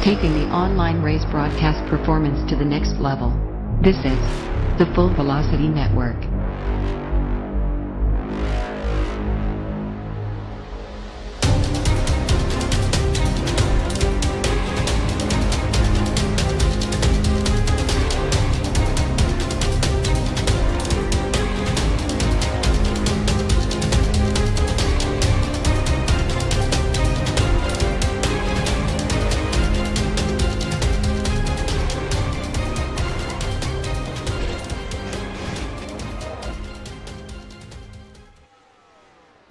taking the online race broadcast performance to the next level. This is the Full Velocity Network.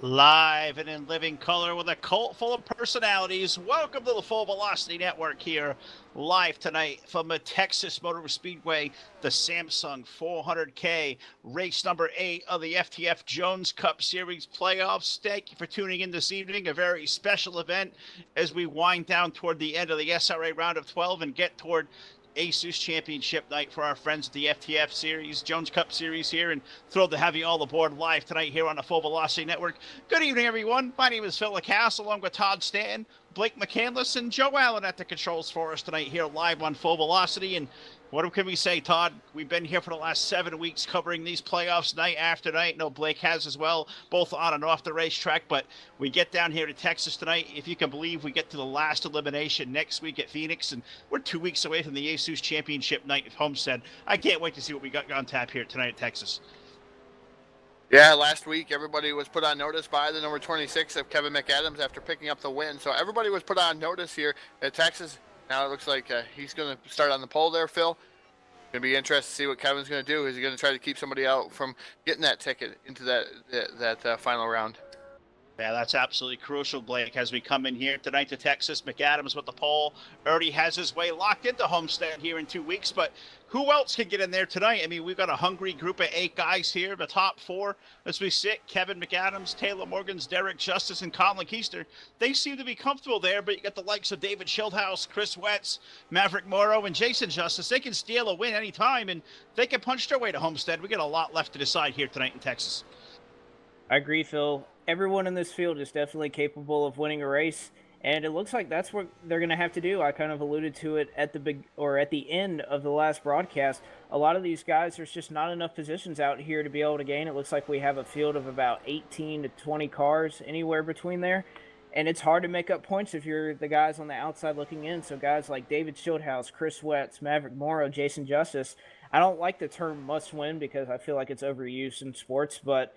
Live and in living color with a cult full of personalities. Welcome to the Full Velocity Network here, live tonight from the Texas Motor Speedway, the Samsung 400K, race number 8 of the FTF Jones Cup Series playoffs. Thank you for tuning in this evening, a very special event as we wind down toward the end of the SRA Round of 12 and get toward ASUS Championship Night for our friends at the FTF Series, Jones Cup Series here, and thrilled to have you all aboard live tonight here on the Full Velocity Network. Good evening, everyone. My name is Phil Lacasse, along with Todd Stanton, Blake McCandless, and Joe Allen at the controls for us tonight here live on Full Velocity. And what can we say, Todd? We've been here for the last 7 weeks covering these playoffs night after night. No, Blake has as well, both on and off the racetrack. But we get down here to Texas tonight. If you can believe, we get to the last elimination next week at Phoenix, and we're 2 weeks away from the ASUS Championship Night at Homestead. I can't wait to see what we got on tap here tonight at Texas. Yeah, last week everybody was put on notice by the number 26 of Kevin McAdams after picking up the win. So everybody was put on notice here at Texas. Now it looks like he's going to start on the pole there, Phil. Going to be interested to see what Kevin's going to do. Is he going to try to keep somebody out from getting that ticket into that final round? Yeah, that's absolutely crucial, Blake, as we come in here tonight to Texas. McAdams with the pole already has his way locked into Homestead here in 2 weeks, but who else can get in there tonight? I mean, we've got a hungry group of 8 guys here, the top 4 as we sit. Kevin McAdams, Taylor Morgans, Derek Justice, and Colin Keister. They seem to be comfortable there, but you got the likes of David Schildhouse, Chris Wetz, Maverick Morrow, and Jason Justice. They can steal a win anytime, and they can punch their way to Homestead. We got a lot left to decide here tonight in Texas. I agree, Phil. Everyone in this field is definitely capable of winning a race, and it looks like that's what they're going to have to do. I kind of alluded to it at the end of the last broadcast. A lot of these guys, there's just not enough positions out here to be able to gain. It looks like we have a field of about 18 to 20 cars, anywhere between there, and it's hard to make up points if you're the guys on the outside looking in. So guys like David Schildhouse, Chris Wetz, Maverick Morrow, Jason Justice. I don't like the term must win because I feel like it's overused in sports, but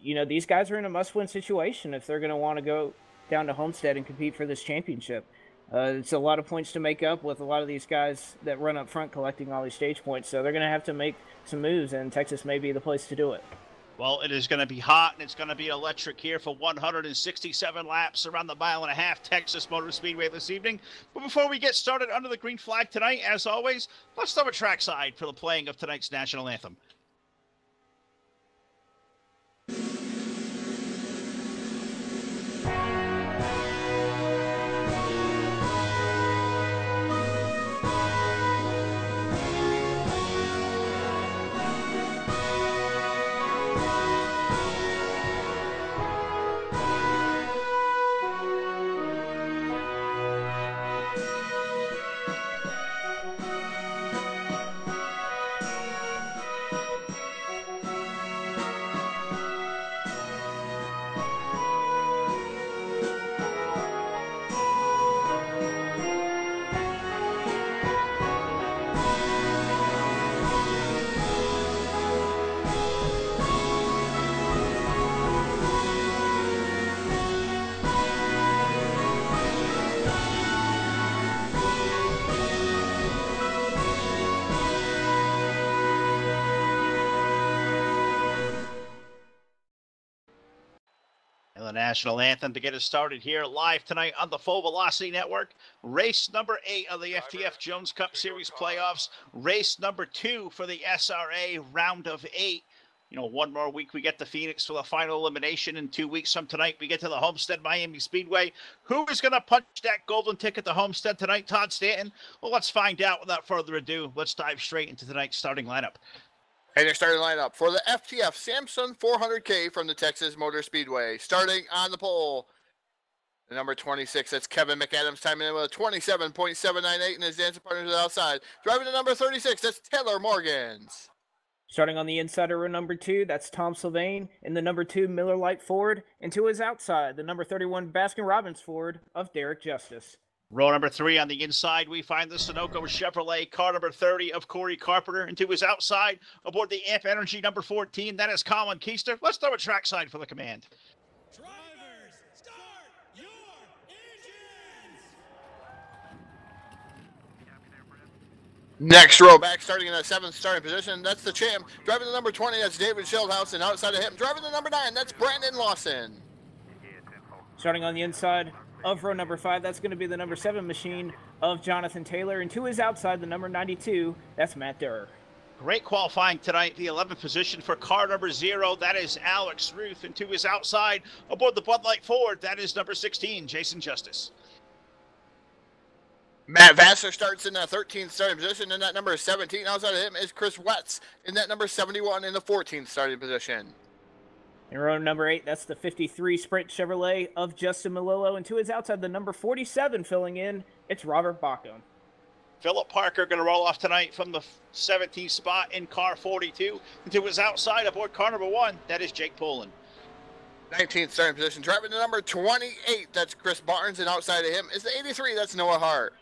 you know, these guys are in a must-win situation if they're going to want to go down to Homestead and compete for this championship. It's a lot of points to make up with a lot of these guys that run up front collecting all these stage points. So they're going to have to make some moves, and Texas may be the place to do it. Well, it is going to be hot, and it's going to be electric here for 167 laps around the 1.5 mile Texas Motor Speedway this evening. But before we get started under the green flag tonight, as always, let's start with trackside for the playing of tonight's national anthem. The national anthem to get us started here live tonight on the Full Velocity Network. Race number 8 of the FTF Jones Cup Series playoffs. Race number 2 for the SRA Round of 8. You know, one more week we get to Phoenix for the final elimination. In 2 weeks from tonight, we get to the Homestead Miami Speedway. Who is going to punch that golden ticket to Homestead tonight, Todd Stanton? Well, let's find out without further ado. Let's dive straight into tonight's starting lineup. And their starting lineup for the FTF Samsung 400K from the Texas Motor Speedway. Starting on the pole, The number 26, that's Kevin McAdams, timing in with a 27.798, and his dancing partner to the outside. Driving to number 36, that's Taylor Morgans. Starting on the inside of row number 2, that's Tom Sylvain in the number 2 Miller Lite Ford, and to his outside, the number 31 Baskin-Robbins Ford of Derek Justice. Row number 3 on the inside, we find the Sunoco Chevrolet, car number 30 of Corey Carpenter, and to his outside, aboard the Amp Energy number 14, that is Colin Keister. Let's throw a trackside for the command. Drivers, start your engines! Next row back, starting in that 7th starting position, that's the champ. Driving the number 20, that's David Schildhouse, and outside of him, driving the number 9, that's Brandon Lawson. Starting on the inside of row number 5, that's going to be the number 7 machine of Jonathan Taylor, and to his outside, the number 92, that's Matt Durr. Great qualifying tonight, the 11th position for car number 0, that is Alex Ruth, and to his outside, aboard the Bud Light Ford, that is number 16, Jason Justice. Matt Vassar starts in that 13th starting position, and that number 17. Outside of him is Chris Wetz in that number 71 in the 14th starting position. In row number 8, that's the 53 Sprint Chevrolet of Justin Melillo, and to his outside, the number 47 filling in, it's Robert Bacco. Philip Parker going to roll off tonight from the 17th spot in car 42, and to his outside aboard car number 1, that is Jake Poland. 19th starting position, driving the number 28, that's Chris Barnes, and outside of him is the 83, that's Noah Hart.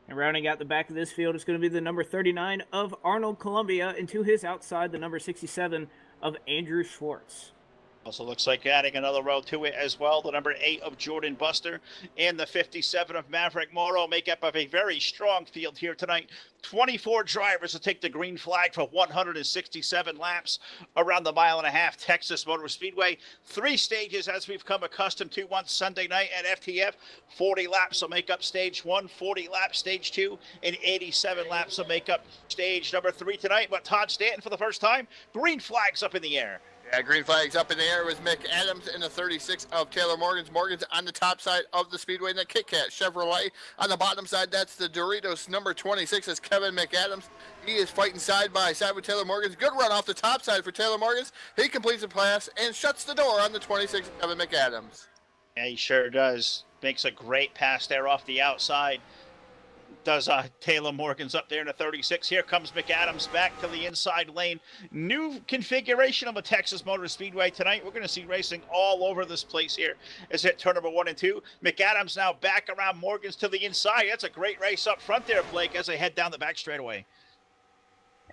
And rounding out the back of this field is going to be the number 39 of Arnold Columbia, and to his outside, the number 67 of Andrew Schwartz. Also looks like adding another row to it as well. The number 8 of Jordan Buster and the 57 of Maverick Morrow make up of a very strong field here tonight. 24 drivers will take the green flag for 167 laps around the 1.5 mile Texas Motor Speedway. 3 stages as we've come accustomed to once Sunday night at FTF. 40 laps will make up stage 1, 40 laps stage 2, and 87 laps will make up stage number 3 tonight. But Todd Stanton for the first time, green flags up in the air. Yeah, green flags up in the air with Mick Adams in the 36 of Taylor Morgans. Morgans on the top side of the Speedway, and the Kit Kat Chevrolet on the bottom side. That's the Doritos number 26. That's Kevin McAdams. He is fighting side by side with Taylor Morgans. Good run off the top side for Taylor Morgans. He completes the pass and shuts the door on the 26 of Kevin McAdams. Yeah, he sure does. Makes a great pass there off the outside. Does Taylor Morgans up there in the 36. Here comes McAdams back to the inside lane. New configuration of the Texas Motor Speedway tonight. We're going to see racing all over this place here as hit turn number 1 and 2. McAdams now back around Morgans to the inside. That's a great race up front there, Blake, as they head down the back straightaway.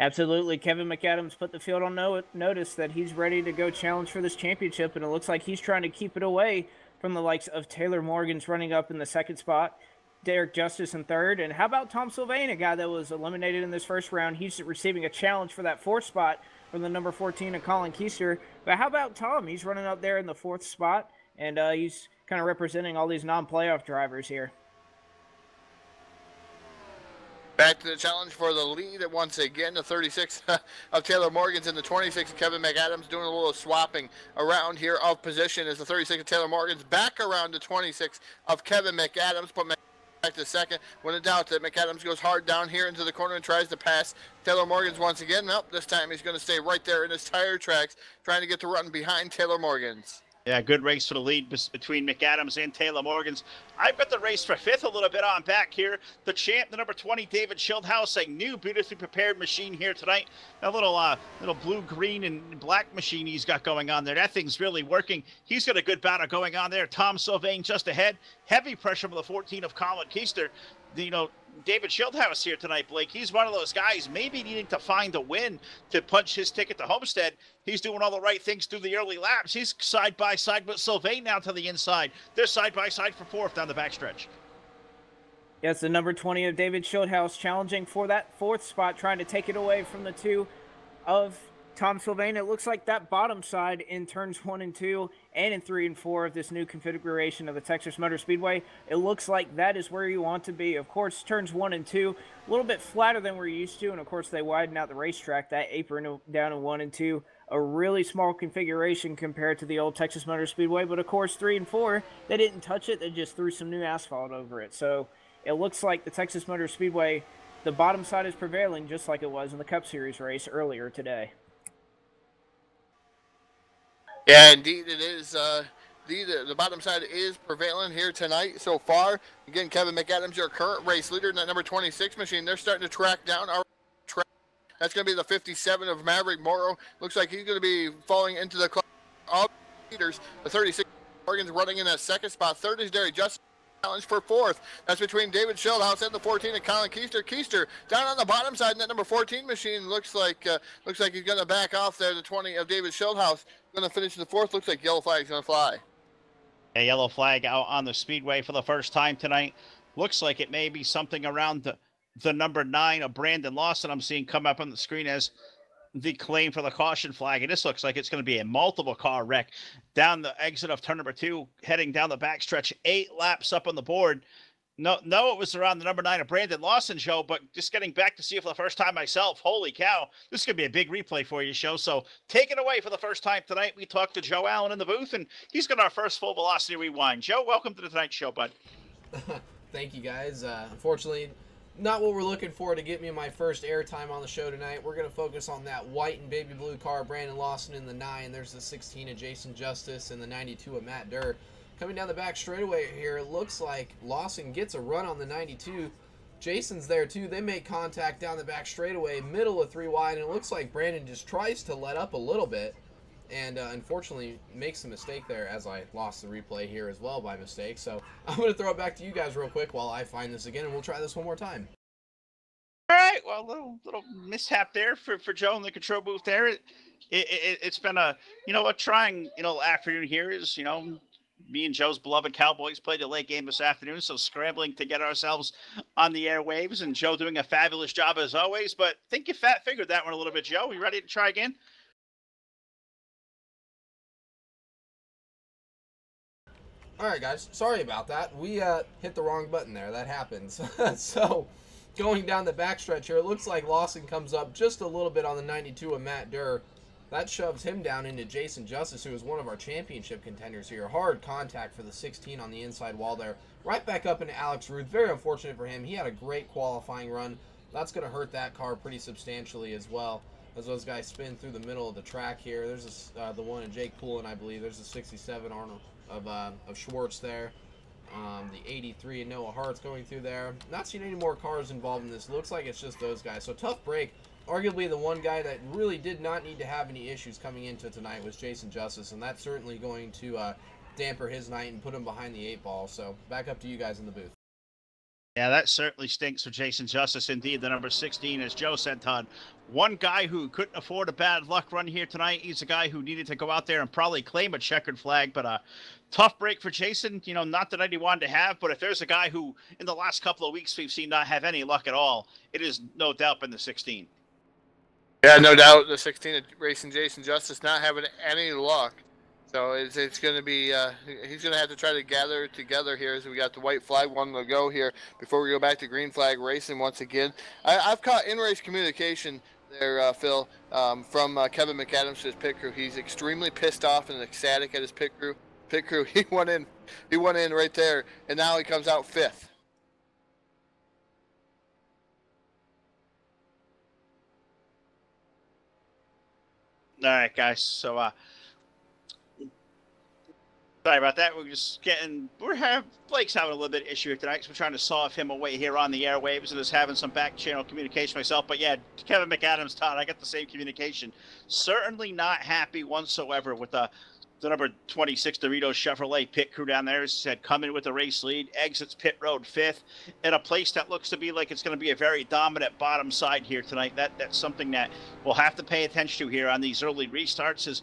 Absolutely. Kevin McAdams put the field on notice that he's ready to go challenge for this championship, and it looks like he's trying to keep it away from the likes of Taylor Morgans running up in the 2nd spot. Derek Justice in 3rd. And how about Tom Sylvain, a guy that was eliminated in this first round? He's receiving a challenge for that 4th spot from the number 14 of Colin Keister. But how about Tom? He's running up there in the 4th spot, and he's kind of representing all these non-playoff drivers here. Back to the challenge for the lead once again, the 36 of Taylor Morgans and the 26 of Kevin McAdams doing a little swapping around here of position as the 36 of Taylor Morgans back around the 26 of Kevin McAdams, but back to 2nd. When in doubt, that McAdams goes hard down here into the corner and tries to pass Taylor Morgans once again. Nope, this time he's going to stay right there in his tire tracks, trying to get the run behind Taylor Morgans. Yeah, good race for the lead between McAdams and Taylor Morgans. I've got the race for 5th a little bit on back here. The champ, the number 20, David Schildhouse, a new beautifully prepared machine here tonight. A little blue, green, and black machine he's got going on there. That thing's really working. He's got a good battle going on there. Tom Sylvain just ahead. Heavy pressure from the 14 of Colin Keister. You know, David Schildhouse here tonight, Blake. He's one of those guys maybe needing to find a win to punch his ticket to Homestead. He's doing all the right things through the early laps. He's side by side with Sylvain now to the inside. They're side by side for 4th down the backstretch. Yes, the number 20 of David Schildhouse challenging for that 4th spot, trying to take it away from the 2 of Tom Sylvain. It looks like that bottom side in turns 1 and 2 and in 3 and 4 of this new configuration of the Texas Motor Speedway, it looks like that is where you want to be. Of course, turns 1 and 2, a little bit flatter than we're used to, and of course they widen out the racetrack, that apron down in 1 and 2, a really small configuration compared to the old Texas Motor Speedway. But of course, 3 and 4, they didn't touch it, they just threw some new asphalt over it. So it looks like the Texas Motor Speedway, the bottom side is prevailing, just like it was in the Cup Series race earlier today. Yeah, indeed it is. the bottom side is prevalent here tonight so far. Again, Kevin McAdams, your current race leader in that number 26 machine. They're starting to track down our track. That's going to be the 57 of Maverick Morrow. Looks like he's going to be falling into the club of leaders. The 36 Morgan's running in that second spot. Third is Derry Justin. Challenge for fourth. That's between David Schildhouse and the 14 and Colin Keister. Keister down on the bottom side in that number 14 machine. Looks like he's going to back off there. The 20 of David Schildhouse going to finish in the fourth. Looks like yellow flag's going to fly. A yellow flag out on the speedway for the first time tonight. Looks like it may be something around the number 9 of Brandon Lawson I'm seeing come up on the screen as the claim for the caution flag. And this looks like it's going to be a multiple car wreck down the exit of turn number 2, heading down the backstretch, 8 laps up on the board. No, it was around the number 9 of Brandon Lawson, Joe, but just getting back to see it for the first time myself. Holy cow. This is going to be a big replay for you, show. So take it away for the first time tonight. We talked to Joe Allen in the booth, and he's got our first full velocity rewind. Joe, welcome to the Tonight Show, bud. Thank you, guys. Unfortunately, not what we're looking for to get me my first airtime on the show tonight. We're going to focus on that white and baby blue car, Brandon Lawson in the 9. There's the 16 of Jason Justice and the 92 of Matt Durr. Coming down the back straightaway here, it looks like Lawson gets a run on the 92. Jason's there too. They make contact down the back straightaway, middle of 3 wide, and it looks like Brandon just tries to let up a little bit and unfortunately makes a mistake there, as I lost the replay here as well by mistake. So I'm going to throw it back to you guys real quick while I find this again, and we'll try this one more time. All right, well, little mishap there for Joe in the control booth there. It's been a trying afternoon here. Is me and Joe's beloved Cowboys played a late game this afternoon, so scrambling to get ourselves on the airwaves, and Joe doing a fabulous job as always. But I think you figured that one a little bit, Joe. You ready to try again? All right, guys. Sorry about that. We hit the wrong button there. That happens. So going down the backstretch here, it looks like Lawson comes up just a little bit on the 92 of Matt Durr. That shoves him down into Jason Justice, who is one of our championship contenders here. Hard contact for the 16 on the inside wall there. Right back up into Alex Ruth. Very unfortunate for him. He had a great qualifying run. That's going to hurt that car pretty substantially as well, as those guys spin through the middle of the track here. There's the one in Jake Poulin, I believe. There's a 67 Arnold of Schwartz there. The 83 and Noah Hart's going through there. Not seeing any more cars involved in this. Looks like it's just those guys. So tough break. Arguably the one guy that really did not need to have any issues coming into tonight was Jason Justice, and that's certainly going to damper his night and put him behind the 8 ball. So back up to you guys in the booth. Yeah, that certainly stinks for Jason Justice. Indeed, the number 16, as Joe said, Todd. One guy who couldn't afford a bad luck run here tonight. He's a guy who needed to go out there and probably claim a checkered flag, but a tough break for Jason. Not the night he wanted to have, but if there's a guy who in the last couple of weeks we've seen not have any luck at all, it is no doubt been the 16. Yeah, no doubt the 16 racing Jason Justice not having any luck. So it's going to be, he's going to have to try to gather it together here as we got the white flag one to go here before we go back to green flag racing once again. I've caught in-race communication there, Phil, from Kevin McAdams to his pit crew. He's extremely pissed off and ecstatic at his pit crew. He went in right there, and now he comes out 5th. All right, guys. So, sorry about that. Blake's having a little bit of issue here tonight, so we're trying to solve him away here on the airwaves, and is having some back channel communication myself. But yeah, Kevin McAdams, Todd, I got the same communication. Certainly not happy whatsoever with the number 26 Doritos Chevrolet pit crew down there. Said come in with the race lead, exits pit road 5th, in a place that looks to be like it's going to be a very dominant bottom side here tonight. That's something that we'll have to pay attention to here on these early restarts. Is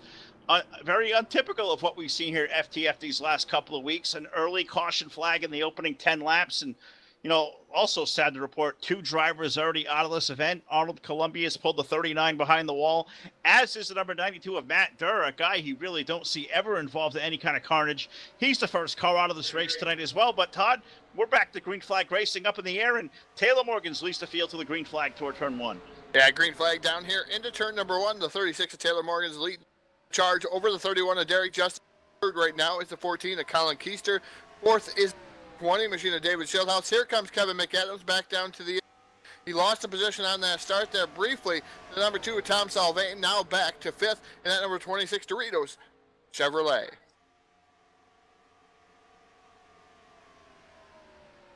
very untypical of what we've seen here at FTF these last couple of weeks. An early caution flag in the opening 10 laps, and also sad to report 2 drivers already out of this event. Arnold Columbia's pulled the 39 behind the wall, as is the number 92 of Matt Durr, a guy you really don't see ever involved in any kind of carnage. He's the first car out of this race tonight as well. But Todd, we're back to green flag racing up in the air, and Taylor Morgan's leads the field to the green flag toward turn 1. Yeah, green flag down here into turn number 1. The 36 of Taylor Morgan's lead charge over the 31 of Derek Justin. Third right now is the 14 of Colin Keister. 4th is 20 machine of David Schildhouse. Here comes Kevin McAdams back down to the. He lost the position on that start there briefly. The number 2 of Tom Salvain now back to 5th, and that number 26 Doritos Chevrolet.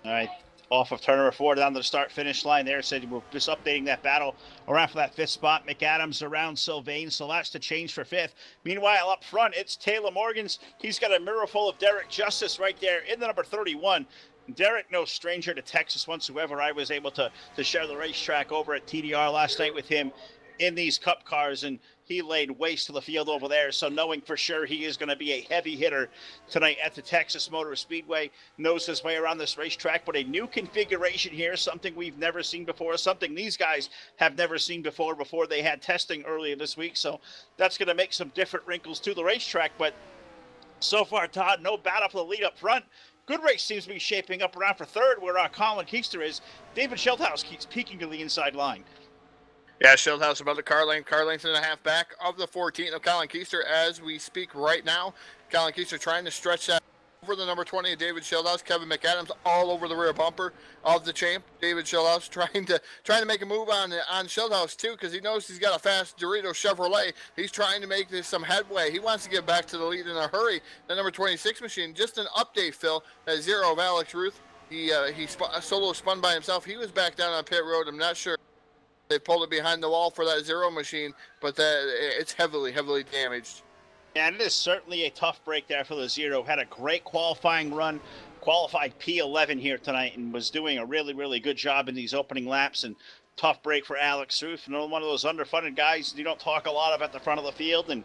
All right, off of turn number 4 down to the start-finish line there. Said we're just updating that battle around for that 5th spot. McAdams around Sylvain, so that's to change for 5th. Meanwhile, up front, it's Taylor Morgans. He's got a mirror full of Derek Justice right there in the number 31. Derek, no stranger to Texas whatsoever. I was able to share the racetrack over at TDR last night with him in these cup cars, and he laid waste to the field over there. So knowing for sure he is going to be a heavy hitter tonight at the Texas Motor Speedway, knows his way around this racetrack, but a new configuration here, something we've never seen before, something these guys have never seen before they had testing earlier this week. So that's going to make some different wrinkles to the racetrack. But so far, Todd, no battle for the lead up front. Good race seems to be shaping up around for 3rd, where Colin Keister is. David Schildhaus keeps peeking to the inside line. Yeah, Schildhaus about the car length and a half back of the 14th of Colin Keister as we speak right now. Colin Keister trying to stretch that over the number 20 of David Schildhaus. Kevin McAdams all over the rear bumper of the champ. David Schildhaus trying to make a move on Schildhaus too, because he knows he's got a fast Dorito Chevrolet. He's trying to make this some headway. He wants to get back to the lead in a hurry. The number 26 machine, just an update, Phil. That 0 of Alex Ruth. He solo spun by himself. He was back down on pit road. I'm not sure they pulled it behind the wall for that 0 machine, but it's heavily damaged. And it is certainly a tough break there for the 0. Had a great qualifying run, qualified P11 here tonight, and was doing a really, really good job in these opening laps. And tough break for Alex Ruth, one of those underfunded guys you don't talk a lot of at the front of the field, and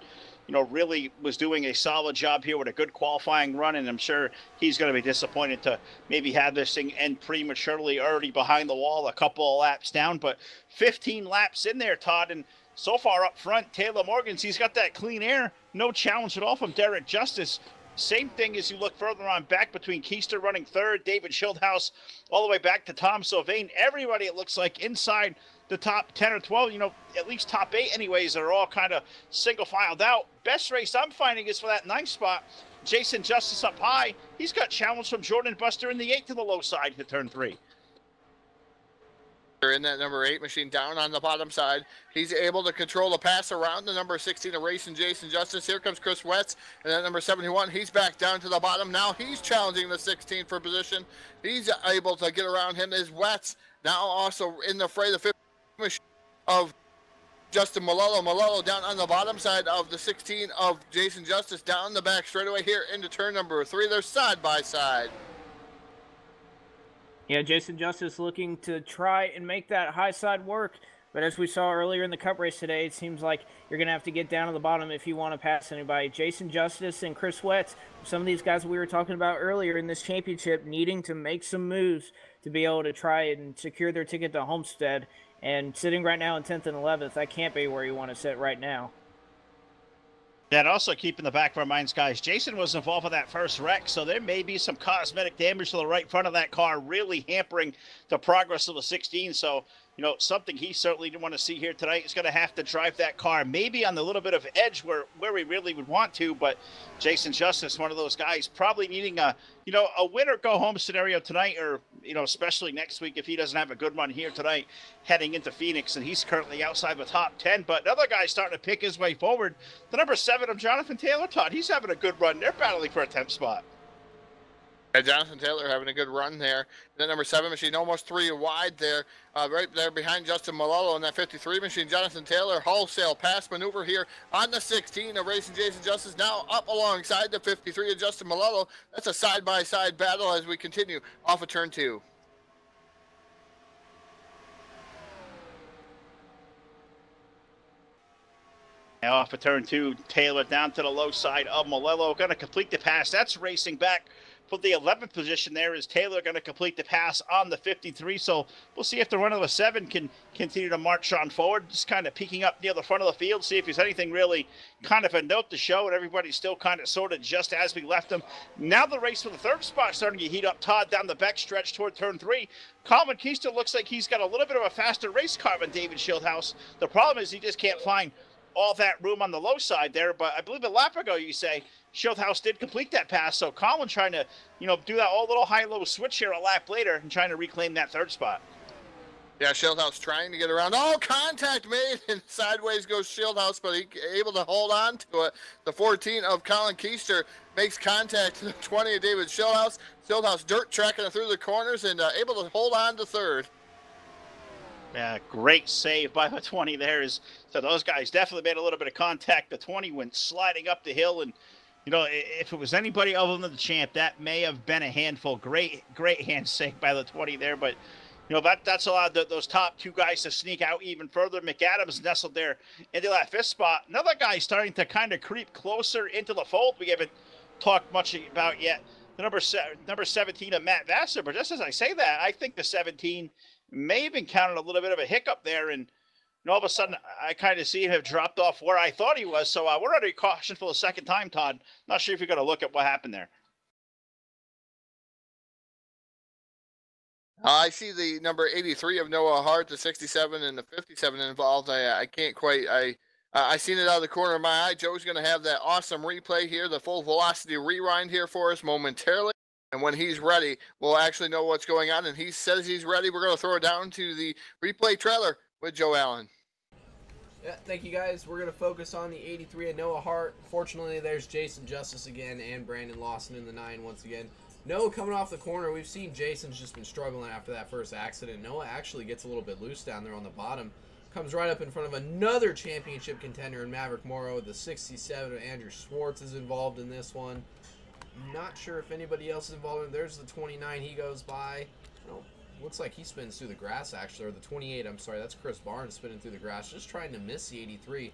really was doing a solid job here with a good qualifying run. And I'm sure he's going to be disappointed to maybe have this thing end prematurely, already behind the wall, a couple of laps down. But 15 laps in there, Todd, and so far up front, Taylor Morgans, he's got that clean air, no challenge at all from Derek Justice. Same thing as you look further on back between Keister running 3rd, David Schildhaus all the way back to Tom Sylvain. Everybody, it looks like, inside the top 10 or 12, at least top 8 anyways, are all kind of single filed out. Best race I'm finding is for that 9th spot, Jason Justice up high. He's got challenge from Jordan Buster in the 8th to the low side to turn 3. In that number 8 machine down on the bottom side. He's able to control the pass around the number 16 of racing Jason Justice. Here comes Chris Wetz, and then number 71, he's back down to the bottom. Now he's challenging the 16 for position. He's able to get around him. Is Wetz now also in the fray, the 5th machine of Justin Malolo. Malolo down on the bottom side of the 16 of Jason Justice, down the back straightaway here into turn number 3. They're side by side. Yeah, Jason Justice looking to try and make that high side work. But as we saw earlier in the cup race today, it seems like you're going to have to get down to the bottom if you want to pass anybody. Jason Justice and Chris Wetz, some of these guys we were talking about earlier in this championship, needing to make some moves to be able to try and secure their ticket to Homestead. And sitting right now in 10th and 11th, that can't be where you want to sit right now. And also keep in the back of our minds, guys, Jason was involved with that first wreck, so there may be some cosmetic damage to the right front of that car, really hampering the progress of the 16. So, something he certainly didn't want to see here tonight. He's going to have to drive that car maybe on the little bit of edge where he really would want to. But Jason Justice, one of those guys, probably needing a win or go home scenario tonight, or especially next week if he doesn't have a good run here tonight heading into Phoenix, and he's currently outside the top 10. But another guy starting to pick his way forward, the number 7 of Jonathan Taylor. Todd, he's having a good run. They're battling for a 10th spot. Yeah, Jonathan Taylor having a good run there. The number 7 machine almost 3 wide there, right there behind Justin Malolo in that 53 machine. Jonathan Taylor, wholesale pass maneuver here on the 16 of racing Jason Justice, now up alongside the 53 of Justin Malolo. That's a side-by-side battle as we continue off of turn 2. Now off of turn 2, Taylor down to the low side of Malello, going to complete the pass. That's racing back for the 11th position there. Is Taylor going to complete the pass on the 53. So we'll see if the run of the 7 can continue to march on forward. Just kind of peeking up near the front of the field, see if there's anything really kind of a note to show, and everybody's still kind of sorted just as we left them. Now the race for the 3rd spot starting to heat up, Todd, down the back stretch toward turn 3. Colin Keister looks like he's got a little bit of a faster race car than David Schildhaus. The problem is he just can't find all that room on the low side there, but I believe a lap ago you say Schildhaus did complete that pass, so Colin trying to, do that all little high-low switch here a lap later and trying to reclaim that 3rd spot. Yeah, Shieldhouse trying to get around. Oh, contact made, and sideways goes Shieldhouse, but he able to hold on to it. The 14 of Colin Keister makes contact to the 20 of David Shieldhouse. Shieldhouse dirt tracking it through the corners and able to hold on to third. Yeah, great save by the 20 there. So those guys definitely made a little bit of contact. The 20 went sliding up the hill, and you know, if it was anybody other than the champ, that may have been a handful. Great hand save by the 20 there, but you know, that's allowed those top two guys to sneak out even further. McAdams nestled there into that fifth spot. Another guy starting to kind of creep closer into the fold. We haven't talked much about yet. The number 17 of Matt Vassar. But just as I say that, I think the 17 may have encountered a little bit of a hiccup there. And all of a sudden, I kind of see him have dropped off where I thought he was. So we're under caution for the second time, Todd. Not sure if you're going to look at what happened there. I see the number 83 of Noah Hart, the 67 and the 57 involved. I can't quite. I seen it out of the corner of my eye. Joe's going to have that awesome replay here, the full velocity rewind here for us momentarily. And when he's ready, we'll actually know what's going on. And he says he's ready. We're going to throw it down to the replay trailer with Joe Allen. Yeah, thank you guys. We're going to focus on the 83 of Noah Hart. Fortunately, there's Jason Justice again and Brandon Lawson in the 9 once again. Noah coming off the corner. We've seen Jason's just been struggling after that first accident. Noah actually gets a little bit loose down there on the bottom. Comes right up in front of another championship contender in Maverick Morrow. The 67 of Andrew Schwartz is involved in this one. Not sure if anybody else is involved. There's the 29 he goes by. Oh, looks like he spins through the grass actually. Or the 28, I'm sorry. That's Chris Barnes spinning through the grass. Just trying to miss the 83.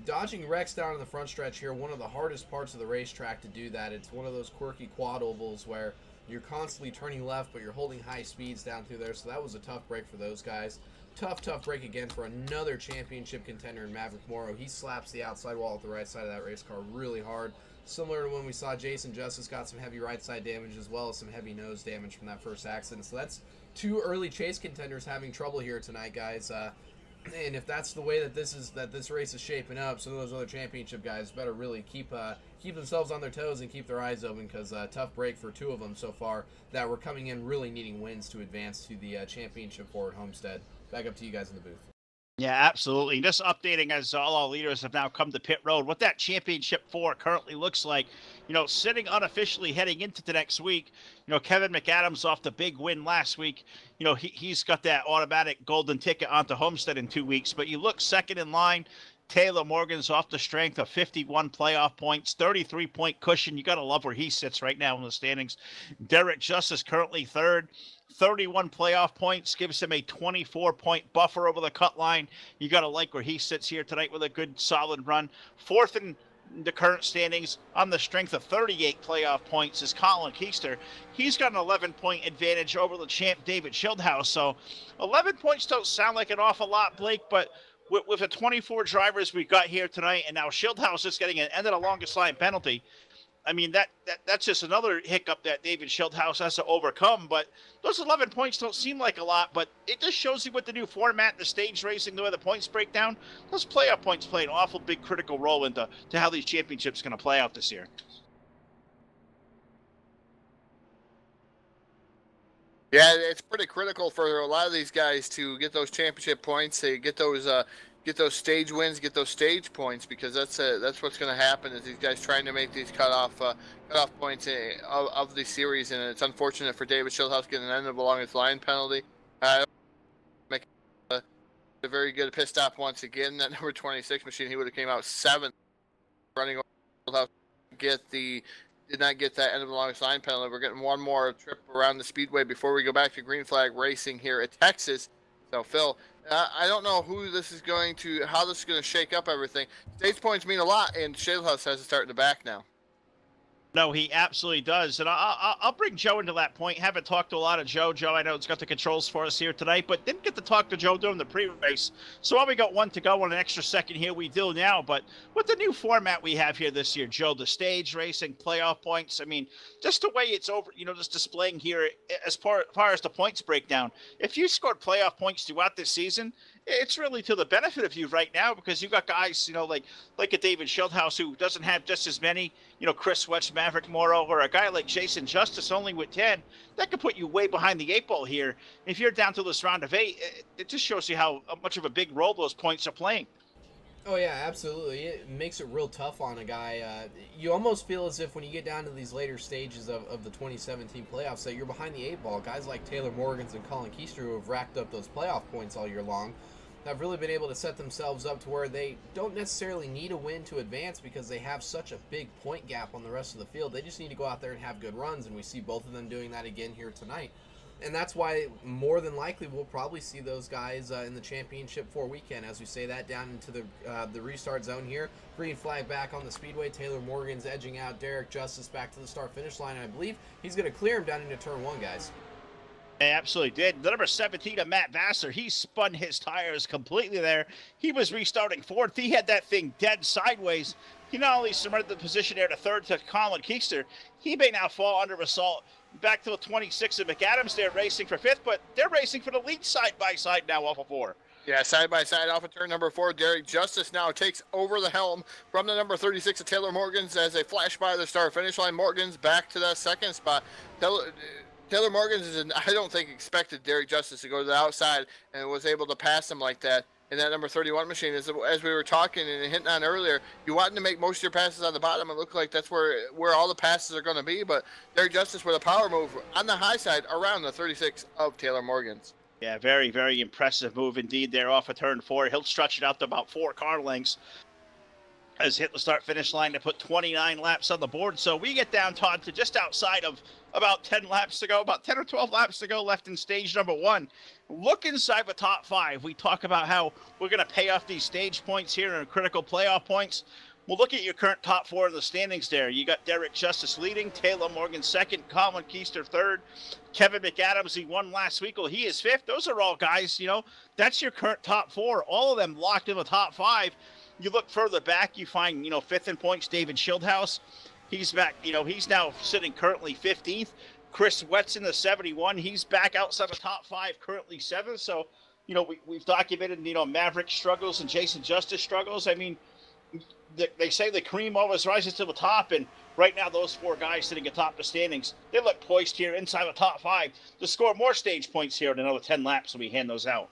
Dodging wrecks down in the front stretch here, one of the hardest parts of the racetrack to do that. It's one of those quirky quad ovals where you're constantly turning left, but you're holding high speeds down through there, so that was a tough break for those guys. Tough break again for another championship contender in Maverick Morrow. He slaps the outside wall at the right side of that race car really hard. Similar to when we saw Jason Justice got some heavy right side damage as well as some heavy nose damage from that first accident. So that's two early chase contenders having trouble here tonight, guys. And if that's the way that this race is shaping up, some of those other championship guys better really keep themselves on their toes and keep their eyes open, because tough break for two of them so far that were coming in really needing wins to advance to the championship for at Homestead. Back up to you guys in the booth. Yeah, absolutely. Just updating as all our leaders have now come to pit road, what that championship 4 currently looks like. You know, sitting unofficially heading into the next week, you know, Kevin McAdams off the big win last week. You know, he's got that automatic golden ticket onto Homestead in 2 weeks. But you look second in line, Taylor Morgan's off the strength of 51 playoff points, 33-point cushion. You got to love where he sits right now in the standings. Derek Justice currently third. 31 playoff points gives him a 24-point buffer over the cut line. You got to like where he sits here tonight with a good, solid run. Fourth in the current standings on the strength of 38 playoff points is Colin Keister. He's got an 11-point advantage over the champ David Shieldhouse. So 11 points don't sound like an awful lot, Blake, but with the 24 drivers we've got here tonight, and now Shieldhouse is getting an end of the longest line penalty, I mean, that's just another hiccup that David Shieldhouse has to overcome. But those 11 points don't seem like a lot, but it just shows you with the new format, the stage racing, the way the points break down, those playoff points play an awful big critical role into how these championships are going to play out this year. Yeah, it's pretty critical for a lot of these guys to get those championship points, to get those stage wins, get those stage points, because that's what's going to happen is these guys trying to make these cutoff points of the series, and it's unfortunate for David Shieldhouse getting an end of the longest line penalty. Make a very good pit stop once again. That number 26 machine, he would have came out 7th running over Shieldhouse. Did not get that end of the longest line penalty. We're getting one more trip around the speedway before we go back to green flag racing here at Texas. So Phil, I don't know how this is going to shake up everything. Stage points mean a lot, and Shieldhouse has to start in the back now. No, he absolutely does. And I'll bring Joe into that point. Haven't talked to a lot of Joe. Joe, I know, has got the controls for us here tonight, but didn't get to talk to Joe during the pre-race. So while we got one to go on an extra second here, we do now. But with the new format we have here this year, Joe, the stage racing, playoff points, I mean, just the way it's over, you know, just displaying here as far as the points breakdown. If you scored playoff points throughout this season, it's really to the benefit of you right now because you've got guys, like a David Schildhouse who doesn't have just as many, Chris Wetz, Maverick Morrow, or a guy like Jason Justice only with 10. That could put you way behind the 8 ball here. If you're down to this round of 8, it just shows you how much of a big role those points are playing. Oh yeah, absolutely. It makes it real tough on a guy. You almost feel as if when you get down to these later stages of the 2017 playoffs that you're behind the 8 ball. Guys like Taylor Morgans and Colin Keister, who have racked up those playoff points all year long, have really been able to set themselves up to where they don't necessarily need a win to advance because they have such a big point gap on the rest of the field. They just need to go out there and have good runs, and we see both of them doing that again here tonight. And that's why more than likely we'll probably see those guys in the Championship 4 weekend. As we say that down into the restart zone here. Green flag back on the speedway. Taylor Morgan's edging out Derek Justice back to the start-finish line. And I believe he's going to clear him down into turn 1, guys. They absolutely did. The number 17 of Matt Vassar, he spun his tires completely there. He was restarting 4th. He had that thing dead sideways. He not only submitted the position there to 3rd to Colin Keister, he may now fall under assault. Back to the 26 of McAdams there racing for 5th, but they're racing for the lead side by side now off of 4. Yeah, side by side off of turn number 4. Derek Justice now takes over the helm from the number 36 of Taylor Morgans as they flash by the start finish line. Morgans back to that 2nd spot. Taylor Morgans I don't think expected Derek Justice to go to the outside and was able to pass him like that. In that number 31 machine, as we were talking and hitting on earlier, you want to make most of your passes on the bottom. It looked like that's where all the passes are going to be. But Derek Justice with a power move on the high side around the 36 of Taylor Morgans. Yeah, very, very impressive move indeed there off of turn 4. He'll stretch it out to about 4 car lengths. Has hit the start-finish line to put 29 laps on the board. So we get down, Todd, to just outside of about 10 laps to go, about 10 or 12 laps to go left in stage number 1. Look inside the top 5. We talk about how we're going to pay off these stage points here and critical playoff points. Well, look at your current top 4 in the standings there. You got Derek Justice leading, Taylor Morgan 2nd, Colin Keister 3rd, Kevin McAdams, he won last week. Well, he is 5th. Those are all guys, that's your current top 4. All of them locked in the top 5. You look further back, you find, 5th in points, David Schildhouse. He's back, he's now sitting currently 15th. Chris Wetz in the 71. He's back outside the top 5, currently 7th. So, we've documented, Maverick struggles and Jason Justice struggles. I mean, they say the cream always rises to the top, and right now those 4 guys sitting atop the standings, they look poised here inside the top 5 to score more stage points here in another 10 laps when we hand those out.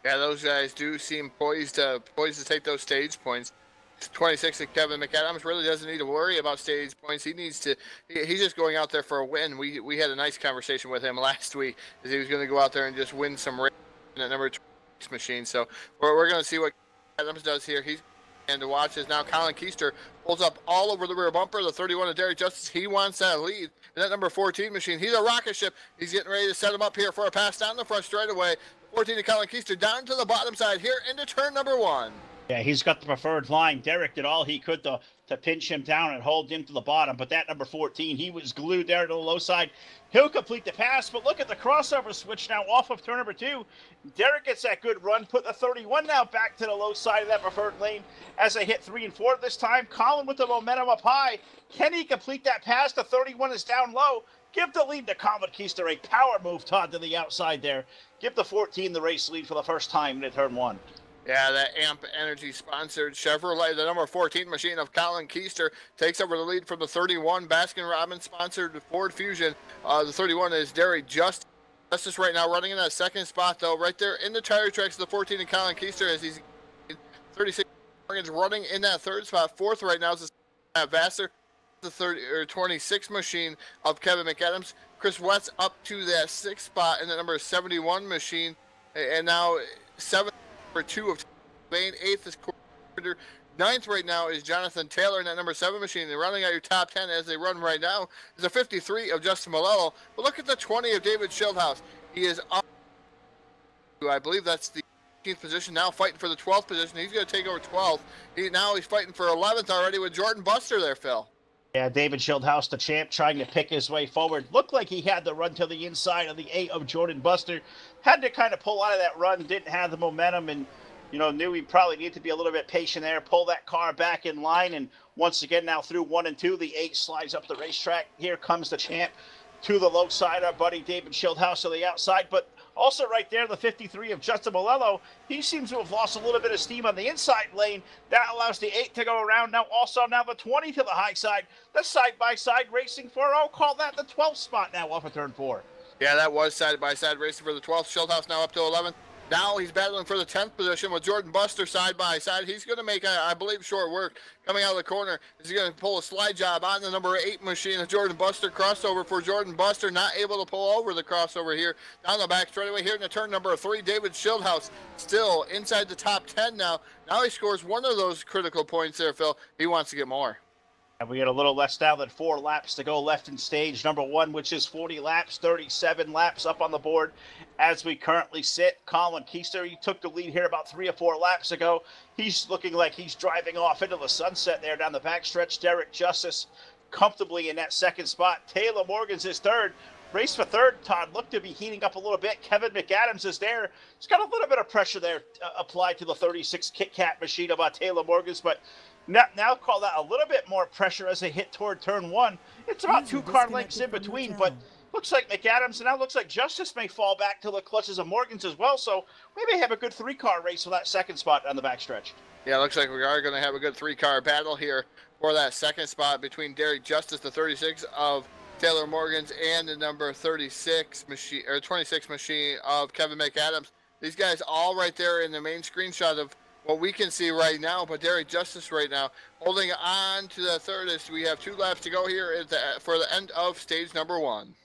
Yeah, those guys do seem poised to take those stage points. 26 of Kevin McAdams really doesn't need to worry about stage points. He's just going out there for a win. We had a nice conversation with him last week as he was going to go out there and just win some race in that number 26 machine. So we're going to see what Adams does here. And to watch is now Colin Keister pulls up all over the rear bumper. The 31 of Derek Justice, he wants that lead. And that number 14 machine, he's a rocket ship. He's getting ready to set him up here for a pass down the front straightaway. 14 of Colin Keister down to the bottom side here into turn number 1. Yeah, he's got the preferred line. Derek did all he could to pinch him down and hold him to the bottom. But that number 14, he was glued there to the low side. He'll complete the pass, but look at the crossover switch now off of turn number 2. Derek gets that good run, put the 31 now back to the low side of that preferred lane as they hit 3 and 4 this time. Colin with the momentum up high. Can he complete that pass? The 31 is down low. Give the lead to Colin Keister, a power move, Todd, to the outside there. Give the 14 the race lead for the first time in turn 1. Yeah, that AMP Energy sponsored Chevrolet, the number 14 machine of Colin Keister, takes over the lead from the 31 Baskin-Robbins sponsored Ford Fusion. The 31 is Derek Justice right now running in that 2nd spot, though, right there in the tire tracks. The 14 of Colin Keister as he's 36 running in that 3rd spot. 4th right now is Vassar, the 26 machine of Kevin McAdams. Chris Wetz up to that 6th spot in the number 71 machine, and now 7th. 2 of Bain, 8th is Corder, 9th right now is Jonathan Taylor in that number 7 machine. They're running out your top 10 as they run right now. Is a 53 of Justin Malello. But look at the 20 of David Schildhouse. He is up. I believe that's the 15th position. Now fighting for the 12th position. He's going to take over 12th. He's fighting for 11th already with Jordan Buster there, Phil. Yeah, David Schildhouse, the champ, trying to pick his way forward. Looked like he had the run to the inside of the 8 of Jordan Buster. Had to kind of pull out of that run, didn't have the momentum, and, knew he probably needed to be a little bit patient there, pull that car back in line, and once again now through 1 and 2, the 8 slides up the racetrack. Here comes the champ to the low side, our buddy David Schildhouse to the outside, but Also right there, the 53 of Justin Malello, he seems to have lost a little bit of steam on the inside lane. That allows the 8 to go around. Now the 20 to the high side. The side-by-side racing for, call that the 12th spot now off of turn 4. Yeah, that was side-by-side racing for the 12th. Schildhouse now up to 11th. Now he's battling for the 10th position with Jordan Buster side-by-side. He's going to make, I believe, short work coming out of the corner. He's going to pull a slide job on the number 8 machine of Jordan Buster. Crossover for Jordan Buster, not able to pull over the crossover here. Down the back straightaway here in the turn number 3, David Schildhouse still inside the top 10 now. Now he scores one of those critical points there, Phil. He wants to get more. And we get a little less now than 4 laps to go left in stage number 1, which is 40 laps, 37 laps up on the board as we currently sit. Colin Keister, he took the lead here about 3 or 4 laps ago. He's looking like he's driving off into the sunset there down the backstretch. Derek Justice comfortably in that second spot. Taylor Morgan's is third. Race for third, Todd, looked to be heating up a little bit. Kevin McAdams is there. He's got a little bit of pressure there applied to the 36 Kit Kat machine about Taylor Morgan's, but now call that a little bit more pressure as they hit toward turn 1. It's about 2 car lengths in between, but looks like McAdams, and now looks like Justice may fall back to the clutches of Morgan's as well, so we may have a good 3-car race for that second spot on the backstretch. Yeah, looks like we are going to have a good 3-car battle here for that second spot between Derek Justice, the 36 of Taylor Morgan's, and the number 36 machine, or 26 machine of Kevin McAdams. These guys all right there in the main screenshot of what we can see right now, but Derek Justice right now holding on to the third as we have 2 laps to go here for the end of stage number 1.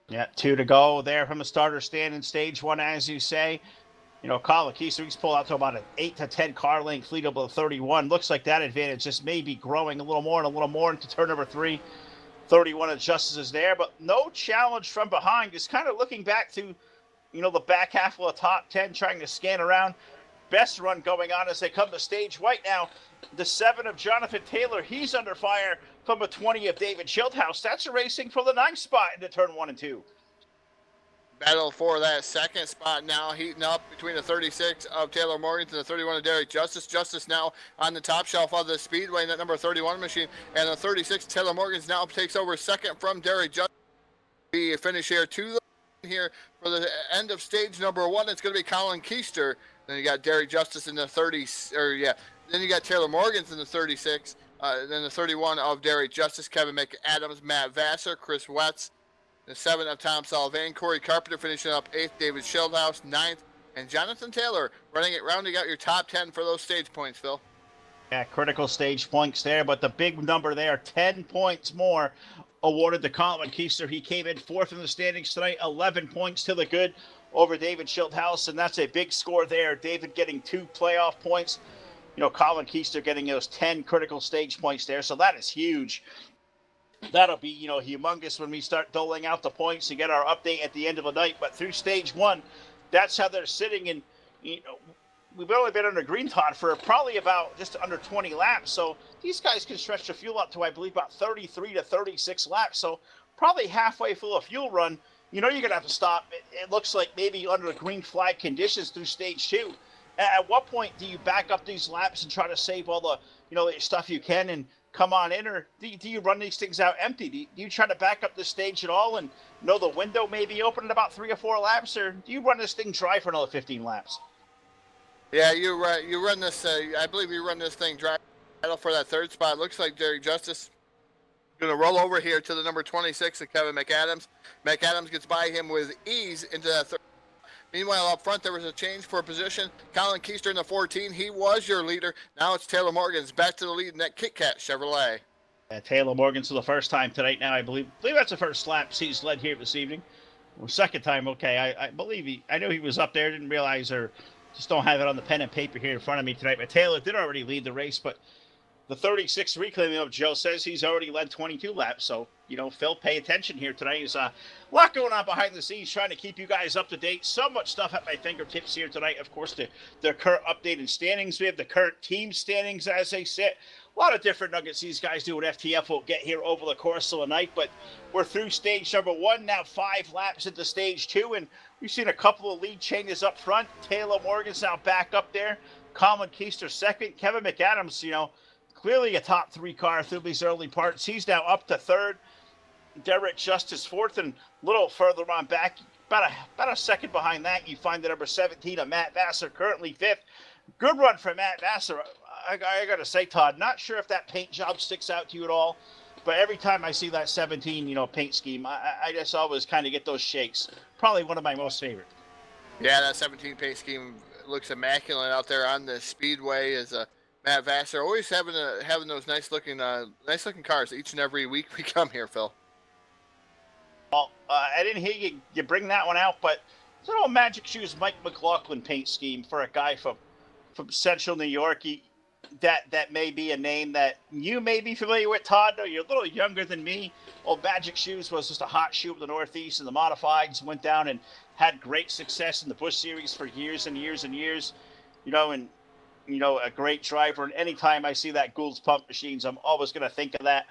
Yeah, 2 to go there from the starter stand in stage 1, as you say. You know, Colin Keister, he's pulled out to about an 8 to 10 car length lead up to 31. Looks like that advantage just may be growing a little more into turn number 3. 31 of Justice is there, but no challenge from behind. Just kind of looking back to, you know, the back half of the top 10, trying to scan around. Best run going on as they come to stage white now. The 7 of Jonathan Taylor, he's under fire from a 20 of David Schildhouse. That's racing for the 9th spot into turn 1 and 2. Battle for that second spot now, heating up between the 36 of Taylor Morgan and the 31 of Derek Justice. Justice now on the top shelf of the Speedway in that number 31 machine, and the 36 Taylor Morgan's now takes over second from Derek Justice. We finish here to the here for the end of stage number 1. It's going to be Colin Keister. Then you got Derek Justice in the 30, then you got Taylor Morgan's in the 36. Then the 31 of Derek Justice, Kevin McAdams, Matt Vassar, Chris Wetz. The 7 of Tom Sullivan, Corey Carpenter finishing up 8th, David Schildhouse 9th, and Jonathan Taylor rounding out your top 10 for those stage points, Phil. Yeah, critical stage points there, but the big number there, 10 points more awarded to Colin Keister. He came in 4th in the standings tonight, 11 points to the good over David Schildhouse, and that's a big score there. David getting 2 playoff points. You know, Colin Keister getting those 10 critical stage points there, so that is huge. That'll be, you know, humongous when we start doling out the points to get our update at the end of the night. But through stage 1, that's how they're sitting. And, you know, we've only been under green, Todd, for probably about just under 20 laps. So these guys can stretch the fuel up to, I believe, about 33 to 36 laps. So probably halfway full of fuel run, you know, you're going to have to stop. It looks like maybe under the green flag conditions through stage 2. At what point do you back up these laps and try to save all the, you know, stuff you can and come on in, or do you run these things out empty? Do you try to back up the stage at all and know the window may be open in about 3 or 4 laps, or do you run this thing dry for another 15 laps? Yeah, you're right. You run this, I believe you run this thing dry for that 3rd spot. Looks like Derek Justice going to roll over here to the number 26 of Kevin McAdams. McAdams gets by him with ease into that 3rd. Meanwhile, up front, there was a change for position. Colin Keister in the 14. He was your leader. Now it's Taylor Morgan's back to the lead in that Kit Kat Chevrolet. Taylor Morgan's for the first time tonight now, I believe that's the first lap he's led here this evening. Well, second time, okay. I believe I knew he was up there, didn't realize, or just don't have it on the pen and paper here in front of me tonight. But Taylor did already lead the race, but the 36 reclaiming of Joe says he's already led 22 laps. So, you know, Phil, pay attention here tonight. There's a lot going on behind the scenes, trying to keep you guys up to date. So much stuff at my fingertips here tonight. Of course, the current updated standings. We have the current team standings as they sit. A lot of different nuggets these guys do at FTF will get here over the course of the night. But we're through stage number 1, now 5 laps into stage 2. And we've seen a couple of lead changes up front. Taylor Morgan's now back up there. Colin Keister second. Kevin McAdams, you know, clearly a top 3 car through these early parts. He's now up to 3rd. Derek Justice 4th, and a little further on back, about a second behind that, you find the number 17 of Matt Vassar, currently 5th. Good run for Matt Vassar. I got to say, Todd, not sure if that paint job sticks out to you at all, but every time I see that 17, paint scheme, I just always kind of get those shakes. Probably one of my most favorite. Yeah, that 17 paint scheme looks immaculate out there on the speedway. As Matt Vassar always having those nice looking cars each and every week we come here, Phil. Well, I didn't hear you bring that one out, but it's an old Magic Shoes Mike McLaughlin paint scheme for a guy from Central New York. That may be a name that you may be familiar with, Todd. No, you're a little younger than me. Old Magic Shoes was just a hot shoe of the Northeast, and the modifieds went down and had great success in the Busch Series for years and years and years. A great driver. And anytime I see that Gould's Pump Machines, I'm always going to think of that.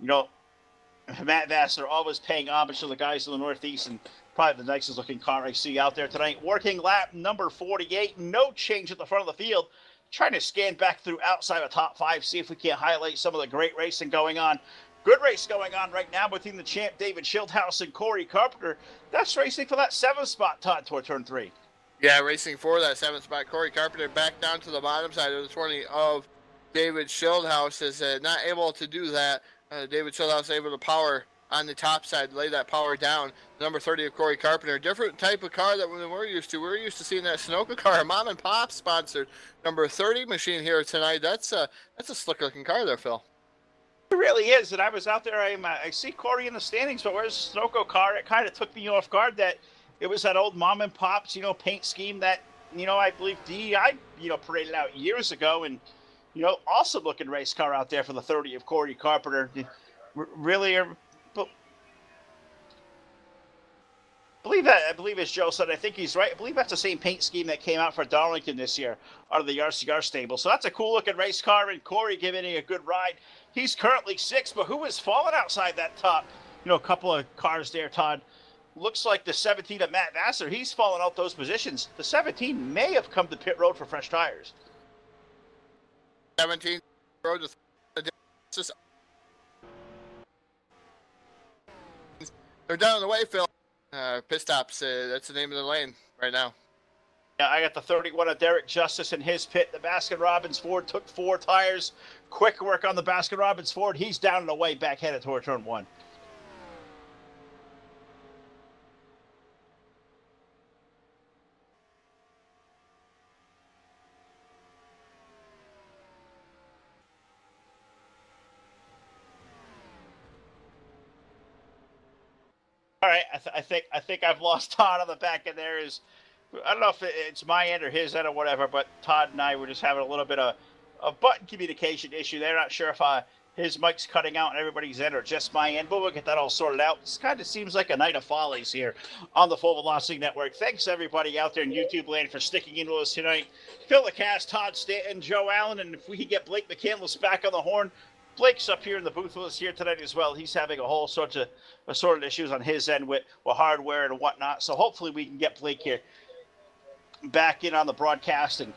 Matt Vassar always paying homage to the guys in the Northeast, and probably the nicest looking car I see out there tonight. Working lap number 48, no change at the front of the field. Trying to scan back through outside of top 5, see if we can't highlight some of the great racing going on. Good race going on right now between the champ David Schildhouse and Corey Carpenter. That's racing for that 7th spot, Todd, toward turn 3. Yeah, racing for that 7th spot. Corey Carpenter back down to the bottom side of the 20 of David Schildhouse is not able to do that. David Schildhouse able to power on the top side, lay that power down. Number 30 of Corey Carpenter, different type of car that we're used to. We're used to seeing that Sunoco car, a mom and pop sponsored number 30 machine here tonight. That's a slick looking car there, Phil. It really is, and I was out there. I see Corey in the standings, but where's the Sunoco car? It kind of took me off guard that it was that old mom and pops, paint scheme that I believe DEI paraded out years ago, and awesome looking race car out there for the 30 of Corey Carpenter. Really, I believe as Joe said, I think he's right. I believe that's the same paint scheme that came out for Darlington this year out of the RCR stable. So that's a cool looking race car, and Corey giving it a good ride. He's currently 6th, but who is falling outside that top, a couple of cars there, Todd? Looks like the 17 of Matt Vassar. He's fallen out those positions. The 17 may have come to pit road for fresh tires. 17 road to they're down the way, Phil. Pit stops, that's the name of the lane right now. Yeah, I got the 31 of Derek Justice in his pit. The Baskin-Robbins Ford took 4 tires. Quick work on the Baskin-Robbins Ford. He's down and away, back headed toward turn 1. All right, I think I've lost Todd on the back end there. I don't know if it's my end or his end or whatever, but Todd and I were just having a little bit of a button communication issue. They're not sure if his mic's cutting out on everybody's end or just my end, but we'll get that all sorted out. This kind of seems like a night of follies here on the Full Velocity Network. Thanks everybody out there in YouTube land for sticking in with us tonight. Phil LeCast, Todd Stanton, Joe Allen, and if we could get Blake McCandless back on the horn. Blake's up here in the booth with us here tonight as well. He's having a whole sort of issues on his end with hardware and whatnot. So hopefully we can get Blake here back in on the broadcast and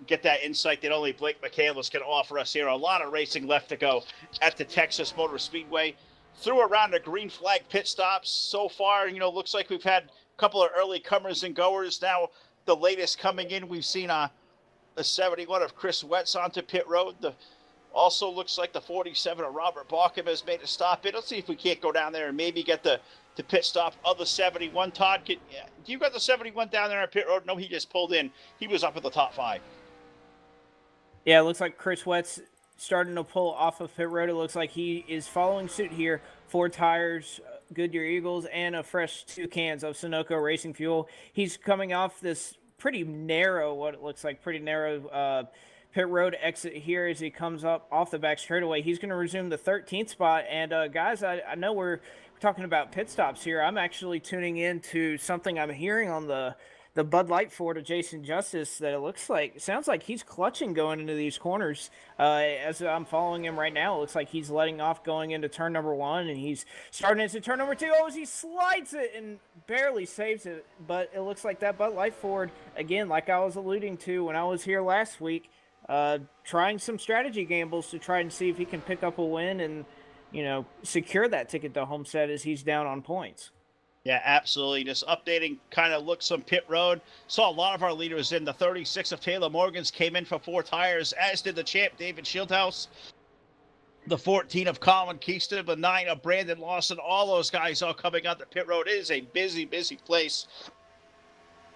get that insight that only Blake McCandless can offer us here. A lot of racing left to go at the Texas Motor Speedway. Through a round of green flag pit stops so far. Looks like we've had a couple of early comers and goers. Now the latest coming in, we've seen the 71 of Chris Wetz onto pit road. Also looks like the 47 of Robert Bauckham has made a stop in. Let's see if we can't go down there and maybe get the pit stop of the 71. Todd, do you got the 71 down there on pit road? No, he just pulled in. He was up at the top 5. Yeah, it looks like Chris Wetz starting to pull off of pit road. It looks like he is following suit here. 4 tires, Goodyear Eagles, and a fresh 2 cans of Sunoco Racing Fuel. He's coming off this pretty narrow, what it looks like, pretty narrow pit road exit here as he comes up off the back straightaway. He's going to resume the 13th spot. And guys, I know we're talking about pit stops here. I'm actually tuning into something I'm hearing on the Bud Light Ford of Jason Justice that it sounds like he's clutching going into these corners. As I'm following him right now, it looks like he's letting off going into turn number 1, and he's starting into turn number 2. Oh, as he slides it and barely saves it. But it looks like that Bud Light Ford, again, like I was alluding to when I was here last week, trying some strategy gambles to try and see if he can pick up a win and, secure that ticket to Homestead as he's down on points. Yeah, absolutely. Just updating kind of looks on pit road. Saw a lot of our leaders in. The 36 of Taylor Morgan's came in for 4 tires, as did the champ David Shieldhouse. The 14 of Colin Keaston, the 9 of Brandon Lawson. All those guys all coming out the pit road. It is a busy, busy place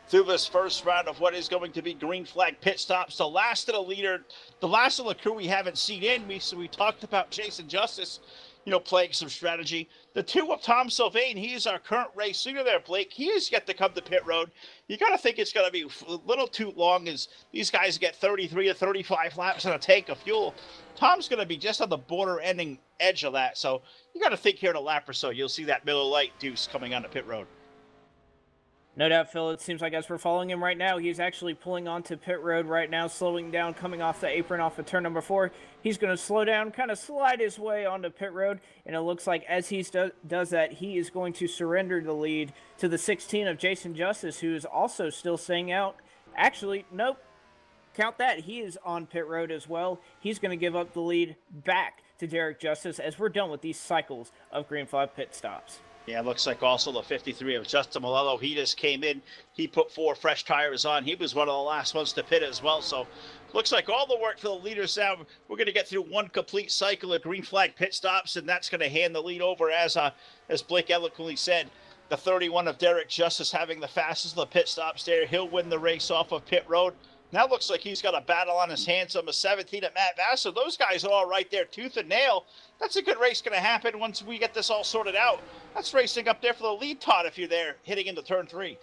through this first round of what is going to be green flag pit stops. The last of the leader, the last of the crew we haven't seen in. We talked about Jason Justice, playing some strategy. The 2 of Tom Sylvain, he is our current race leader there, Blake. He is yet to come to pit road. You got to think it's going to be a little too long as these guys get 33 to 35 laps in a tank of fuel. Tom's going to be just on the border ending edge of that. So you got to think here in a lap or so, you'll see that Miller Lite Deuce coming on the pit road. No doubt, Phil. It seems like as we're following him right now, he's actually pulling onto pit road right now, slowing down, coming off the apron off of turn number 4. He's going to slow down, kind of slide his way onto pit road, and it looks like as he does that, he is going to surrender the lead to the 16 of Jason Justice, who is also still staying out. Actually, nope. Count that. He is on pit road as well. He's going to give up the lead back to Derek Justice as we're done with these cycles of green flag pit stops. Yeah, it looks like also the 53 of Justin Malello. He just came in. He put 4 fresh tires on. He was one of the last ones to pit as well. So looks like all the work for the leaders now. We're going to get through one complete cycle of green flag pit stops, and that's going to hand the lead over, as Blake eloquently said. The 31 of Derek Justice having the fastest of the pit stops there. He'll win the race off of pit road. Now looks like he's got a battle on his hands on the 17 at Matt Vassar. Those guys are all right there, tooth and nail. That's a good race going to happen once we get this all sorted out. That's racing up there for the lead, Todd, if you're there, hitting into turn 3.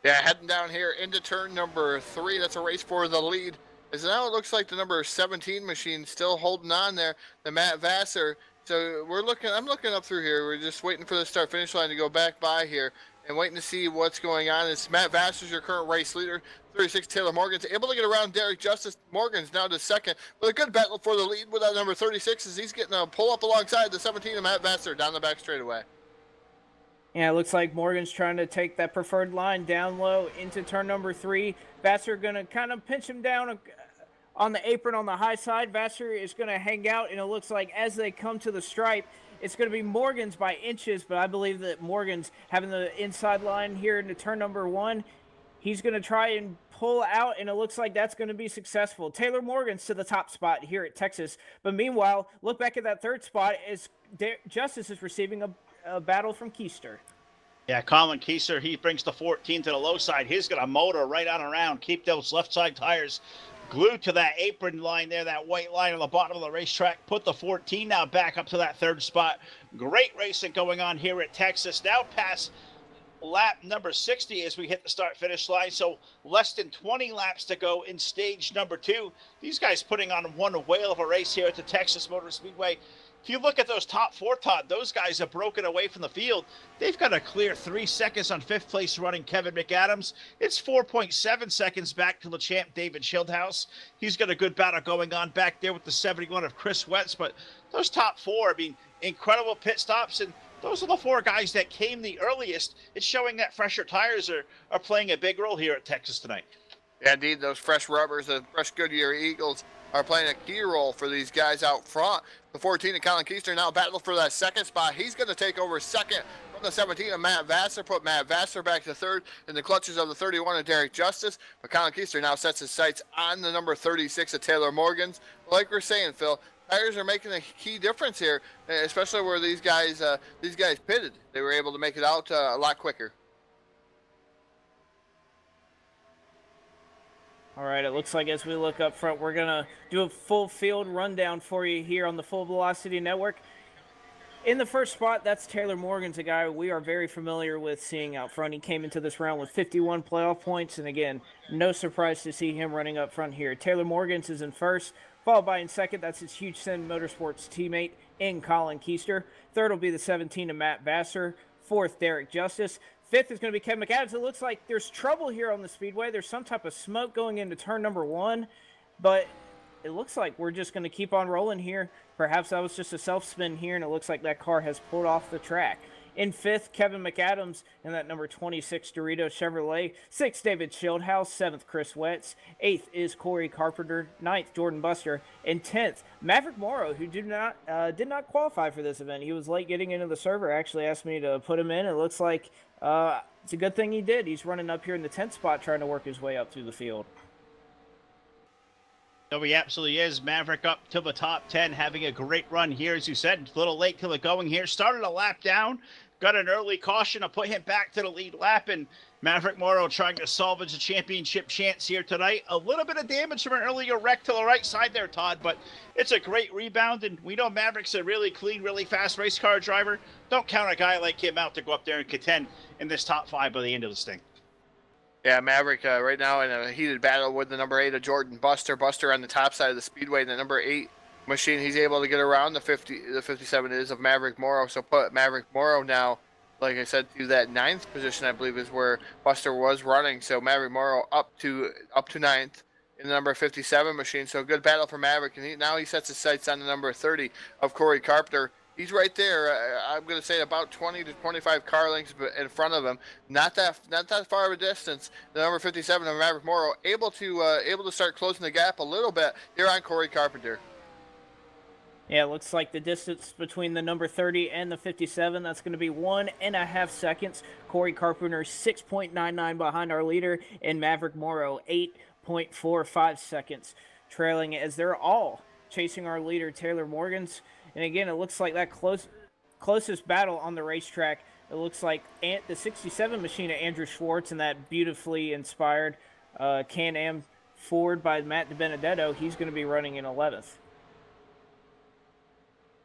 Yeah, heading down here into turn number 3. That's a race for the lead. As now it looks like the number 17 machine still holding on there, the Matt Vassar. So I'm looking up through here. We're just waiting for the start-finish line to go back by here and waiting to see what's going on. It's Matt Vassar's your current race leader. 36 Taylor Morgan's able to get around Derek Justice. Morgan's now to second, but a good battle for the lead with that number 36 as he's getting a pull up alongside the 17 of Matt Vassar down the back straightaway. Yeah, it looks like Morgan's trying to take that preferred line down low into turn number 3. Vassar going to kind of pinch him down on the apron on the high side. Vassar is going to hang out, and it looks like as they come to the stripe, it's going to be Morgan's by inches, but I believe that Morgan's having the inside line here into turn number 1. He's going to try and pull out, and it looks like that's going to be successful. Taylor Morgan's to the top spot here at Texas. But meanwhile, look back at that third spot as Justice is receiving a battle from Keister. Yeah, Colin Keister, he brings the 14 to the low side. He's going to motor right on around, keep those left side tires glued to that apron line there, that white line on the bottom of the racetrack. Put the 14 now back up to that third spot. Great racing going on here at Texas. Now past lap number 60 as we hit the start-finish line, so less than 20 laps to go in stage number 2. These guys putting on one whale of a race here at the Texas Motor Speedway. If you look at those top 4, Todd, those guys have broken away from the field. They've got a clear 3 seconds on 5th place running Kevin McAdams. It's 4.7 seconds back to the champ David Shieldhouse. He's got a good battle going on back there with the 71 of Chris Wetz, but those top 4, I mean, incredible pit stops, and those are the 4 guys that came the earliest. It's showing that fresher tires are playing a big role here at Texas tonight. Yeah, indeed, those fresh rubbers, the fresh Goodyear Eagles are playing a key role for these guys out front. The 14 of Colin Keister now battle for that second spot. He's going to take over second from the 17 of Matt Vassar, put Matt Vassar back to third in the clutches of the 31 of Derek Justice. But Colin Keister now sets his sights on the number 36 of Taylor Morgan's. Like we're saying, Phil, tires are making a key difference here, especially where these guys pitted. They were able to make it out a lot quicker. All right, it looks like as we look up front, we're going to do a full field rundown for you here on the Full Velocity Network. In the first spot, that's Taylor Morgan's, a guy we are very familiar with seeing out front. He came into this round with 51 playoff points, and again, no surprise to see him running up front here. Taylor Morgan's is in first, followed by in second, that's his Huge Sin Motorsports teammate in Colin Keister. Third will be the 17 of Matt Vassar. Fourth, Derek Justice. Fifth is going to be Kevin McAdams. It looks like there's trouble here on the speedway. There's some type of smoke going into turn number 1, but it looks like we're just going to keep on rolling here. Perhaps that was just a self-spin here, and it looks like that car has pulled off the track. In 5th, Kevin McAdams in that number 26 Dorito Chevrolet. 6th, David Schildhouse. 7th, Chris Wetz. 8th is Corey Carpenter. 9th, Jordan Buster. And 10th, Maverick Morrow, who did not qualify for this event. He was late getting into the server. Actually asked me to put him in. It looks like it's a good thing he did. He's running up here in the 10th spot trying to work his way up through the field. No, he absolutely is. Maverick up to the top 10, having a great run here. As you said, a little late to the going here. Started a lap down, got an early caution to put him back to the lead lap, and Maverick Morrow trying to salvage a championship chance here tonight. A little bit of damage from an earlier wreck to the right side there, Todd, but it's a great rebound, and we know Maverick's a really clean, really fast race car driver. Don't count a guy like him out to go up there and contend in this top 5 by the end of this thing. Yeah, Maverick right now in a heated battle with the number 8 of Jordan Buster. Buster on the top side of the speedway in the number 8 machine. He's able to get around the 57 is of Maverick Morrow. So put Maverick Morrow now, like I said, to that 9th position, I believe, is where Buster was running. So Maverick Morrow up to 9th in the number 57 machine. So good battle for Maverick, and now he sets his sights on the number 30 of Corey Carpenter. He's right there. I'm going to say about 20 to 25 car lengths in front of him. Not that far of a distance. The number 57 of Maverick Morrow able to start closing the gap a little bit here on Corey Carpenter. Yeah, it looks like the distance between the number 30 and the 57, that's going to be 1.5 seconds. Corey Carpenter 6.99 behind our leader, and Maverick Morrow 8.45 seconds trailing, as they're all chasing our leader, Taylor Morgans. And again, it looks like that closest battle on the racetrack. It looks like the 67 machine of Andrew Schwartz and that beautifully inspired Can-Am Ford by Matt DiBenedetto. He's going to be running in 11th.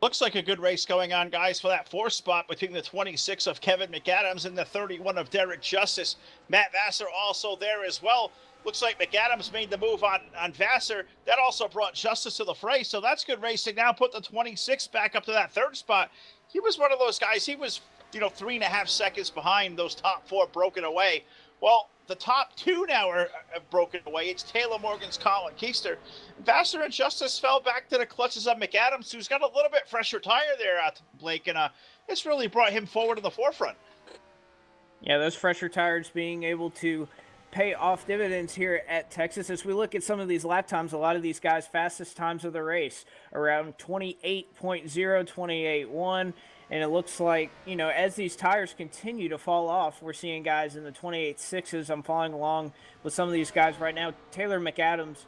Looks like a good race going on, guys, for that 4th spot between the 26 of Kevin McAdams and the 31 of Derek Justice. Matt Vassar also there as well. Looks like McAdams made the move on Vassar. That also brought Justice to the fray, so that's good racing. Now put the 26 back up to that 3rd spot. He was one of those guys. He was, 3.5 seconds behind those top 4 broken away. Well, the top 2 now are broken away. It's Taylor Morgan's Colin Keister. Vassar and Justice fell back to the clutches of McAdams, who's got a little bit fresher tire there, Blake, and it's really brought him forward to the forefront. Yeah, those fresher tires being able to pay off dividends here at Texas. As we look at some of these lap times, a lot of these guys' fastest times of the race, around 28.0, 28.1, and it looks like, as these tires continue to fall off, we're seeing guys in the 28.6s. I'm following along with some of these guys right now. Taylor Morgan's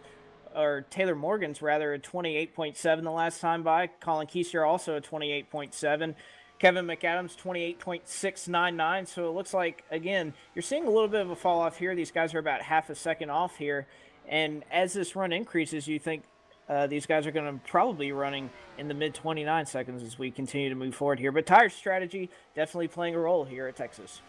rather, a 28.7 the last time by. Colin Keister also a 28.7. Kevin McAdams, 28.699. So it looks like, again, you're seeing a little bit of a fall off here. These guys are about half a second off here. And as this run increases, you think these guys are going to probably be running in the mid-29 seconds as we continue to move forward here. But tire strategy definitely playing a role here at Texas.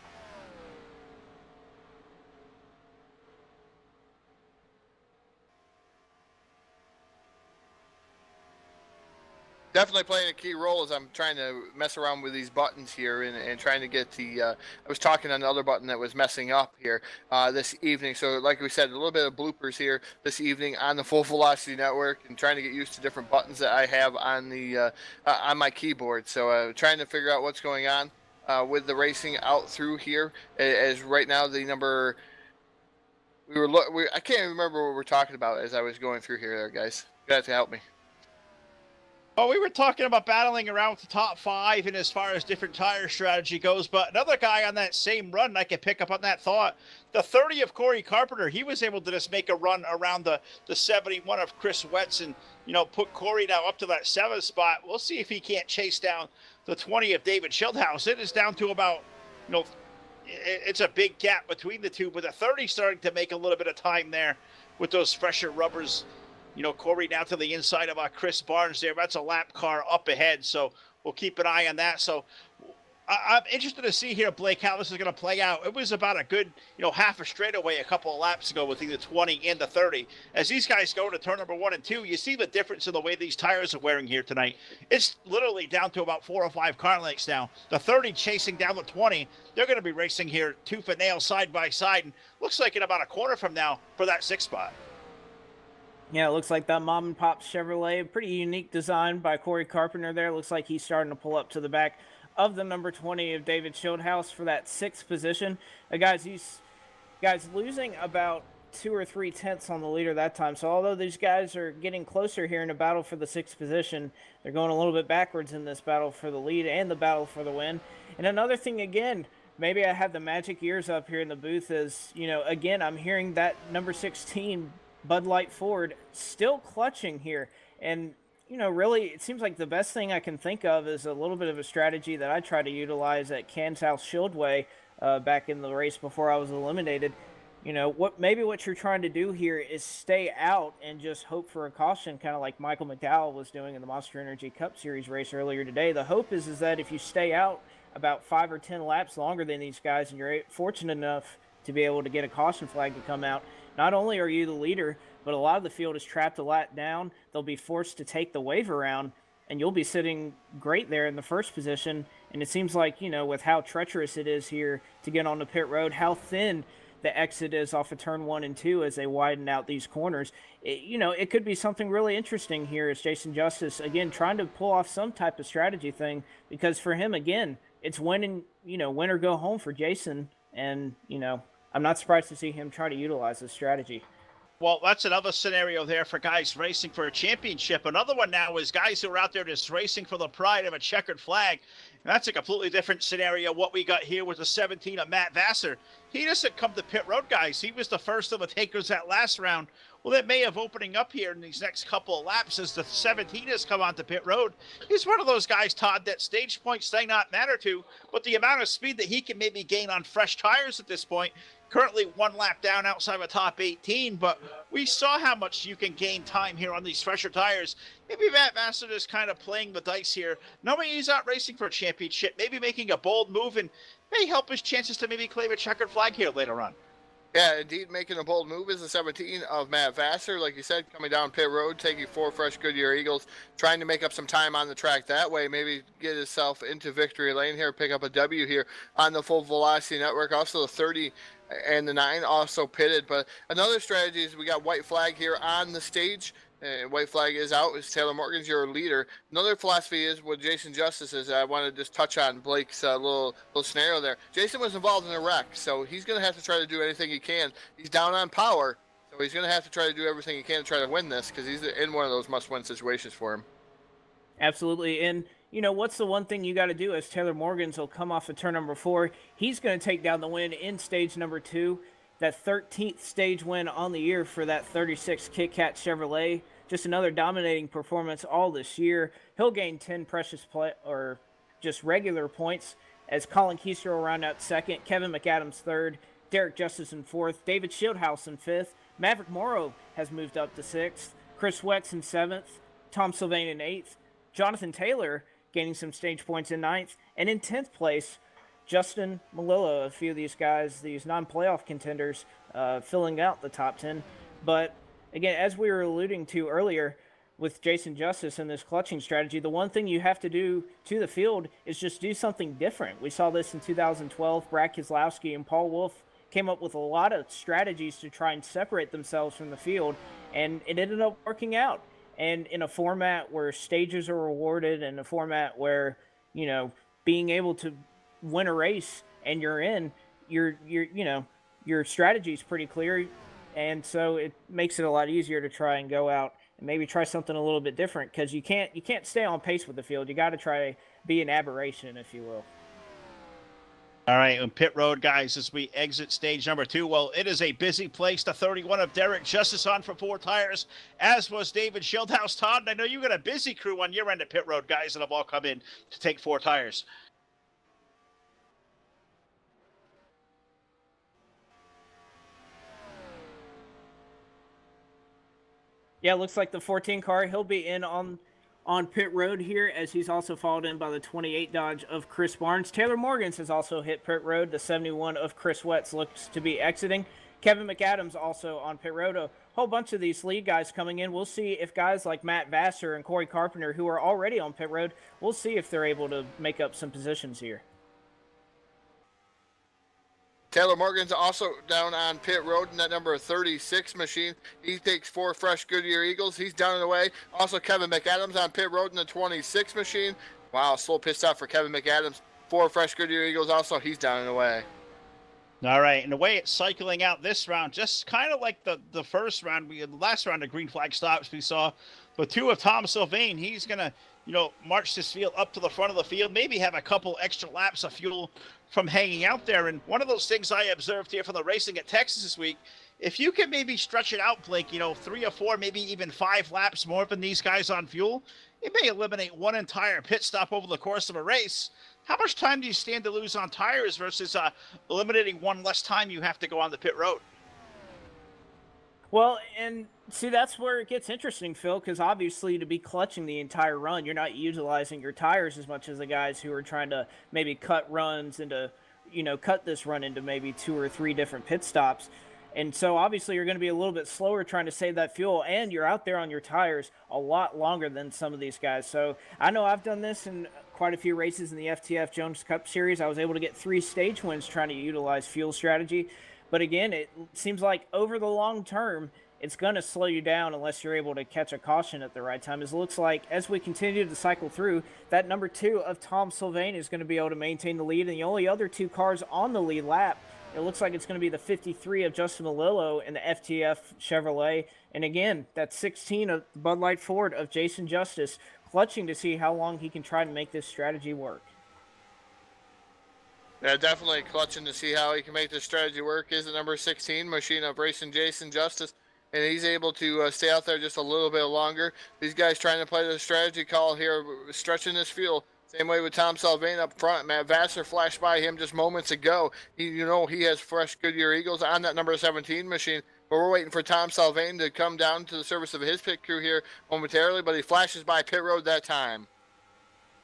Definitely playing a key role as I'm trying to mess around with these buttons here and trying to get the I was talking on the other button that was messing up here this evening. So like we said, a little bit of bloopers here this evening on the Full Velocity Network, and trying to get used to different buttons that I have on the on my keyboard. So trying to figure out what's going on with the racing out through here, as right now the number I can't even remember what we're talking about as I was going through here, guys. You have to help me. Well, we were talking about battling around the top 5 and as far as different tire strategy goes, but another guy on that same run, I can pick up on that thought, the 30 of Corey Carpenter, he was able to just make a run around the 71 of Chris Wetz and, put Corey now up to that 7th spot. We'll see if he can't chase down the 20 of David Schildhouse. It is down to about, it's a big gap between the two, but the 30 starting to make a little bit of time there with those fresher rubbers. Corey now to the inside of Chris Barnes there. That's a lap car up ahead, so we'll keep an eye on that. So I'm interested to see here, Blake, how this is going to play out. It was about a good, half a straightaway a couple of laps ago with the 20 and the 30. As these guys go to turn number 1 and 2, you see the difference in the way these tires are wearing here tonight. It's literally down to about 4 or 5 car lengths now. The 30 chasing down the 20. They're going to be racing here tooth and nail side by side. And looks like in about a quarter from now for that 6th spot. Yeah, it looks like that mom and pop Chevrolet, pretty unique design by Corey Carpenter there. Looks like he's starting to pull up to the back of the number 20 of David Schildhouse for that 6th position. Guys, these guys losing about 2 or 3 tenths on the leader that time. So although these guys are getting closer here in a battle for the 6th position, they're going a little bit backwards in this battle for the lead and the battle for the win. And another thing, again, maybe I have the magic ears up here in the booth is, you know, again, I'm hearing that number 16 Bud Light Ford still clutching here. And, you know, really, it seems like the best thing I can think of is a little bit of a strategy that I tried to utilize at Kansas Shieldway back in the race before I was eliminated. You know, what you're trying to do here is stay out and just hope for a caution, kind of like Michael McDowell was doing in the Monster Energy Cup Series race earlier today. The hope is that if you stay out about 5 or 10 laps longer than these guys and you're fortunate enough to be able to get a caution flag to come out, not only are you the leader, but a lot of the field is trapped a lap down. They'll be forced to take the wave around, and you'll be sitting great there in the first position. And it seems like, you know, with how treacherous it is here to get on the pit road, how thin the exit is off of turn 1 and 2 as they widen out these corners, you know, it could be something really interesting here as Jason Justice, again, trying to pull off some type of strategy thing, because for him, again, it's win or go home for Jason. And, you know, I'm not surprised to see him try to utilize this strategy. Well, that's another scenario there for guys racing for a championship. Another one now is guys who are out there just racing for the pride of a checkered flag. And that's a completely different scenario. What we got here was the 17 of Matt Vassar. He doesn't come to pit road, guys. He was the first of the takers that last round. Well, it may have opening up here in these next couple of laps as the 17 has come onto pit road. He's one of those guys, Todd, that stage points may not matter to, but the amount of speed that he can maybe gain on fresh tires at this point. Currently 1 lap down outside of a top 18, but we saw how much you can gain time here on these fresher tires. Maybe Matt Vassar is kind of playing the dice here, knowing he's not racing for a championship, maybe making a bold move and may help his chances to maybe claim a checkered flag here later on. Yeah, indeed, making a bold move is the 17 of Matt Vassar. Like you said, coming down pit road, taking 4 fresh Goodyear Eagles, trying to make up some time on the track that way, maybe get himself into victory lane here, pick up a W here on the Full Velocity Network. Also the 30 and the 9 also pitted. But another strategy is we got white flag here on the stage. White flag is out. Is Taylor Morgan's your leader. Another philosophy is what Jason Justice is. I want to just touch on Blake's little scenario there. Jason was involved in a wreck, so he's going to have to try to do anything he can. He's down on power, so he's going to have to try to do everything he can to try to win this, because he's in one of those must-win situations for him. Absolutely. And, you know, what's the one thing you got to do as Taylor Morgan's will come off of turn number 4. He's going to take down the win in stage number 2. That 13th stage win on the year for that 36 Kit Kat Chevrolet. Just another dominating performance all this year. He'll gain 10 precious or just regular points as Colin Keister will round out 2nd, Kevin McAdams 3rd, Derek Justice in 4th, David Schildhouse in 5th, Maverick Morrow has moved up to 6th, Chris Wex in 7th, Tom Sylvain in 8th, Jonathan Taylor gaining some stage points in 9th, and in 10th place, Justin Malillo, a few of these guys, these non-playoff contenders, filling out the top 10. But again, as we were alluding to earlier with Jason Justice and this clutching strategy, the one thing you have to do to the field is just do something different. We saw this in 2012. Brad Keselowski and Paul Wolfe came up with a lot of strategies to try and separate themselves from the field, and it ended up working out. And in a format where stages are rewarded, and a format where, you know, being able to win a race and you're in, your strategy is pretty clear. And so it makes it a lot easier to try and go out and maybe try something a little bit different, because you can't stay on pace with the field. You got to try to be an aberration, if you will. All right, on pit road, guys, as we exit stage number 2, well, it is a busy place. The 31 of Derek Justice on for 4 tires, as was David Schildhouse. Todd, and I know you got a busy crew on your end of pit road, guys, that have all come in to take 4 tires. Yeah, looks like the 14 car, he'll be in on pit road here, as he's also followed in by the 28 Dodge of Chris Barnes. Taylor Morgans has also hit pit road. The 71 of Chris Wetz looks to be exiting. Kevin McAdams also on pit road. A whole bunch of these lead guys coming in. We'll see if guys like Matt Vassar and Corey Carpenter, who are already on pit road, we'll see if they're able to make up some positions here. Taylor Morgan's also down on pit road in that number 36 machine. He takes 4 fresh Goodyear Eagles. He's down and away. Also Kevin McAdams on pit road in the 26 machine. Wow, slow pit stop for Kevin McAdams. 4 fresh Goodyear Eagles also. He's down and away. All right, and the way it's cycling out this round, just kind of like the first round, the last round of green flag stops we saw, but 2 of Tom Sylvain, he's going to, march this field up to the front of the field, maybe have a couple extra laps of fuel from hanging out there. And one of those things I observed here from the racing at Texas this week, if you can maybe stretch it out, Blake, 3 or 4, maybe even 5 laps more than these guys on fuel, it may eliminate one entire pit stop over the course of a race. How much time do you stand to lose on tires versus eliminating one less time you have to go on the pit road? Well, and see, that's where it gets interesting, Phil, because obviously to be clutching the entire run, you're not utilizing your tires as much as the guys who are trying to maybe cut runs into, cut this run into maybe 2 or 3 different pit stops. And so obviously you're going to be a little bit slower trying to save that fuel, and you're out there on your tires a lot longer than some of these guys. So I know I've done this in quite a few races in the FTF Jones Cup Series. I was able to get 3 stage wins trying to utilize fuel strategy. But again, it seems like over the long term, it's going to slow you down unless you're able to catch a caution at the right time. It looks like as we continue to cycle through, that number 2 of Tom Sylvain is going to be able to maintain the lead. And the only other 2 cars on the lead lap, it looks like it's going to be the 53 of Justin Malillo and the FTF Chevrolet. And again, that 16 of Bud Light Ford of Jason Justice, clutching to see how long he can try to make this strategy work. Yeah, definitely clutching to see how he can make this strategy work is the number 16 machine of racing Jason Justice. And he's able to stay out there just a little bit longer. These guys trying to play the strategy call here, stretching this field. Same way with Tom Sylvain up front. Matt Vassar flashed by him just moments ago. He has fresh Goodyear Eagles on that number 17 machine. But we're waiting for Tom Sylvain to come down to the service of his pit crew here momentarily. But he flashes by pit road that time.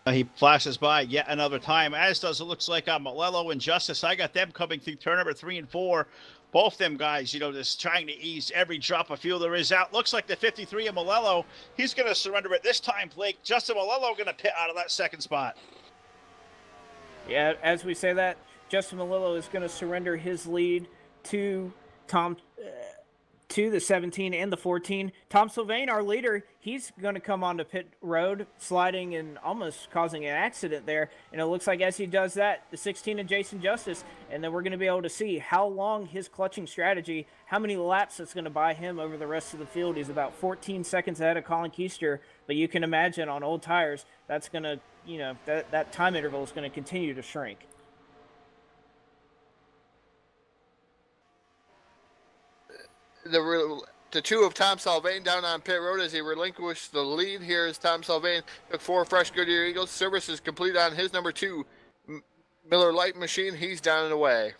He flashes by yet another time, as does it looks like Malillo and Justice. I got them coming through turn number 3 and 4. Both them guys, just trying to ease every drop of fuel there is out. Looks like the 53 of Malillo, he's going to surrender it this time, Blake. Justin Malillo going to pit out of that second spot. Yeah, as we say that, Justin Malillo is going to surrender his lead to to the 17 and the 14. Tom Sylvain, our leader, he's going to come onto pit road, sliding and almost causing an accident there. And it looks like as he does that, the 16 of Jason Justice, and then we're going to be able to see how long his clutching strategy, how many laps it's going to buy him over the rest of the field. He's about 14 seconds ahead of Colin Keister, but you can imagine on old tires, that's going to, that time interval is going to continue to shrink. The 2 of Tom Sylvain down on pit road as he relinquished the lead here as Tom Sylvain took 4 fresh Goodyear Eagles. Service is complete on his number 2 Miller Light machine. He's down and away.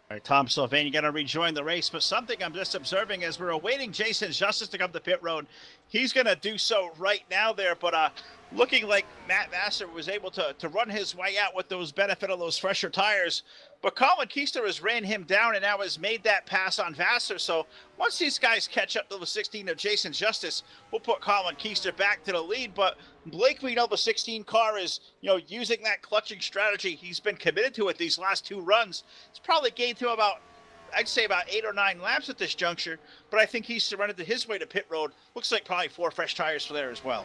All right, Tom Sylvain, you got to rejoin the race, but something I'm just observing as we're awaiting Jason Justice to come to pit road. He's going to do so right now there, but looking like Matt Vassar was able to run his way out with those benefit of those fresher tires. But Colin Keister has ran him down and now has made that pass on Vassar. So once these guys catch up to the 16 of Jason Justice, we'll put Colin Keister back to the lead. But Blake, we know the 16 car is, using that clutching strategy. He's been committed to it these last 2 runs. It's probably gained to about, I'd say about 8 or 9 laps at this juncture. But I think he's surrendered to his way to pit road. Looks like probably 4 fresh tires for there as well.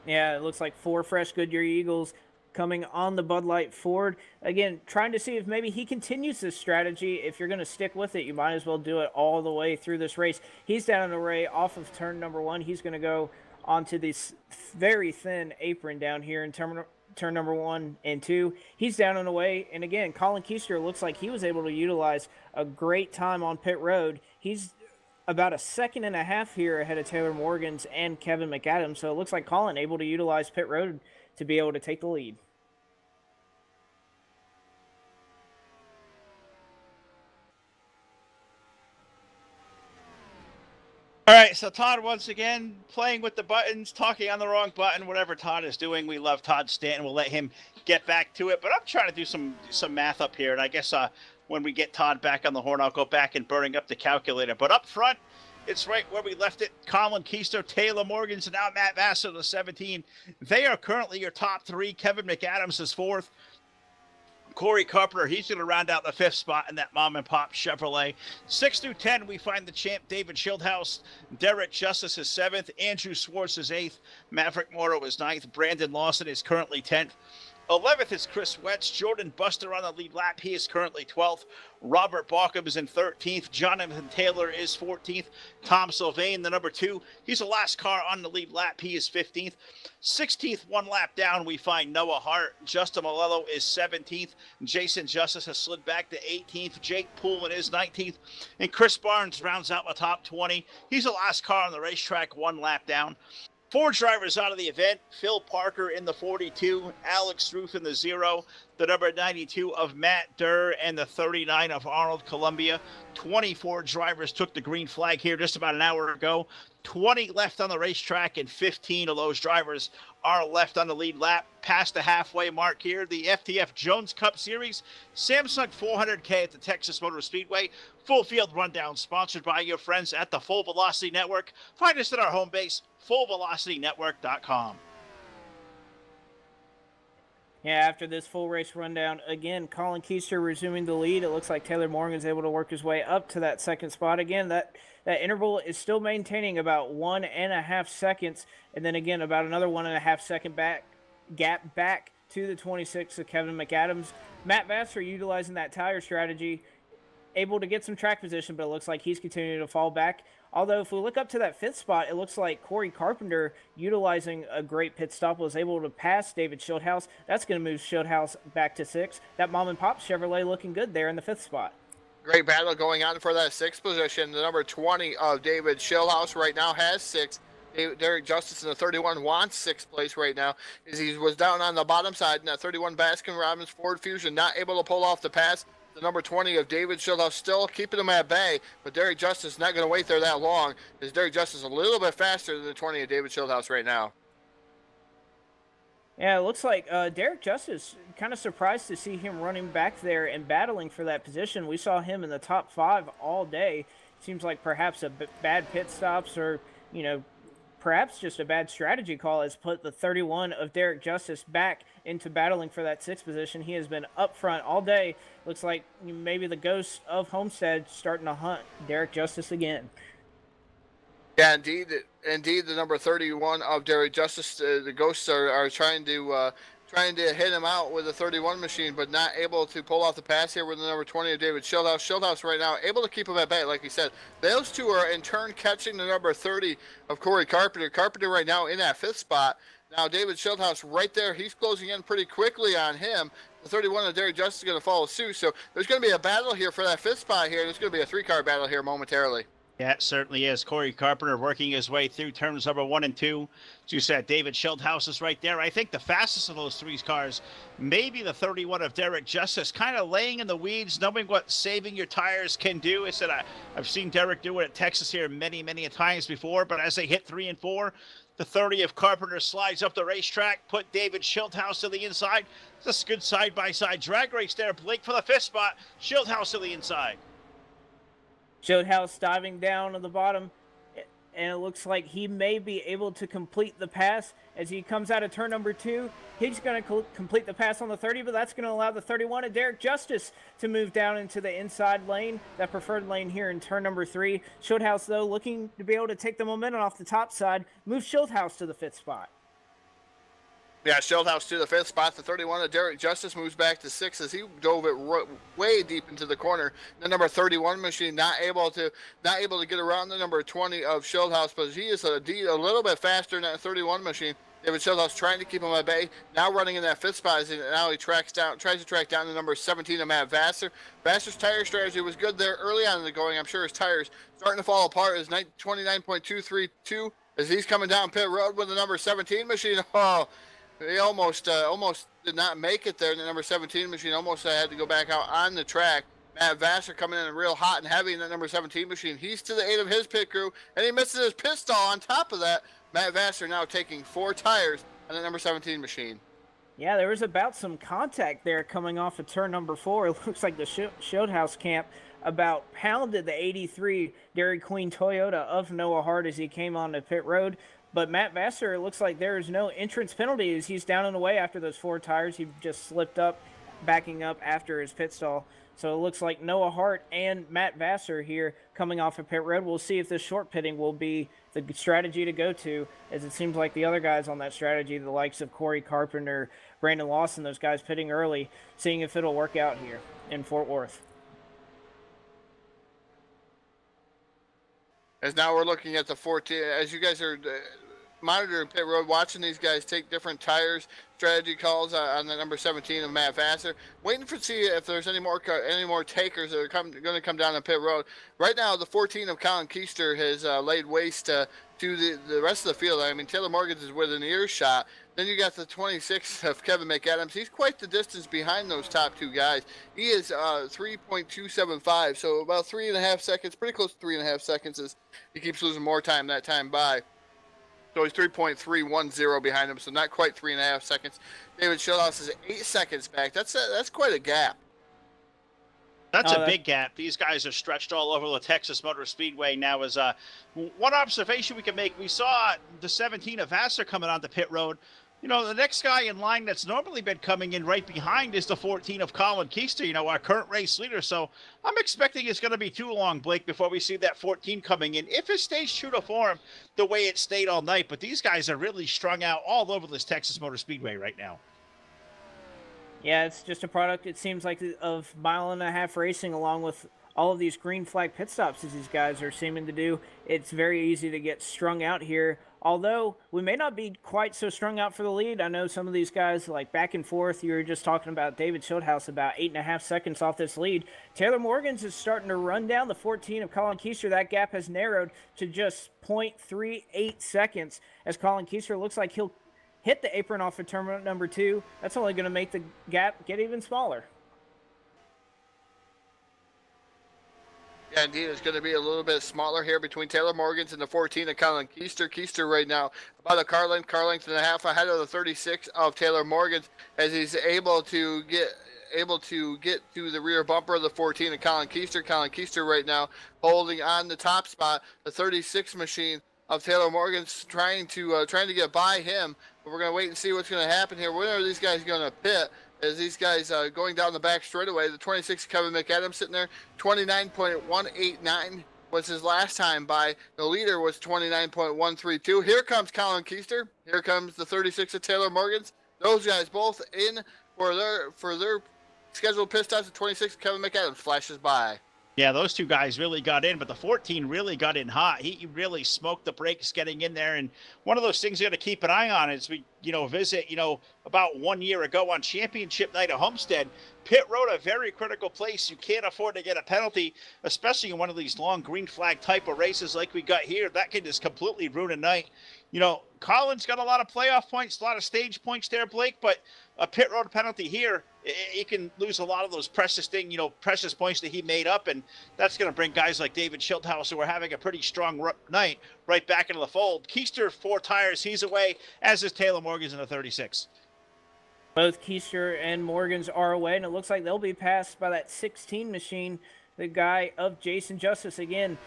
Yeah, it looks like 4 fresh Goodyear Eagles coming on the Bud Light Ford. Again, trying to see if maybe he continues this strategy. If you're going to stick with it, you might as well do it all the way through this race. He's down and away off of turn number 1. He's going to go onto this very thin apron down here in turn number 1 and 2. He's down and away. And again, Colin Keister looks like he was able to utilize a great time on pit road. He's about 1.5 seconds here ahead of Taylor Morgans and Kevin McAdams. So it looks like Colin able to utilize pit road to be able to take the lead. All right, so Todd once again playing with the buttons, talking on the wrong button, whatever Todd is doing. We love Todd Stanton. We'll let him get back to it. But I'm trying to do some math up here, and I guess when we get Todd back on the horn, I'll go back and burning up the calculator. But up front, it's right where we left it. Colin Keister, Taylor Morgans, and now Matt Vassar, the 17. They are currently your top 3. Kevin McAdams is 4th. Corey Carpenter, he's going to round out the 5th spot in that mom and pop Chevrolet. 6 through 10, we find the champ David Schildhaus. Derek Justice is 7th. Andrew Swartz is 8th. Maverick Morrow is 9th. Brandon Lawson is currently 10th. 11th is Chris Wetz. Jordan Buster on the lead lap. He is currently 12th. Robert Baucom is in 13th. Jonathan Taylor is 14th. Tom Sylvain, the number 2. He's the last car on the lead lap. He is 15th. 16th, 1 lap down, we find Noah Hart. Justin Malello is 17th. Jason Justice has slid back to 18th. Jake Poolman is 19th. And Chris Barnes rounds out the top 20. He's the last car on the racetrack, 1 lap down. 4 drivers out of the event. Phil Parker in the 42, Alex Ruth in the 0, the number 92 of Matt Durr, and the 39 of Arnold Columbia. 24 drivers took the green flag here just about an hour ago. 20 left on the racetrack, and 15 of those drivers are left on the lead lap. Past the halfway mark here, the FTF Jones Cup Series, Samsung 400K at the Texas Motor Speedway. Full field rundown sponsored by your friends at the Full Velocity Network. Find us at our home base, fullvelocitynetwork.com. Yeah, after this full race rundown, again, Colin Keister resuming the lead. It looks like Taylor Morgan is able to work his way up to that 2nd spot. Again, that interval is still maintaining about 1.5 seconds, and then again about another 1.5 second gap back to the 26 of Kevin McAdams. Matt Vassar utilizing that tire strategy, able to get some track position, but it looks like he's continuing to fall back. Although if we look up to that 5th spot, it looks like Corey Carpenter, utilizing a great pit stop, was able to pass David Schildhaus. That's going to move Schildhaus back to 6th. That mom and pop Chevrolet looking good there in the 5th spot. Great battle going on for that 6th position. The number 20 of David Schildhaus right now has 6th. Derek Justice in the 31 wants 6th place right now, as he was down on the bottom side in that 31 Baskin-Robbins Ford Fusion, not able to pull off the pass. The number 20 of David Schildhaus still keeping him at bay, but Derek Justice not going to wait there that long, as Derek Justice a little bit faster than the 20 of David Schildhaus right now. Yeah, it looks like Derek Justice, kind of surprised to see him running back there and battling for that position. We saw him in the top 5 all day. Seems like perhaps a bad pit stops or, perhaps just a bad strategy call has put the 31 of Derek Justice back into battling for that 6th position. He has been up front all day. Looks like maybe the ghost of Homestead starting to hunt Derek Justice again. Yeah, indeed, the number 31 of Derek Justice, the ghosts are trying to hit him out with a 31 machine, but not able to pull off the pass here with the number 20 of David Schildhaus. Schildhaus right now able to keep him at bay, like he said. Those two are in turn catching the number 30 of Corey Carpenter. Carpenter right now in that 5th spot. Now David Schildhaus right there, he's closing in pretty quickly on him. The 31 of Derek Justice is going to follow suit. So there's going to be a battle here for that 5th spot here. There's going to be a 3-car battle here momentarily. Yeah, it certainly is. Corey Carpenter working his way through turns number 1 and 2. As you said, David Schildhaus is right there. I think the fastest of those 3 cars, maybe the 31 of Derek Justice, kind of laying in the weeds, knowing what saving your tires can do. I said I've seen Derek do it at Texas here many, many times before, but as they hit 3 and 4, the 30 of Carpenter slides up the racetrack, put David Schildhaus to the inside. It's a good side-by-side drag race there. Blake for the 5th spot, Schildhaus to the inside. Schildhaus diving down on the bottom, and it looks like he may be able to complete the pass as he comes out of turn number 2. He's going to complete the pass on the 30, but that's going to allow the 31 of Derek Justice to move down into the inside lane, that preferred lane here in turn number 3. Schildhaus, though, looking to be able to take the momentum off the top side, move Schildhaus to the 5th spot. Yeah, Schildhaus to the 5th spot. The 31 of Derek Justice moves back to 6 as he dove it way deep into the corner. The number 31 machine not able to get around the number 20 of Schildhaus, but he is a little bit faster than that 31 machine. David Schildhaus trying to keep him at bay. Now running in that 5th spot, and now he tries to track down the number 17 of Matt Vassar. Vassar's tire strategy was good there early on in the going. I'm sure his tires starting to fall apart. Is 29.232 as he's coming down pit road with the number 17 machine. Oh. He almost did not make it there. The number 17 machine almost had to go back out on the track. Matt Vassar coming in real hot and heavy in that number 17 machine. He's to the 8 of his pit crew, and he misses his pit stall on top of that. Matt Vassar now taking 4 tires on the number 17 machine. Yeah, there was about some contact there coming off of turn number 4. It looks like the Schildhaus camp about pounded the 83 Dairy Queen Toyota of Noah Hart as he came on the pit road. But Matt Vassar, it looks like there is no entrance penalty as he's down and away after those 4 tires. He just slipped up backing up after his pit stall. So it looks like Noah Hart and Matt Vassar here coming off of pit road. We'll see if this short pitting will be the strategy to go to, as it seems like the other guys on that strategy, the likes of Corey Carpenter, Brandon Lawson, those guys pitting early, seeing if it'll work out here in Fort Worth. As now we're looking at the 14, as you guys are monitoring pit road, watching these guys take different tires, strategy calls on the number 17 of Matt Vassar, waiting for see if there's any more takers that are going to come down the pit road. Right now, the 14 of Colin Keister has laid waste to the rest of the field. I mean, Taylor Morgans is within earshot. Then you got the 26 of Kevin McAdams. He's quite the distance behind those top two guys. He is 3.275, so about 3.5 seconds, pretty close to 3.5 seconds. As he keeps losing more time that time by. So he's 3.310 behind him, so not quite 3.5 seconds. David Schildhaus is 8 seconds back. That's quite a gap. That's a big gap. These guys are stretched all over the Texas Motor Speedway now. As one observation we can make, we saw the 17 of Vassar coming on the pit road. You know, the next guy in line that's normally been coming in right behind is the 14 of Colin Keister, you know, our current race leader. So I'm expecting it's going to be too long, Blake, before we see that 14 coming in, if it stays true to form the way it stayed all night. But these guys are really strung out all over this Texas Motor Speedway right now. Yeah, it's just a product, it seems like, of mile-and-a-half racing, along with all of these green flag pit stops as these guys are seeming to do. It's very easy to get strung out here, although we may not be quite so strung out for the lead. I know some of these guys, like back and forth, you were just talking about David Schildhaus, about 8.5 seconds off this lead. Taylor Morgans is starting to run down the 14 of Colin Keister. That gap has narrowed to just 0.38 seconds, as Colin Keister looks like he'll hit the apron off of turn number 2. That's only going to make the gap get even smaller. Yeah, indeed, it's going to be a little bit smaller here between Taylor Morgans and the 14 of Colin Keister. Keister right now about a car length and a half ahead of the 36 of Taylor Morgans, as he's able to get to the rear bumper of the 14 of Colin Keister. Colin Keister right now holding on the top spot. The 36 machine of Taylor Morgans trying to get by him. But we're going to wait and see what's going to happen here. When are these guys going to pit? As these guys going down the back straightaway, the 26 Kevin McAdams sitting there, 29.189 was his last time by. The leader was 29.132. Here comes Colin Keister. Here comes the 36 of Taylor Morgans. Those guys both in for their scheduled pit stops. The 26 Kevin McAdams flashes by. Yeah, those two guys really got in, but the 14 really got in hot. He really smoked the brakes getting in there. And one of those things you got to keep an eye on is we, visit, about 1 year ago on Championship Night at Homestead, pit road, a very critical place. You can't afford to get a penalty, especially in one of these long green flag type of races like we got here. That can just completely ruin a night. Colin's got a lot of playoff points, a lot of stage points there, Blake, but a pit road penalty here, he can lose a lot of those precious points that he made up, and that's going to bring guys like David Schildhaus, who are having a pretty strong night, right back into the fold. Keister, 4 tires, he's away, as is Taylor Morgans in the 36. Both Keister and Morgans are away, and it looks like they'll be passed by that 16 machine, the guy of Jason Justice. Again,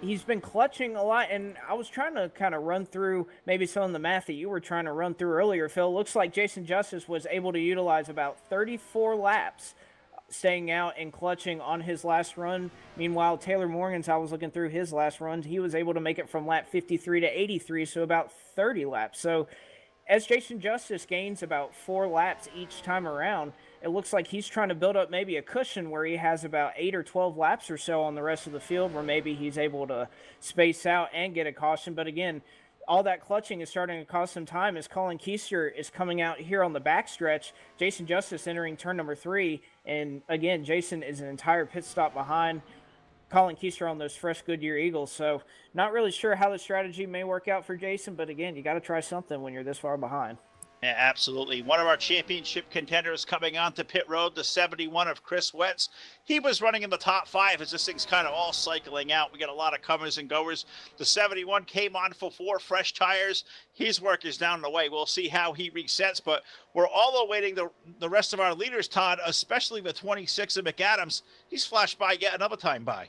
he's been clutching a lot, and I was trying to kind of run through maybe some of the math that you were trying to run through earlier, Phil. Looks like Jason Justice was able to utilize about 34 laps staying out and clutching on his last run. Meanwhile, Taylor Morgans, I was looking through his last run, he was able to make it from lap 53 to 83, so about 30 laps. So as Jason Justice gains about 4 laps each time around, it looks like he's trying to build up maybe a cushion where he has about 8 or 12 laps or so on the rest of the field, where maybe he's able to space out and get a caution. But again, all that clutching is starting to cost some time as Colin Keister is coming out here on the backstretch. Jason Justice entering turn number 3. And again, Jason is an entire pit stop behind Colin Keister on those fresh Goodyear Eagles. So not really sure how the strategy may work out for Jason, but again, you got to try something when you're this far behind. Yeah, absolutely. One of our championship contenders coming onto pit road, the 71 of Chris Wetz. He was running in the top 5 as this thing's kind of all cycling out. We got a lot of comers and goers. The 71 came on for 4 fresh tires. His work is down the way. We'll see how he resets, but we're all awaiting the rest of our leaders, Todd, especially the 26 of McAdams. He's flashed by yet another time by.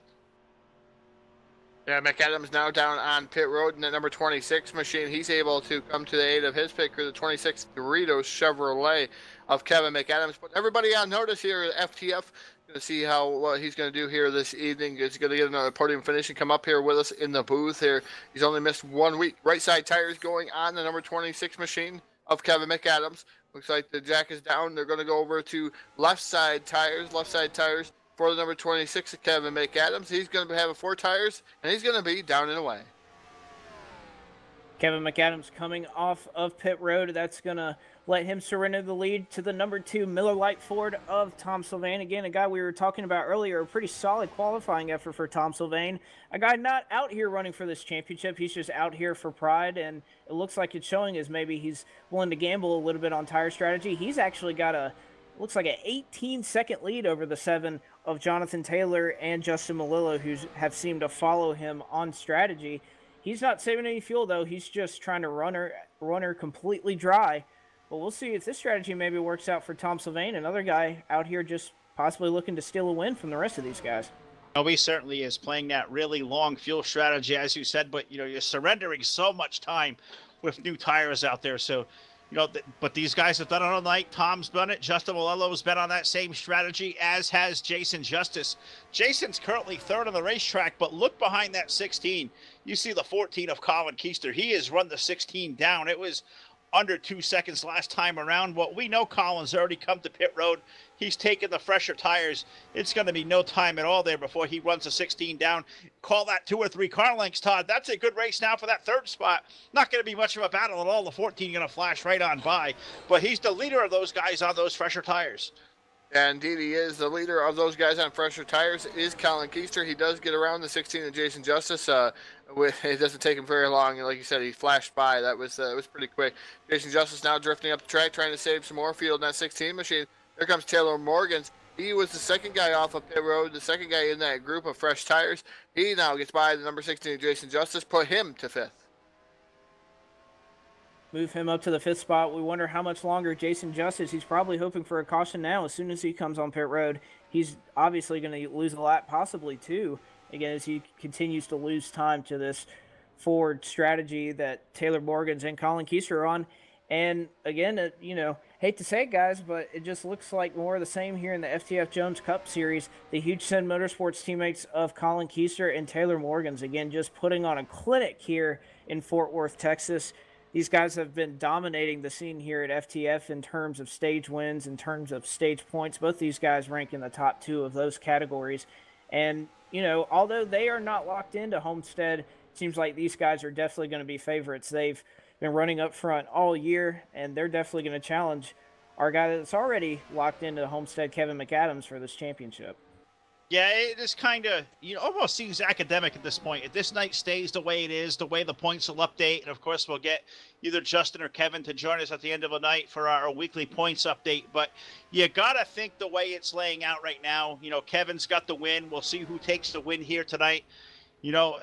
Yeah, McAdams now down on pit road in the number 26 machine. He's able to come to the aid of his pit crew, the 26 Doritos Chevrolet of Kevin McAdams. But everybody on notice here at FTF. Going to see what he's going to do here this evening. He's going to get another podium finish and come up here with us in the booth here. He's only missed 1 week. Right side tires going on the number 26 machine of Kevin McAdams. Looks like the jack is down. They're going to go over to left side tires for the number 26 of Kevin McAdams. He's going to have 4 tires, and he's going to be down and away. Kevin McAdams coming off of pit road. That's going to let him surrender the lead to the number 2 Miller Lite Ford of Tom Sylvain. Again, a guy we were talking about earlier, a pretty solid qualifying effort for Tom Sylvain. A guy not out here running for this championship. He's just out here for pride, and it looks like it's showing as maybe he's willing to gamble a little bit on tire strategy. He's actually got looks like an 18-second lead over the 7 of Jonathan Taylor and Justin Malillo, who have seemed to follow him on strategy. He's not saving any fuel, though. He's just trying to run her completely dry. But we'll see if this strategy maybe works out for Tom Sylvain, another guy out here just possibly looking to steal a win from the rest of these guys. Oh, he certainly is playing that really long fuel strategy, as you said, but, you're surrendering so much time with new tires out there. So, but these guys have done it all night. Tom's done it. Justin Malillo's been on that same strategy, as has Jason Justice. Jason's currently 3rd on the racetrack, but look behind that 16. You see the 14 of Colin Keister. He has run the 16 down. It was under 2 seconds last time around. Well, we know Colin's already come to pit road. He's taken the fresher tires. It's going to be no time at all there before he runs the 16 down. Call that 2 or 3 car lengths, Todd. That's a good race now for that 3rd spot. Not going to be much of a battle at all. The 14 going to flash right on by. But he's the leader of those guys on those fresher tires. Yeah, indeed he is. The leader of those guys on fresher tires is Colin Keister. He does get around the 16 of Jason Justice. It doesn't take him very long. Like you said, he flashed by. That was pretty quick. Jason Justice now drifting up the track, trying to save some more field in that 16 machine. There comes Taylor Morgans. He was the 2nd guy off of pit road, the 2nd guy in that group of fresh tires. He now gets by the number 16 of Jason Justice, put him to 5th. Move him up to the 5th spot. We wonder how much longer Jason Justice. He's probably hoping for a caution now. As soon as he comes on pit road, he's obviously going to lose a lap, possibly 2, again, as he continues to lose time to this Ford strategy that Taylor Morgans and Colin Keister are on. And again, hate to say it, guys, but it just looks like more of the same here in the FTF Jones Cup Series. The Huge Send Motorsports teammates of Colin Keister and Taylor Morgans, again, just putting on a clinic here in Fort Worth, Texas. These guys have been dominating the scene here at FTF in terms of stage wins, in terms of stage points. Both these guys rank in the top 2 of those categories. And, although they are not locked into Homestead, it seems like these guys are definitely going to be favorites. They've been running up front all year, and they're definitely going to challenge our guy that's already locked into Homestead, Kevin McAdams, for this championship. Yeah, it is kind of, almost seems academic at this point. If this night stays the way it is, the way the points will update, and of course we'll get either Justin or Kevin to join us at the end of the night for our weekly points update. But you got to think the way it's laying out right now, Kevin's got the win. We'll see who takes the win here tonight,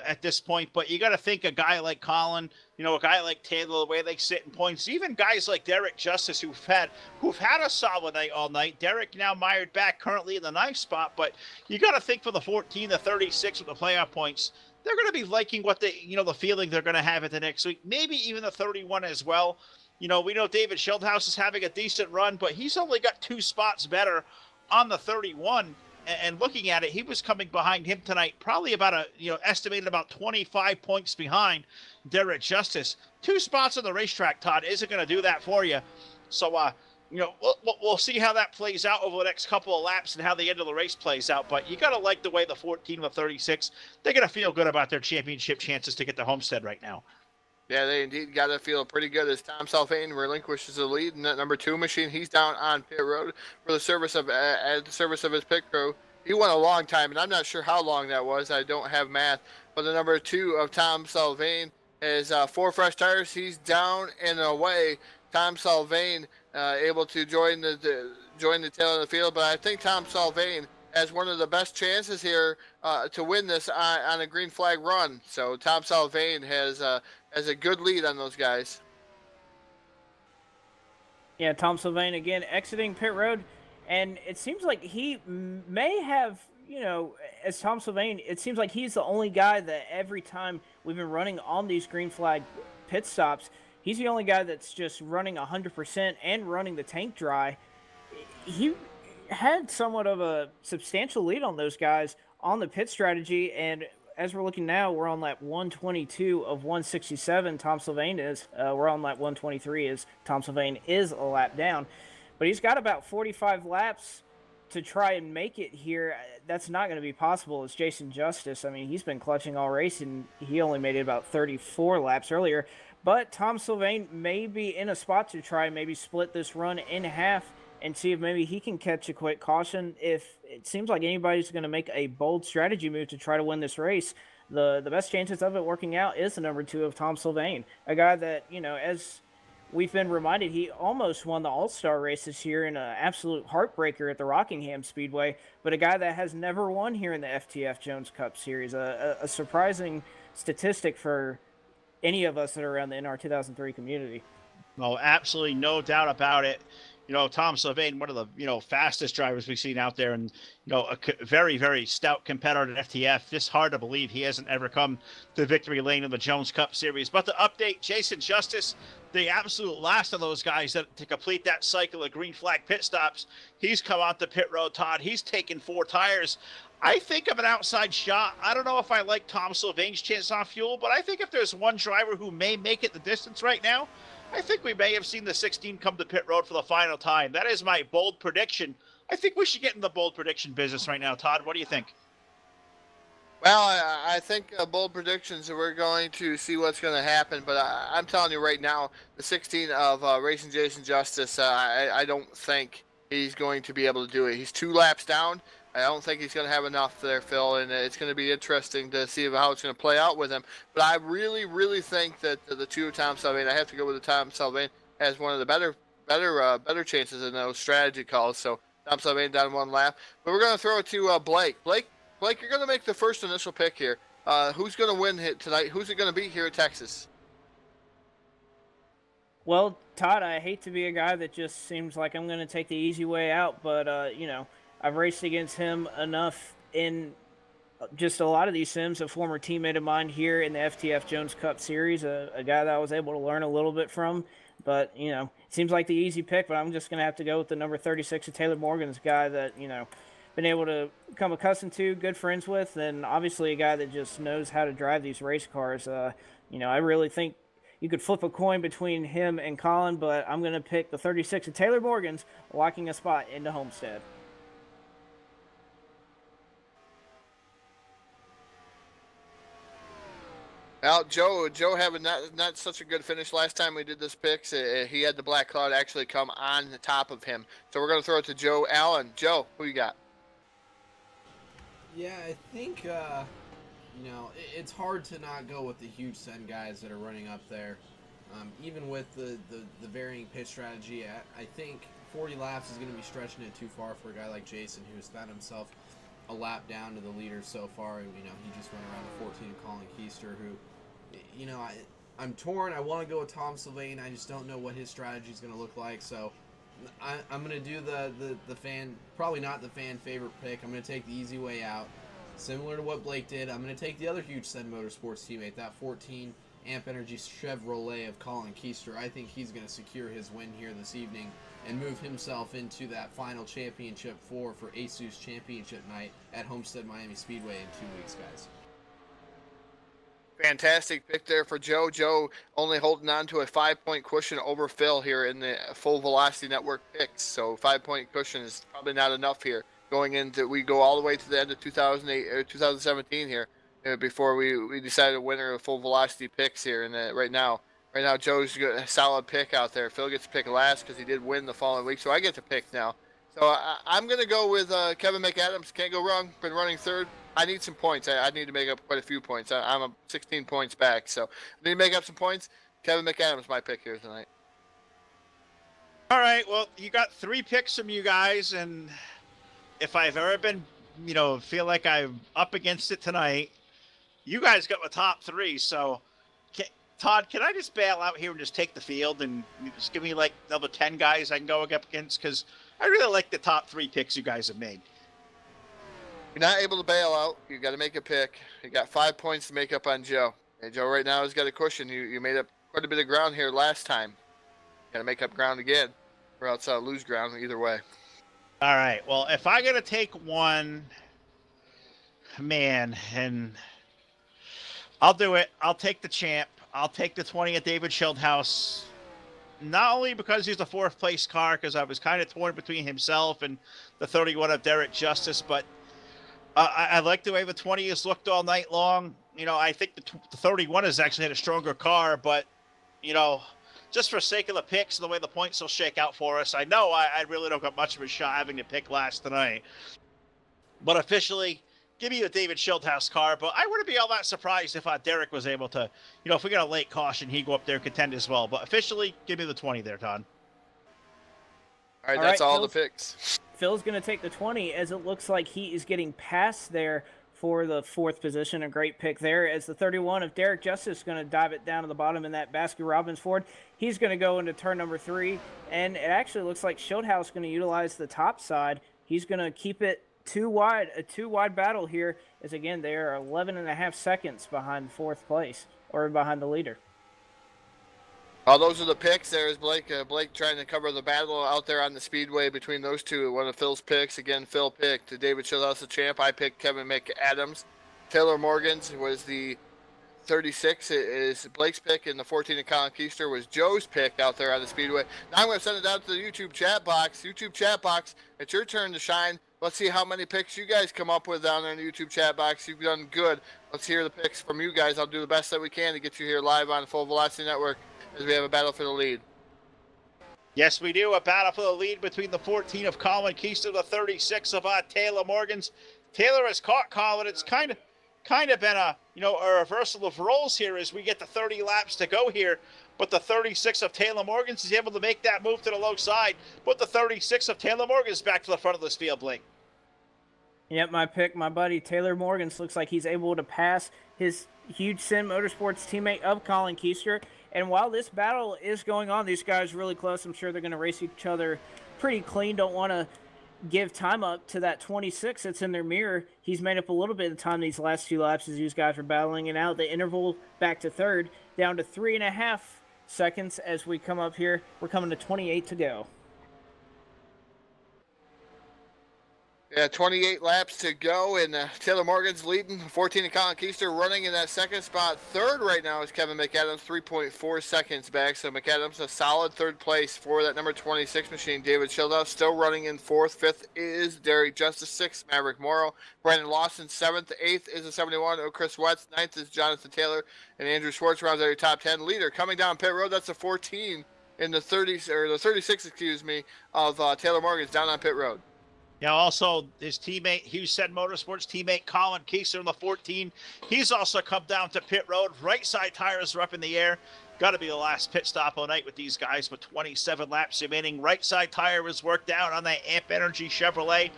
at this point. But you got to think a guy like Colin, a guy like Taylor, the way they sit in points, even guys like Derek Justice who've had a solid night all night. Derek now mired back currently in the 9th spot, but you got to think for the 14, the 36 with the playoff points, they're going to be liking what they, the feeling they're going to have at the next week. Maybe even the 31 as well. We know David Schildhaus is having a decent run, but he's only got 2 spots better on the 31. And looking at it, he was coming behind him tonight, probably about estimated about 25 points behind Derek Justice. 2 spots on the racetrack, Todd, isn't going to do that for you. So, we'll see how that plays out over the next couple of laps and how the end of the race plays out. But you got to like the way the 14 and the 36, they're going to feel good about their championship chances to get to Homestead right now. Yeah, they indeed got to feel pretty good as Tom Sylvain relinquishes the lead in that number 2 machine. He's down on pit road for the service of his pit crew. He won a long time, and I'm not sure how long that was. I don't have math. But the number 2 of Tom Sylvain is 4 fresh tires. He's down and away. Tom Sylvain able to join the tail of the field, but I think Tom Sylvain has one of the best chances here to win this on a green flag run. So Tom Sylvain has a good lead on those guys. Yeah, Tom Sylvain again exiting pit road, and it seems like he may have, you know, as Tom Sylvain, it seems like he's the only guy that every time we've been running on these green flag pit stops, he's the only guy that's just running 100% and running the tank dry. He had somewhat of a substantial lead on those guys on the pit strategy, and as we're looking now, we're on lap 122 of 167. Tom Sylvain is. We're on lap 123 as Tom Sylvain is a lap down. But he's got about 45 laps to try and make it here. That's not going to be possible. It's Jason Justice. I mean, he's been clutching all race, and he only made it about 34 laps earlier. But Tom Sylvain may be in a spot to try and maybe split this run in half and see if maybe he can catch a quick caution. If it seems like anybody's going to make a bold strategy move to try to win this race, the best chances of it working out is the number 2 of Tom Sylvain, a guy that, you know, as we've been reminded, he almost won the All-Star race this year in an absolute heartbreaker at the Rockingham Speedway, but a guy that has never won here in the FTF Jones Cup Series, a surprising statistic for any of us that are around the NR 2003 community. Well, absolutely no doubt about it. You know, Tom Sylvain, one of the, you know, fastest drivers we've seen out there, and, you know, a very, very stout competitor at FTF. Just hard to believe he hasn't ever come to victory lane in the Jones Cup Series. But to update, Jason Justice, the absolute last of those guys to complete that cycle of green flag pit stops, he's come out the pit road, Todd. He's taken 4 tires. I think of an outside shot. I don't know if I like Tom Sylvain's chances on fuel, but I think if there's one driver who may make it the distance right now, I think we may have seen the 16 come to pit road for the final time. That is my bold prediction. I think we should get in the bold prediction business right now. Todd, what do you think? Well, I think bold predictions, we're going to see what's going to happen. But I'm telling you right now, the 16 of Racing Jason Justice, I don't think he's going to be able to do it. He's 2 laps down. I don't think he's going to have enough there, Phil, and it's going to be interesting to see how it's going to play out with him. But I really, really think that the 2 of Tom Sylvain, I have to go with the Tom Sylvain, has one of the better chances in those strategy calls. So Tom Sylvain down 1 lap. But we're going to throw it to Blake. Blake, you're going to make the first initial pick here. Who's going to win tonight? Who's it going to be here at Texas? Well, Todd, I hate to be a guy that just seems like I'm going to take the easy way out, but, you know, I've raced against him enough in just a lot of these sims. A former teammate of mine here in the FTF Jones Cup Series, a guy that I was able to learn a little bit from. But, you know, it seems like the easy pick, but I'm just going to have to go with the number 36 of Taylor Morgan's, guy that, you know, been able to become accustomed to, good friends with, and obviously a guy that just knows how to drive these race cars. You know, I really think you could flip a coin between him and Colin, but I'm going to pick the 36 of Taylor Morgan's, locking a spot into Homestead. Well, Joe having not such a good finish last time we did this picks. He had the black cloud actually come on the top of him. So we're going to throw it to Joe Allen. Joe, who you got? Yeah, I think, you know, it's hard to not go with the huge Sen guys that are running up there. Even with the varying pit strategy, I think 40 laps is going to be stretching it too far for a guy like Jason, who's found himself a lap down to the leader so far. You know, he just went around the 14 of Colin Keister, who, you know, I'm torn. I want to go with Tom Sylvain. I just don't know what his strategy is going to look like. So I'm going to do the fan, probably not the fan favorite pick. I'm going to take the easy way out. Similar to what Blake did, I'm going to take the other huge Sen Motorsports teammate, that 14 Amp Energy Chevrolet of Colin Keister. I think he's going to secure his win here this evening and move himself into that final championship for ASUS Championship Night at Homestead Miami Speedway in 2 weeks, guys. Fantastic pick there for Joe. Joe only holding on to a 5-point cushion over Phil here in the Full Velocity Network picks. So 5-point cushion is probably not enough here going into, we go all the way to the end of 2008 or 2017 here before we decide a winner of Full Velocity picks here. And right now Joe's got a solid pick out there. Phil gets to pick last because he did win the following week, so I get to pick now. So I'm going to go with Kevin McAdams. Can't go wrong. Been running third. I need some points. I need to make up quite a few points. I'm 16 points back, so I need to make up some points. Kevin McAdams, my pick here tonight. All right, well, you got 3 picks from you guys, and if I've ever been, you know, feel like I'm up against it tonight, you guys got my top 3, so Todd, can I just bail out here and just take the field and just give me like another 10 guys I can go up against? Because I really like the top 3 picks you guys have made. You're not able to bail out. You got to make a pick. You got 5 points to make up on Joe. And Joe right now has got a cushion. You made up quite a bit of ground here last time. Got to make up ground again, or else lose ground either way. All right. Well, if I got to take one, man, and I'll do it. I'll take the champ. I'll take the 20 at David Schildhouse. Not only because he's the 4th place car, because I was kind of torn between himself and the 31 of Derek Justice, but I like the way the 20 has looked all night long. You know, I think the 31 has actually had a stronger car, but, you know, just for sake of the picks and the way the points will shake out for us, I know I really don't got much of a shot having to pick last tonight. But officially, give me the David Schildhouse car, but I wouldn't be all that surprised if Derek was able to, you know, if we got a late caution, he'd go up there and contend as well. But officially, give me the 20 there, Don. All right, that's all the picks. Phil's going to take the 20 as it looks like he is getting past there for the 4th position. A great pick there as the 31 of Derek Justice is going to dive it down to the bottom in that Baskin-Robbins Ford. He's going to go into turn number 3, and it actually looks like Schildhouse is going to utilize the top side. He's going to keep it too wide, a two-wide battle here, as again, they are 11.5 seconds behind 4th place, or behind the leader. Those are the picks. There's Blake. Blake trying to cover the battle out there on the speedway between those two. One of Phil's picks. Again, Phil picked David Schildhouse, the champ. I picked Kevin McAdams. Taylor Morgan's was the 36 is Blake's pick, and the 14 of Colin Keister was Joe's pick out there on the speedway. Now I'm going to send it out to the YouTube chat box. YouTube chat box, it's your turn to shine. Let's see how many picks you guys come up with down there in the YouTube chat box. You've done good. Let's hear the picks from you guys. I'll do the best that we can to get you here live on Full Velocity Network as we have a battle for the lead. Yes, we do. A battle for the lead between the 14 of Colin Keister, the 36 of Taylor Morgan's. Taylor has caught Colin. It's kind of been a reversal of roles here as we get the 30 laps to go here. But the 36 of Taylor Morgan's is able to make that move to the low side. But the 36 of Taylor Morgan's back to the front of this field, Blake. Yep, my pick, my buddy Taylor Morgan's looks like he's able to pass his Huge Sin Motorsports teammate of Colin Keister. And while this battle is going on, these guys are really close. I'm sure they're going to race each other pretty clean. Don't want to give time up to that 26 that's in their mirror. He's made up a little bit of time these last 2 laps as these guys are battling it out. The interval back to 3rd, down to 3.5 seconds as we come up here. We're coming to 28 to go. Yeah, 28 laps to go, and Taylor Morgan's leading. 14 of Colin Keister running in that 2nd spot. 3rd right now is Kevin McAdams, 3.4 seconds back. So McAdams a solid 3rd place for that number 26 machine. David Schildhouse still running in 4th. 5th is Derek Justice. 6th, Maverick Morrow. Brandon Lawson, 7th. 8th is the 71 of Chris Wetz. 9th is Jonathan Taylor. And Andrew Schwartz rounds out your top 10. Leader coming down pit road. That's a 14 in the 30s, or the 36, excuse me, of Taylor Morgan's down on pit road. Yeah, also his teammate, Hughes Said Motorsports teammate Colin Keister in the 14. He's also come down to pit road. Right side tires are up in the air. Got to be the last pit stop all night with these guys with 27 laps remaining. Right side tire was worked down on that Amp Energy Chevrolet.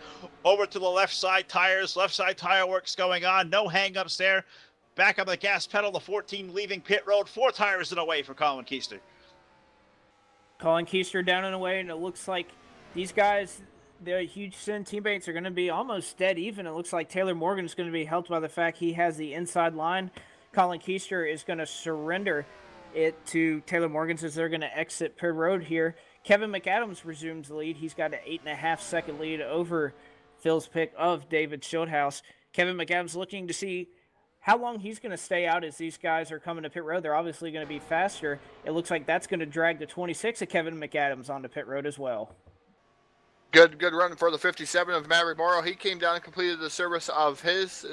Over to the left side tires. Left side tire work's going on. No hang-ups there. Back on the gas pedal, the 14 leaving pit road. 4 tires in a way for Colin Keister. Colin Keister down and away, and it looks like these guys, the Huge Sin teammates, are going to be almost dead even. It looks like Taylor Morgan is going to be helped by the fact he has the inside line. Colin Keister is going to surrender it to Taylor Morgan's as they're going to exit pit road here. Kevin McAdams resumes the lead. He's got an 8.5 second lead over Phil's pick of David Schildhouse. Kevin McAdams looking to see how long he's going to stay out as these guys are coming to pit road. They're obviously going to be faster. It looks like that's going to drag the 26 of Kevin McAdams onto pit road as well. Good run for the 57 of Maverick Morrow. He came down and completed the service of his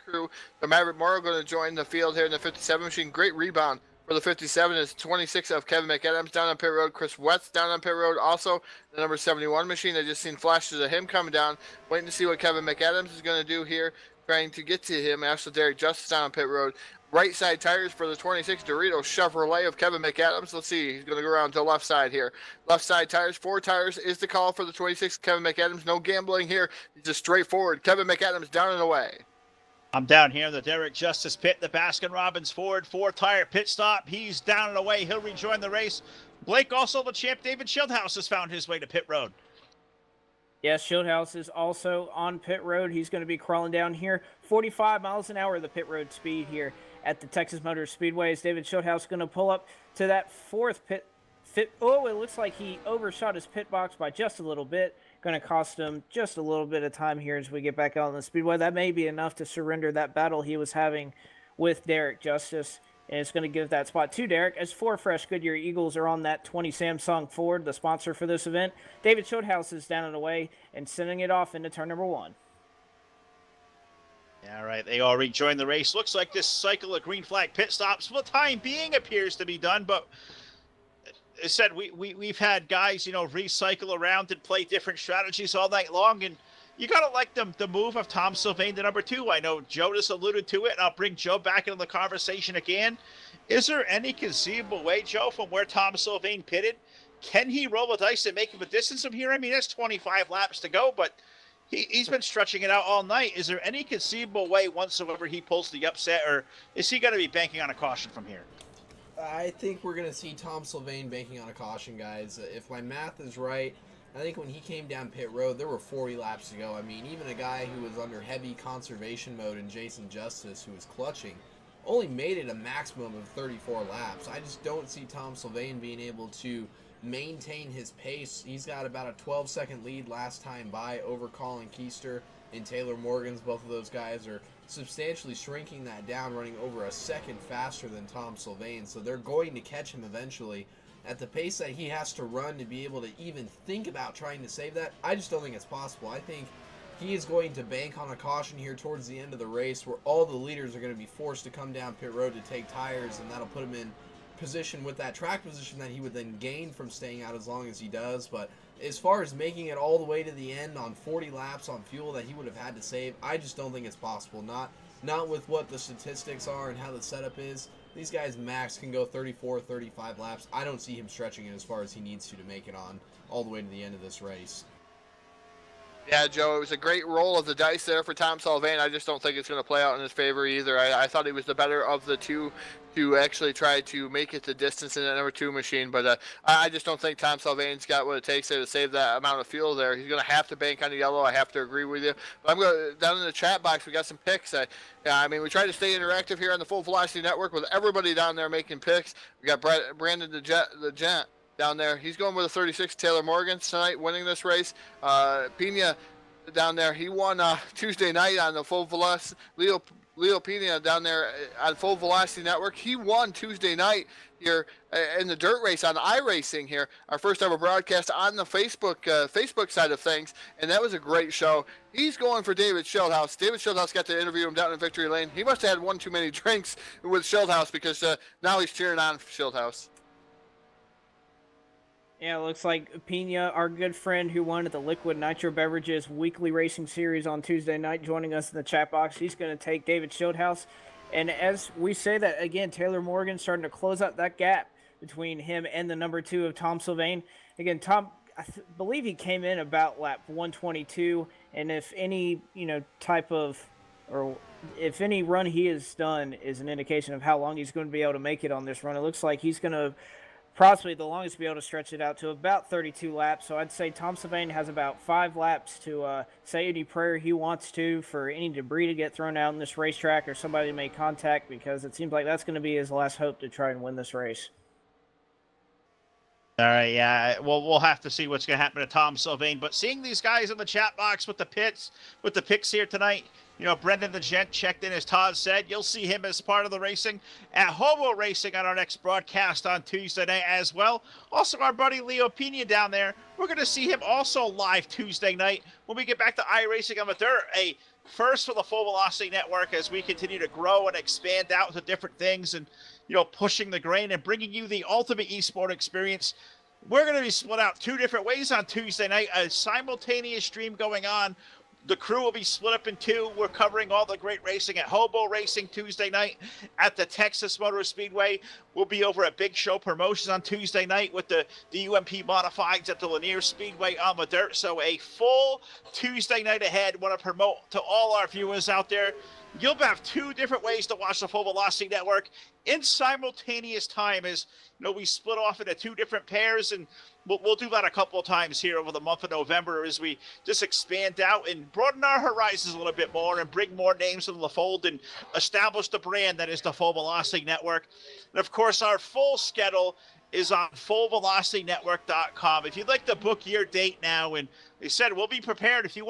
crew. The Maverick Morrow going to join the field here in the 57 machine. Great rebound for the 57 is 26 of Kevin McAdams down on pit road. Chris Wetz down on pit road. Also, the number 71 machine. I just seen flashes of him coming down. Waiting to see what Kevin McAdams is going to do here. Trying to get to him. After Derek Justice down on pit road. Right side tires for the 26 Dorito Chevrolet of Kevin McAdams. Let's see. He's going to go around to the left side here. Left side tires. 4 tires is the call for the 26 Kevin McAdams. No gambling here. He's just straightforward. Kevin McAdams down and away. I'm down here in the Derek Justice pit, the Baskin-Robbins Ford 4-tire pit stop. He's down and away. He'll rejoin the race. Blake, also the champ David Schildhouse has found his way to pit road. Yes, Shieldhouse is also on pit road. He's going to be crawling down here. 45 miles an hour, the pit road speed here at the Texas Motor Speedway. Is David Shieldhouse going to pull up to that fourth pit? Oh, it looks like he overshot his pit box by just a little bit. Going to cost him just a little bit of time here as we get back out on the speedway. That may be enough to surrender that battle he was having with Derek Justice. And it's going to give that spot to Derek as 4 fresh Goodyear Eagles are on that 20 Samsung Ford, the sponsor for this event. David Shieldhouse is down and away and sending it off into turn number 1. All right, they all rejoin the race. Looks like this cycle of green flag pit stops for the time being appears to be done, but as said, we've had guys, you know, recycle around and play different strategies all night long, and you got to like the move of Tom Sylvain to number 2. I know Joe just alluded to it, and I'll bring Joe back into the conversation again. Is there any conceivable way, Joe, from where Tom Sylvain pitted, can he roll the dice and make up a distance from here? I mean, that's 25 laps to go, but he's been stretching it out all night. Is there any conceivable way whatsoever he pulls the upset, or is he going to be banking on a caution from here? I think we're going to see Tom Sylvain banking on a caution, guys. If my math is right, I think when he came down pit road, there were 40 laps to go. I mean, even a guy who was under heavy conservation mode in Jason Justice, who was clutching, only made it a maximum of 34 laps. I just don't see Tom Sylvain being able to maintain his pace. He's got about a 12-second lead last time by over Colin Keister and Taylor Morgans. Both of those guys are substantially shrinking that down, running over a second faster than Tom Sylvain. So they're going to catch him eventually. At the pace that he has to run to be able to even think about trying to save that, I just don't think it's possible. I think he is going to bank on a caution here towards the end of the race where all the leaders are going to be forced to come down pit road to take tires, and that'll put him in position with that track position that he would then gain from staying out as long as he does. But as far as making it all the way to the end on 40 laps on fuel that he would have had to save, I just don't think it's possible. Not with what the statistics are and how the setup is. These guys max can go 34, 35 laps. I don't see him stretching it as far as he needs to make it on all the way to the end of this race. Yeah, Joe, it was a great roll of the dice there for Tom Sylvain. I just don't think it's going to play out in his favor either. I thought he was the better of the two to actually try to make it the distance in that number 2 machine, but I just don't think Tom Sylvain's got what it takes there to save that amount of fuel there. He's going to have to bank on the yellow. I have to agree with you. But I'm going down in the chat box. We got some picks. I mean, we try to stay interactive here on the Full Velocity Network with everybody down there making picks. We got Brandon the Gent down there. He's going with a 36 Taylor Morgan tonight, winning this race. Pena down there, he won Tuesday night on the Full Velocity. Leo Pena down there on Full Velocity Network. He won Tuesday night here in the dirt race on iRacing here, our first ever broadcast on the Facebook side of things, and that was a great show. He's going for David Shieldhouse. David Shieldhouse got to interview him down in Victory Lane. He must have had one too many drinks with Shieldhouse because now he's cheering on Shieldhouse. Yeah, it looks like Pena, our good friend who won at the Liquid Nitro Beverages weekly racing series on Tuesday night, joining us in the chat box. He's going to take David Shieldhouse. And as we say that, again, Taylor Morgan starting to close up that gap between him and the number 2 of Tom Sylvain. Again, Tom, I believe he came in about lap 122, and if any, if any run he has done is an indication of how long he's going to be able to make it on this run, it looks like he's going to possibly the longest be able to stretch it out to about 32 laps. So I'd say Tom Sylvain has about 5 laps to say any prayer he wants to for any debris to get thrown out in this racetrack or somebody to make contact, because it seems like that's going to be his last hope to try and win this race. All right, yeah. Well, we'll have to see what's going to happen to Tom Sylvain. But seeing these guys in the chat box with the picks here tonight, you know, Brendan the Gent checked in, as Todd said. You'll see him as part of the racing at Hobo Racing on our next broadcast on Tuesday night as well. Also, our buddy Leo Pena down there, we're going to see him also live Tuesday night when we get back to iRacing on the dirt. A first for the Full Velocity Network as we continue to grow and expand out to different things and, you know, pushing the grain and bringing you the ultimate esport experience. We're going to be split out 2 different ways on Tuesday night, a simultaneous stream going on. The crew will be split up in 2. We're covering all the great racing at Hobo Racing Tuesday night at the Texas Motor Speedway. We'll be over at Big Show Promotions on Tuesday night with the UMP Modifieds at the Lanier Speedway on the dirt. So a full Tuesday night ahead. Want to promote to all our viewers out there. you'll have two different ways to watch the Full Velocity Network in simultaneous time. As you know, we split off into two different pairs, and we'll do that a couple of times here over the month of November as we just expand out and broaden our horizons a little bit more and bring more names into the fold and establish the brand that is the Full Velocity Network. And of course, our full schedule is on fullvelocitynetwork.com. If you'd like to book your date now, and they said we'll be prepared. If you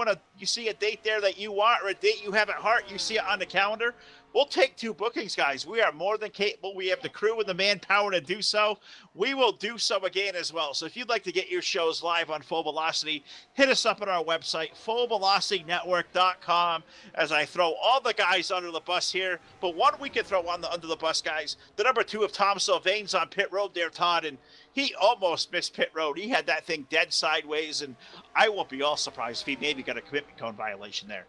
see a date there that you want or a date you have at heart, you see it on the calendar, we'll take 2 bookings, guys. We are more than capable. We have the crew and the manpower to do so. We will do so again as well. So if you'd like to get your shows live on Full Velocity, hit us up at our website, fullvelocitynetwork.com, as I throw all the guys under the bus here. But one we can throw under the bus, guys. The number 2 of Tom Sylvain's on pit road there, Todd, and he almost missed pit road. He had that thing dead sideways, and I won't be all surprised if he maybe got a commitment cone violation there.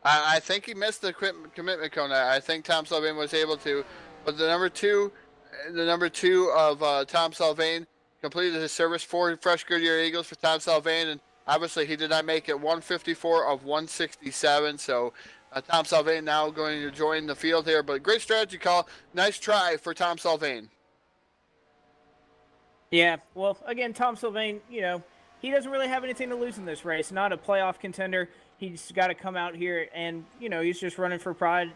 I think he missed the commitment cone. I think Tom Sylvain was able to, but the number two of Tom Sylvain completed his service. 4 fresh Goodyear Eagles for Tom Sylvain, and obviously he did not make it. 154 of 167. So Tom Sylvain now going to join the field here, but great strategy call. Nice try for Tom Sylvain. Yeah, well, again, Tom Sylvain, you know, he doesn't really have anything to lose in this race. Not a playoff contender. He's got to come out here and, you know, he's just running for pride.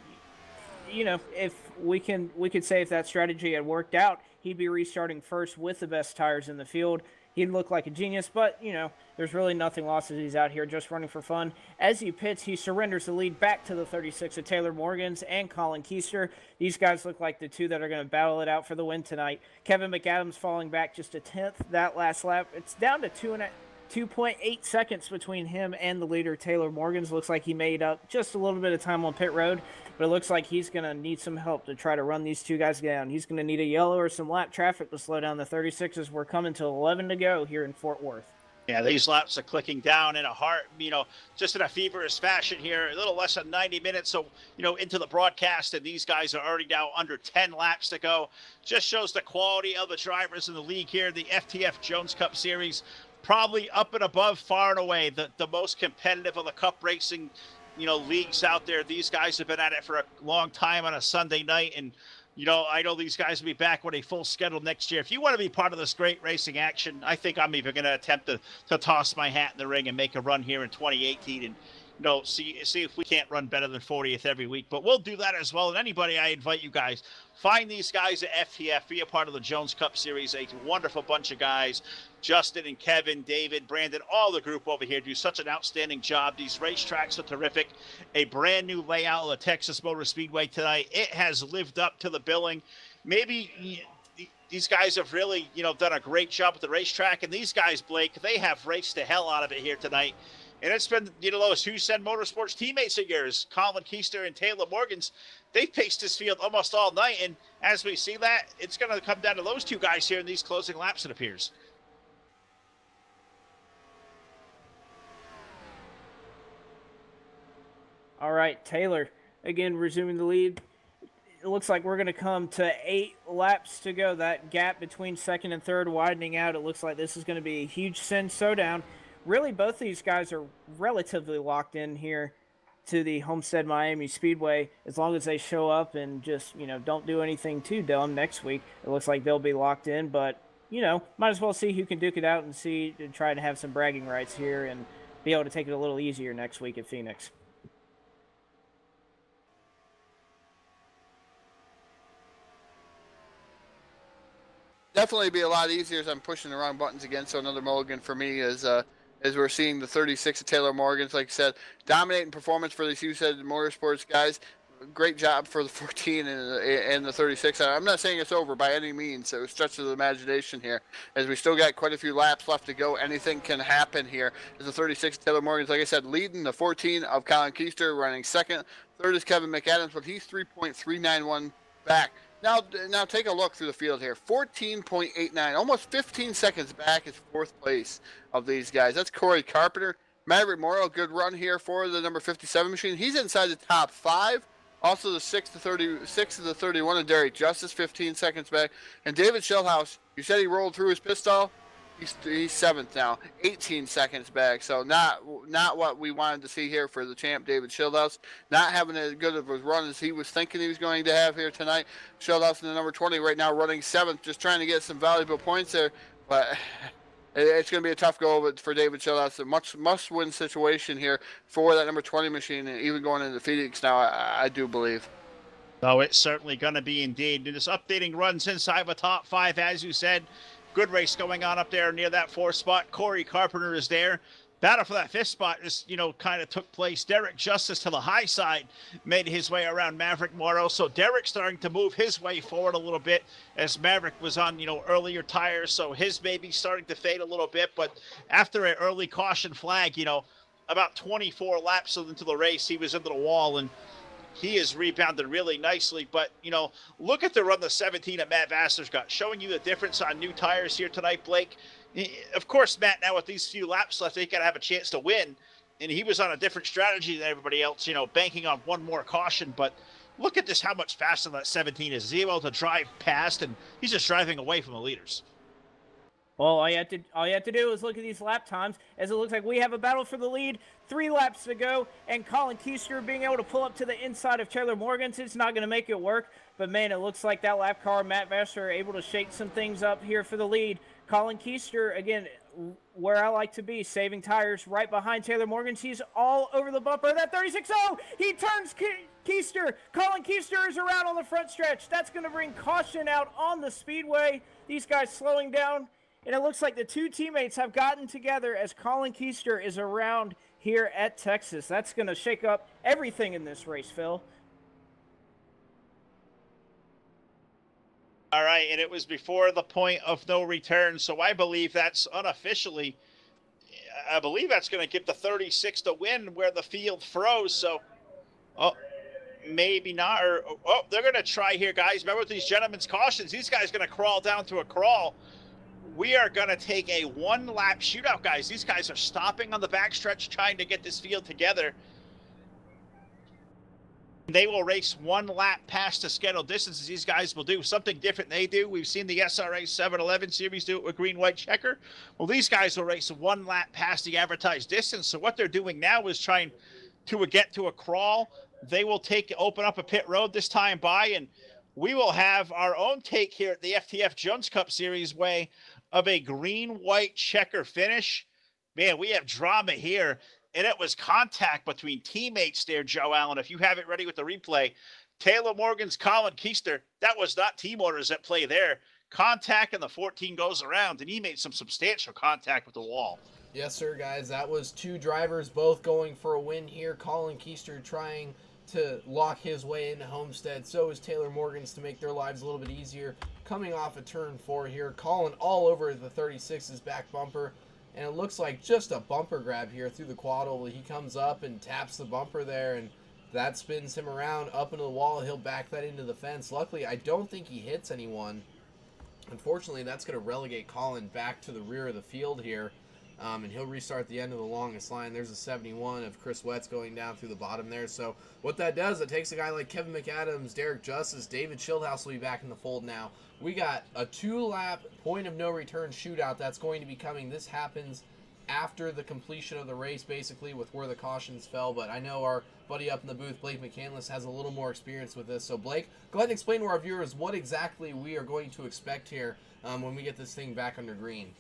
You know, if we could say if that strategy had worked out, he'd be restarting first with the best tires in the field. He'd look like a genius, but, you know, there's really nothing lost as he's out here just running for fun. As he pits, he surrenders the lead back to the 36 of Taylor Morgans and Colin Keister. These guys look like the 2 that are going to battle it out for the win tonight. Kevin McAdams falling back just a 10th that last lap. It's down to 2.8 seconds between him and the leader, Taylor Morgans. Looks like he made up just a little bit of time on pit road, but it looks like he's going to need some help to try to run these 2 guys down. He's going to need a yellow or some lap traffic to slow down the 36s. We're coming to 11 to go here in Fort Worth. Yeah, these laps are clicking down in a just in a feverish fashion here. A little less than 90 minutes, so, into the broadcast, and these guys are already now under 10 laps to go. Just shows the quality of the drivers in the league here. The FTF Jones Cup Series, probably up and above, far and away, the most competitive of the Cup racing, leagues out there. These guys have been at it for a long time on a Sunday night, and I know these guys will be back with a full schedule next year. If you want to be part of this great racing action, I think I'm even going to attempt to toss my hat in the ring and make a run here in 2018 and, see if we can't run better than 40th every week. But we'll do that as well. And anybody, I invite you guys, find these guys at FTF, be a part of the Jones Cup Series. A wonderful bunch of guys. Justin and Kevin, David, Brandon, all the group over here do such an outstanding job. These racetracks are terrific. A brand new layout of the Texas Motor Speedway tonight. It has lived up to the billing. Maybe these guys have really, done a great job with the racetrack. And these guys, Blake, they have raced the hell out of it here tonight. And it's been, those Houston Motorsports teammates of yours, Colin Keister and Taylor Morgans. They've paced this field almost all night. And as we see that, it's going to come down to those 2 guys here in these closing laps, it appears. All right, Taylor, again, resuming the lead. It looks like we're going to come to 8 laps to go. That gap between second and third widening out. It looks like this is going to be a huge showdown. Really, both these guys are relatively locked in here to the Homestead Miami Speedway. As long as they show up and just, don't do anything too dumb next week, it looks like they'll be locked in. But, might as well see who can duke it out and try to have some bragging rights here and be able to take it a little easier next week at Phoenix. Definitely be a lot easier as I'm pushing the wrong buttons again. So another mulligan for me is as we're seeing the 36 of Taylor Morgans, like I said, dominating performance for these UFI Motorsports guys. Great job for the 14 and the 36. I'm not saying it's over by any means. So stretch of the imagination here, as we still got quite a few laps left to go. Anything can happen here. As the 36 of Taylor Morgans, like I said, leading the 14 of Colin Keister, running second. Third is Kevin McAdams, but he's 3.391 back. Now take a look through the field here. 14.89, almost 15 seconds back is 4th place of these guys. That's Corey Carpenter. Maverick Morrow, good run here for the number 57 machine. He's inside the top 5. Also the 6th of the 31 of Derek Justice, 15 seconds back. And David Shellhouse, you said he rolled through his pit stall. He's 7th now, 18 seconds back. So not what we wanted to see here for the champ, David Schildhouse. Not having as good of a run as he was thinking he was going to have here tonight. Schildhouse in the number 20 right now, running 7th, just trying to get some valuable points there. But it's going to be a tough go for David Schildhouse. A must-win situation here for that number 20 machine, and even going into Phoenix now, I do believe. Oh, it's certainly going to be indeed. And just updating runs inside the top 5, as you said. Good race going on up there near that 4th spot. Corey Carpenter is there. Battle for that 5th spot just, kind of took place. Derek Justice to the high side made his way around Maverick Morrow. So Derek starting to move his way forward a little bit as Maverick was on, earlier tires. So his maybe starting to fade a little bit. But after an early caution flag, about 24 laps into the race, he was into the wall, and he has rebounded really nicely. But, look at the run the 17 that Matt Vassar's got, showing you the difference on new tires here tonight, Blake. Of course, Matt, now with these few laps left, they got to have a chance to win. And he was on a different strategy than everybody else, banking on one more caution. But look at this, how much faster that 17 is. Is he able to drive past, and he's just driving away from the leaders. Well, all you have to do is look at these lap times, as it looks like we have a battle for the lead. 3 laps to go, and Colin Keister being able to pull up to the inside of Taylor Morgans. It's not going to make it work, but man, it looks like that lap car, Matt Vassar, are able to shake some things up here for the lead. Colin Keister, again, where I like to be, saving tires right behind Taylor Morgans. He's all over the bumper. That 36.0, he turns Keister. Colin Keister is around on the front stretch. That's going to bring caution out on the speedway. These guys slowing down. And it looks like the 2 teammates have gotten together as Colin Keister is around here at Texas. That's going to shake up everything in this race, Phil. All right, and it was before the point of no return, so I believe that's unofficially, I believe that's going to give the 36 the win where the field froze. So, maybe not. Or, they're going to try here, guys. Remember these gentlemen's cautions. These guys going to crawl down to a crawl. We are going to take a 1-lap shootout, guys. These guys are stopping on the backstretch trying to get this field together. They will race 1 lap past the scheduled distances. These guys will do something different they do. We've seen the SRA 711 series do it with green, white checker. Well, these guys will race 1 lap past the advertised distance. So what they're doing now is trying to get to a crawl. They will open up a pit road this time by, and we will have our own take here at the FTF Jones Cup Series way of a green, white checker finish. Man, we have drama here. And it was contact between teammates there, Joe Allen. If you have it ready with the replay, Taylor Morgan's Colin Keister, that was not team orders at play there. Contact, and the 14 goes around, and he made some substantial contact with the wall. Yes, sir, guys. That was 2 drivers both going for a win here. Colin Keister trying to lock his way into Homestead. So is Taylor Morgan's to make their lives a little bit easier. Coming off a turn 4 here. Colin all over the 36's back bumper. And it looks like just a bumper grab here through the quaddle. He comes up and taps the bumper there, and that spins him around up into the wall. He'll back that into the fence. Luckily, I don't think he hits anyone. Unfortunately, that's going to relegate Colin back to the rear of the field here. And he'll restart the end of the longest line. There's a 71 of Chris Wetz going down through the bottom there. So what that does, it takes a guy like Kevin McAdams, Derek Justice, David Schildhouse will be back in the fold now. We got a 2-lap point of no return shootout that's going to be coming. This happens after the completion of the race, basically, with where the cautions fell. But I know our buddy up in the booth, Blake McCandless, has a little more experience with this. So Blake, go ahead and explain to our viewers what exactly we are going to expect here when we get this thing back under green.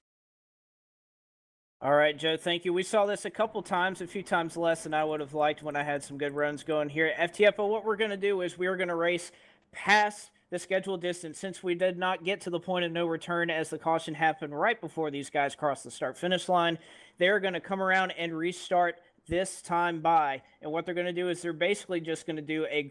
All right, Joe, thank you. We saw this a couple times, a few times less than I would have liked when I had some good runs going here at FTF. But what we're going to do is we're going to race past the scheduled distance. Since we did not get to the point of no return as the caution happened right before these guys crossed the start-finish line, they're going to come around and restart this time by. And what they're going to do is they're basically just going to do a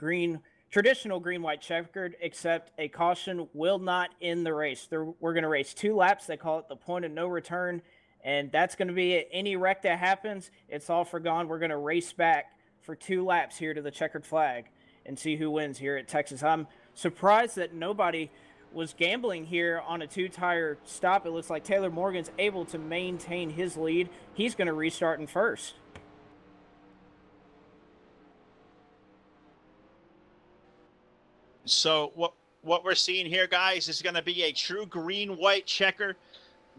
traditional green-white checkered, except a caution will not end the race. We're going to race 2 laps. They call it the point of no return. And that's going to be it. Any wreck that happens, it's all forgone. We're going to race back for 2 laps here to the checkered flag and see who wins here at Texas. I'm surprised that nobody was gambling here on a 2-tire stop. It looks like Taylor Morgan's able to maintain his lead. He's going to restart in first. So what we're seeing here, guys, is going to be a true green-white checker.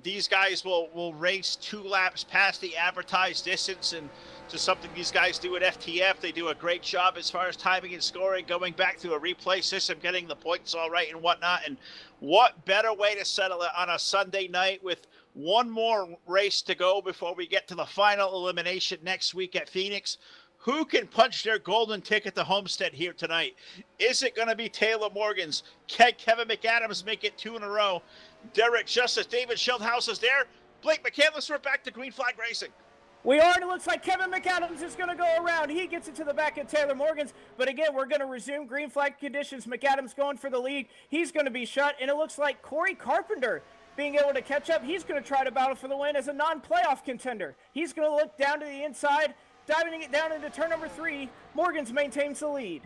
these guys will race 2 laps past the advertised distance, and just something these guys do at FTF. They do a great job as far as timing and scoring, going back to a replay system, getting the points all right and whatnot. And what better way to settle it on a Sunday night with one more race to go before we get to the final elimination next week at Phoenix? Who can punch their golden ticket to Homestead here tonight? Is it going to be Taylor Morgan's? Can Kevin McAdams make it 2 in a row? Derek Justice, David Schildhouse is there. Blake McCandless, we're back to Green Flag Racing. We are, and it looks like Kevin McAdams is going to go around. He gets it to the back of Taylor Morgan's, but again, we're going to resume green flag conditions. McAdams going for the lead. He's going to be shut, and it looks like Corey Carpenter being able to catch up. He's going to try to battle for the win as a non-playoff contender. He's going to look down to the inside, diving it down into turn number 3. Morgan's maintains the lead.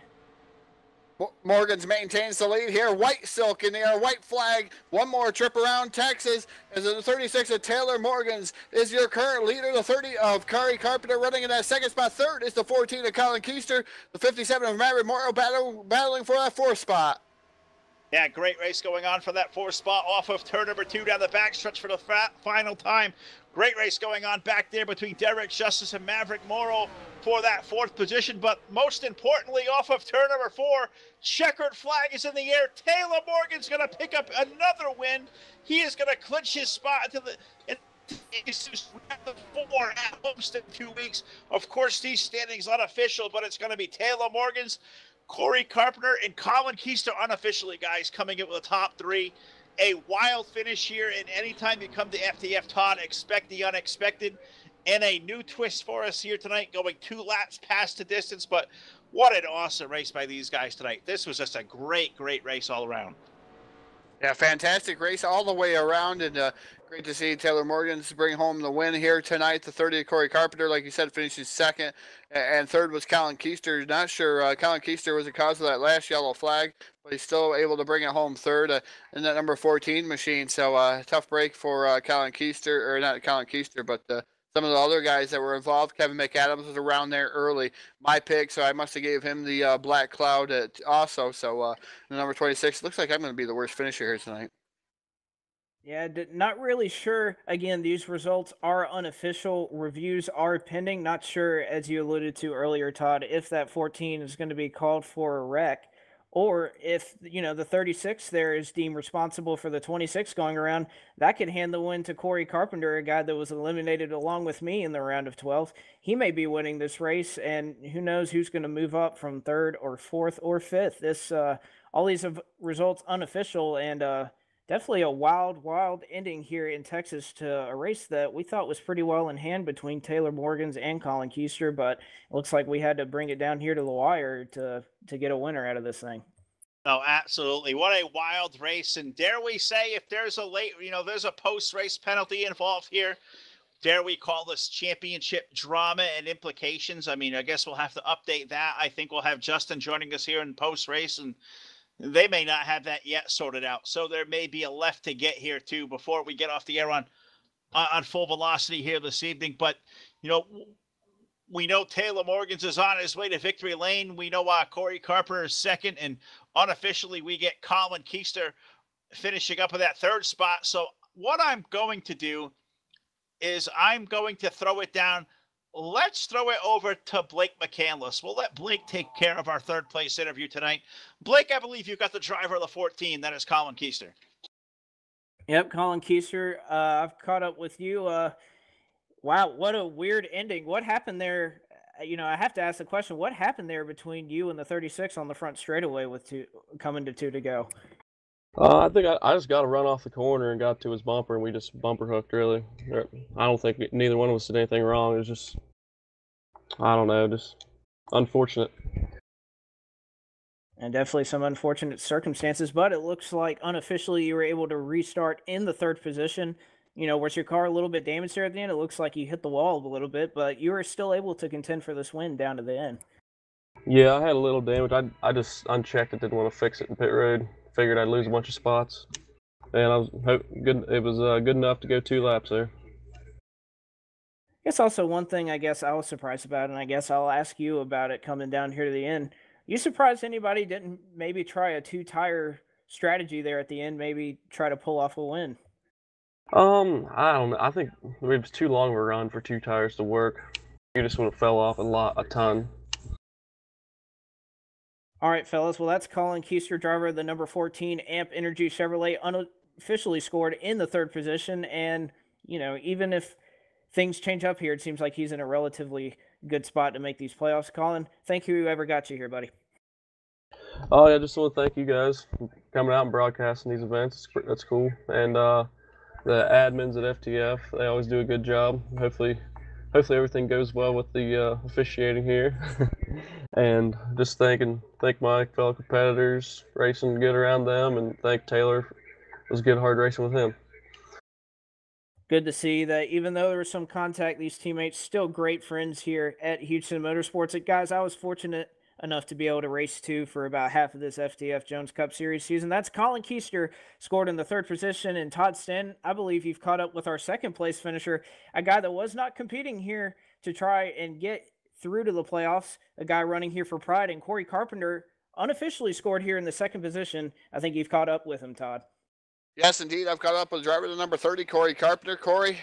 Morgan's maintains the lead here. White silk in the air, white flag. One more trip around Texas as the 36 of Taylor Morgan's is your current leader. The 30 of Corey Carpenter running in that second spot. Third is the 14 of Colin Keister. The 57 of Maverick Morrow battling for that 4th spot. Yeah, great race going on for that 4th spot off of turn number 2 down the backstretch for the final time. Great race going on back there between Derek Justice and Maverick Morrow for that 4th position. But most importantly, off of turn number 4, checkered flag is in the air. Taylor Morgan's going to pick up another win. He is going to clinch his spot into the ASUS 4 at Homestead in 2 weeks. Of course, these standings unofficial, but it's going to be Taylor Morgan's, Corey Carpenter, and Colin Keister unofficially, guys, coming in with the top 3. A wild finish here, and anytime you come to FTF, Todd, expect the unexpected. And a new twist for us here tonight, going 2 laps past the distance. But what an awesome race by these guys tonight. This was just a great, great race all around. Yeah, fantastic race all the way around, and great to see Taylor Morgan's bring home the win here tonight. The 30 of Corey Carpenter, like you said, finishes 2nd, and 3rd was Colin Keister. Not sure Colin Keister was the cause of that last yellow flag, but he's still able to bring it home 3rd in that number 14 machine. So tough break for Colin Keister, or not Colin Keister, but some of the other guys that were involved. Kevin McAdams was around there early. My pick, so I must have gave him the black cloud also. So the number 26, looks like I'm going to be the worst finisher here tonight. Yeah, not really sure. Again, these results are unofficial. Reviews are pending. Not sure, as you alluded to earlier, Todd, if that 14 is going to be called for a wreck, or if, the 36 there is deemed responsible for the 26 going around. That could hand the win to Corey Carpenter, a guy that was eliminated along with me in the round of 12. He may be winning this race, and who knows who's going to move up from 3rd or 4th or 5th. This all these results unofficial, and definitely a wild ending here in Texas to a race that we thought was pretty well in hand between Taylor Morgan's and Colin Keister, but it looks like we had to bring it down here to the wire to get a winner out of this thing. Oh, absolutely. What a wild race. And dare we say, if there's there's a post-race penalty involved here, dare we call this championship drama and implications? I mean, I guess we'll have to update that. I think we'll have Justin joining us here in post-race, and they may not have that yet sorted out. So there may be a left to get here too before we get off the air on full velocity here this evening. But, we know Taylor Morgan's is on his way to victory lane. We know Corey Carpenter is 2nd, and unofficially we get Colin Keister finishing up with that 3rd spot. So what I'm going to do is I'm going to throw it down. Let's throw it over to Blake McCandless. We'll let Blake take care of our 3rd place interview tonight. Blake, I believe you've got the driver of the 14. That is Colin Keister. Yep, Colin Keister. I've caught up with you. Wow, what a weird ending. What happened there? I have to ask the question, what happened there between you and the 36 on the front straightaway with coming to 2 to go? I think I just got to run off the corner and got to his bumper, and we just bumper hooked, really. I don't think neither one of us did anything wrong. It was just, I don't know, just unfortunate. And definitely some unfortunate circumstances, but it looks like unofficially you were able to restart in the 3rd position. Was your car a little bit damaged there at the end? It looks like you hit the wall a little bit, but you were still able to contend for this win down to the end. Yeah, I had a little damage. I just unchecked it, didn't want to fix it in pit road. Figured I'd lose a bunch of spots, and I was good. It was good enough to go 2 laps there. It's also one thing I guess I was surprised about, and I guess I'll ask you about it coming down here to the end. You surprised anybody didn't maybe try a 2-tire strategy there at the end, maybe try to pull off a win? I don't know. I think it was too long of a run for two tires to work. You just would have fell off a ton. All right, fellas. Well, that's Colin Keister, driver of the number 14 Amp Energy Chevrolet, unofficially scored in the third position. And, you know, even if things change up here, it seems like he's in a relatively good spot to make these playoffs. Colin, thank you whoever got you here, buddy. Oh yeah, just want to thank you guys for coming out and broadcasting these events. That's cool. And the admins at FTF, they always do a good job. Hopefully everything goes well with the officiating here. And just thank my fellow competitors, racing good around them, and thank Taylor. It was good hard racing with him. Good to see that even though there was some contact, these teammates still great friends here at Houston Motorsports. And guys, I was fortunate enough to be able to race too for about half of this FTF Jones Cup Series season. That's Colin Keister, scored in the third position, and Todd Sten, I believe you've caught up with our second place finisher, a guy that was not competing here to try and get through to the playoffs, a guy running here for pride, and Corey Carpenter unofficially scored here in the second position. I think you've caught up with him, Todd. Yes, indeed. I've caught up with driver the number 30, Corey Carpenter. Corey,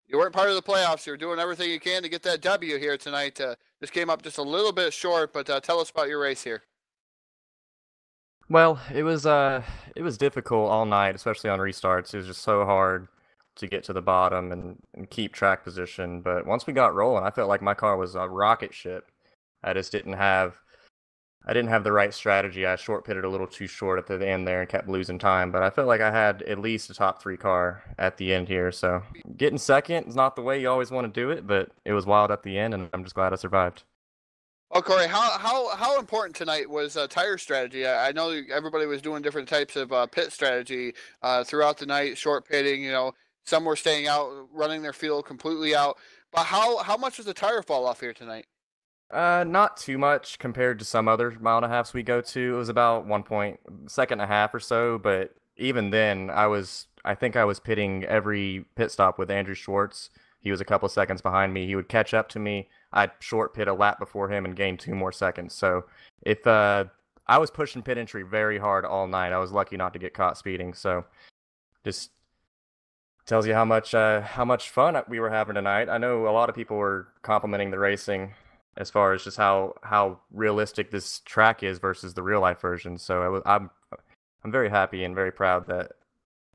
you weren't part of the playoffs. You're doing everything you can to get that W here tonight. This came up just a little bit short, but tell us about your race here. Well, it was difficult all night, especially on restarts. It was just so hard to get to the bottom and keep track position. But once we got rolling, I felt like my car was a rocket ship. I just didn't have the right strategy. I short pitted a little too short at the end there and kept losing time. But I felt like I had at least a top 3 car at the end here. So getting second is not the way you always want to do it, but it was wild at the end, and I'm just glad I survived. Oh, Corey, how important tonight was tire strategy? I know everybody was doing different types of pit strategy throughout the night, short pitting. You know, some were staying out, running their field completely out. But how much was the tire fall off here tonight? Not too much compared to some other mile and a halfs we go to. It was about 1 second and a half or so, but even then, I think I was pitting every pit stop with Andrew Schwartz. He was a couple seconds behind me. He would catch up to me. I'd short pit a lap before him and gain 2 more seconds. So if I was pushing pit entry very hard all night, I was lucky not to get caught speeding. So just tells you how much fun we were having tonight. I know a lot of people were complimenting the racing as far as just how realistic this track is versus the real life version. So I'm very happy and very proud that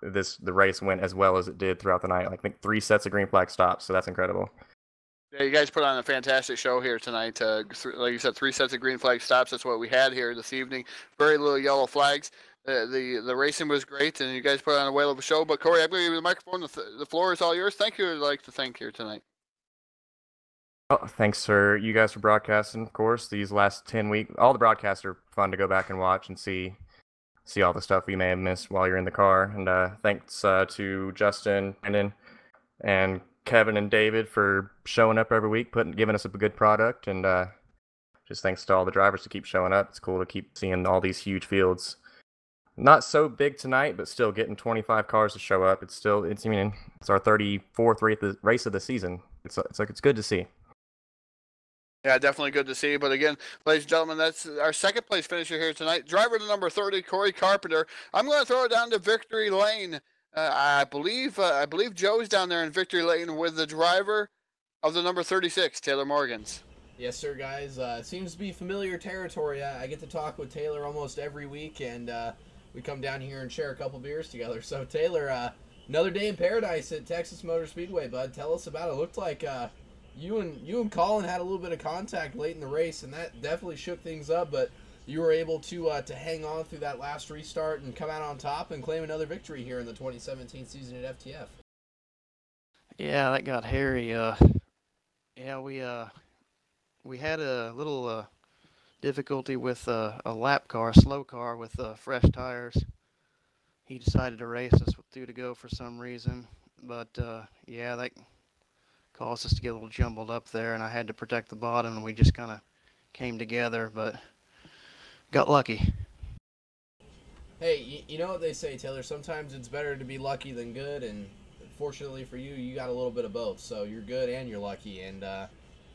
the race went as well as it did throughout the night. Like, I think 3 sets of green flag stops, so that's incredible. Yeah, you guys put on a fantastic show here tonight. Like you said, 3 sets of green flag stops. That's what we had here this evening. Very little yellow flags. The racing was great, and you guys put on a whale of a show. But Corey, I'm going to give you the microphone. The floor is all yours. Thank you. I'd like to thank here tonight. Oh, thanks for you guys for broadcasting, of course. These last 10 weeks, all the broadcasts are fun to go back and watch and see all the stuff we may have missed while you're in the car. And thanks to Justin, Brandon, and Kevin and David for showing up every week, giving us a good product. And just thanks to all the drivers to keep showing up. It's cool to keep seeing all these huge fields. Not so big tonight, but still getting 25 cars to show up. It's our 34th race of the season. It's good to see. Yeah, definitely good to see. But again, ladies and gentlemen, that's our second place finisher here tonight. Driver to number 30, Corey Carpenter. I'm going to throw it down to Victory Lane. I believe Joe's down there in Victory Lane with the driver of the number 36, Taylor Morgans. Yes, sir, guys. It seems to be familiar territory. I get to talk with Taylor almost every week, and we come down here and share a couple beers together. So, Taylor, another day in paradise at Texas Motor Speedway, bud. Tell us about it. It looked like you and Colin had a little bit of contact late in the race, and that definitely shook things up, but you were able to hang on through that last restart and come out on top and claim another victory here in the 2017 season at FTF. Yeah, that got hairy. We had a little difficulty with a lap car, a slow car with fresh tires. He decided to race us with 2 to go for some reason, but yeah, that caused us to get a little jumbled up there, and I had to protect the bottom, and we just kind of came together, but got lucky. Hey, you know what they say, Taylor? Sometimes it's better to be lucky than good, and fortunately for you, you got a little bit of both. So you're good and you're lucky, and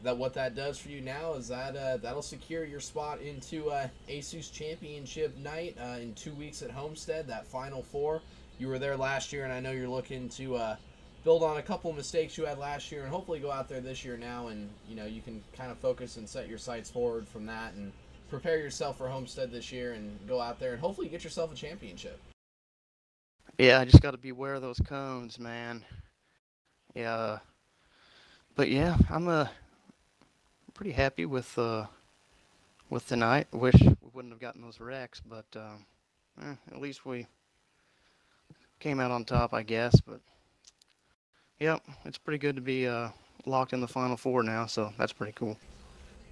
what that does for you now is that'll secure your spot into ASUS Championship Night in 2 weeks at Homestead, that Final 4. you were there last year, and I know you're looking to build on a couple mistakes you had last year and hopefully go out there this year now, and you can kind of focus and set your sights forward from that and prepare yourself for Homestead this year and go out there and hopefully get yourself a championship. Yeah, I just got to beware of those cones, man. Yeah, but yeah, I'm pretty happy with tonight. Wish we wouldn't have gotten those wrecks, but at least we came out on top, I guess. But yep, it's pretty good to be locked in the Final Four now, so that's pretty cool.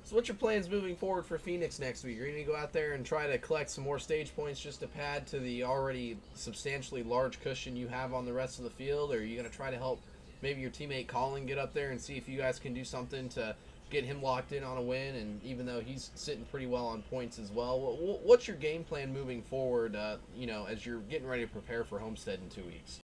So what's your plans moving forward for Phoenix next week? Are you going to go out there and try to collect some more stage points just to pad to the already substantially large cushion you have on the rest of the field? Or are you going to try to help maybe your teammate Colin get up there and see if you guys can do something to get him locked in on a win? And even though he's sitting pretty well on points as well, what's your game plan moving forward, as you're getting ready to prepare for Homestead in 2 weeks?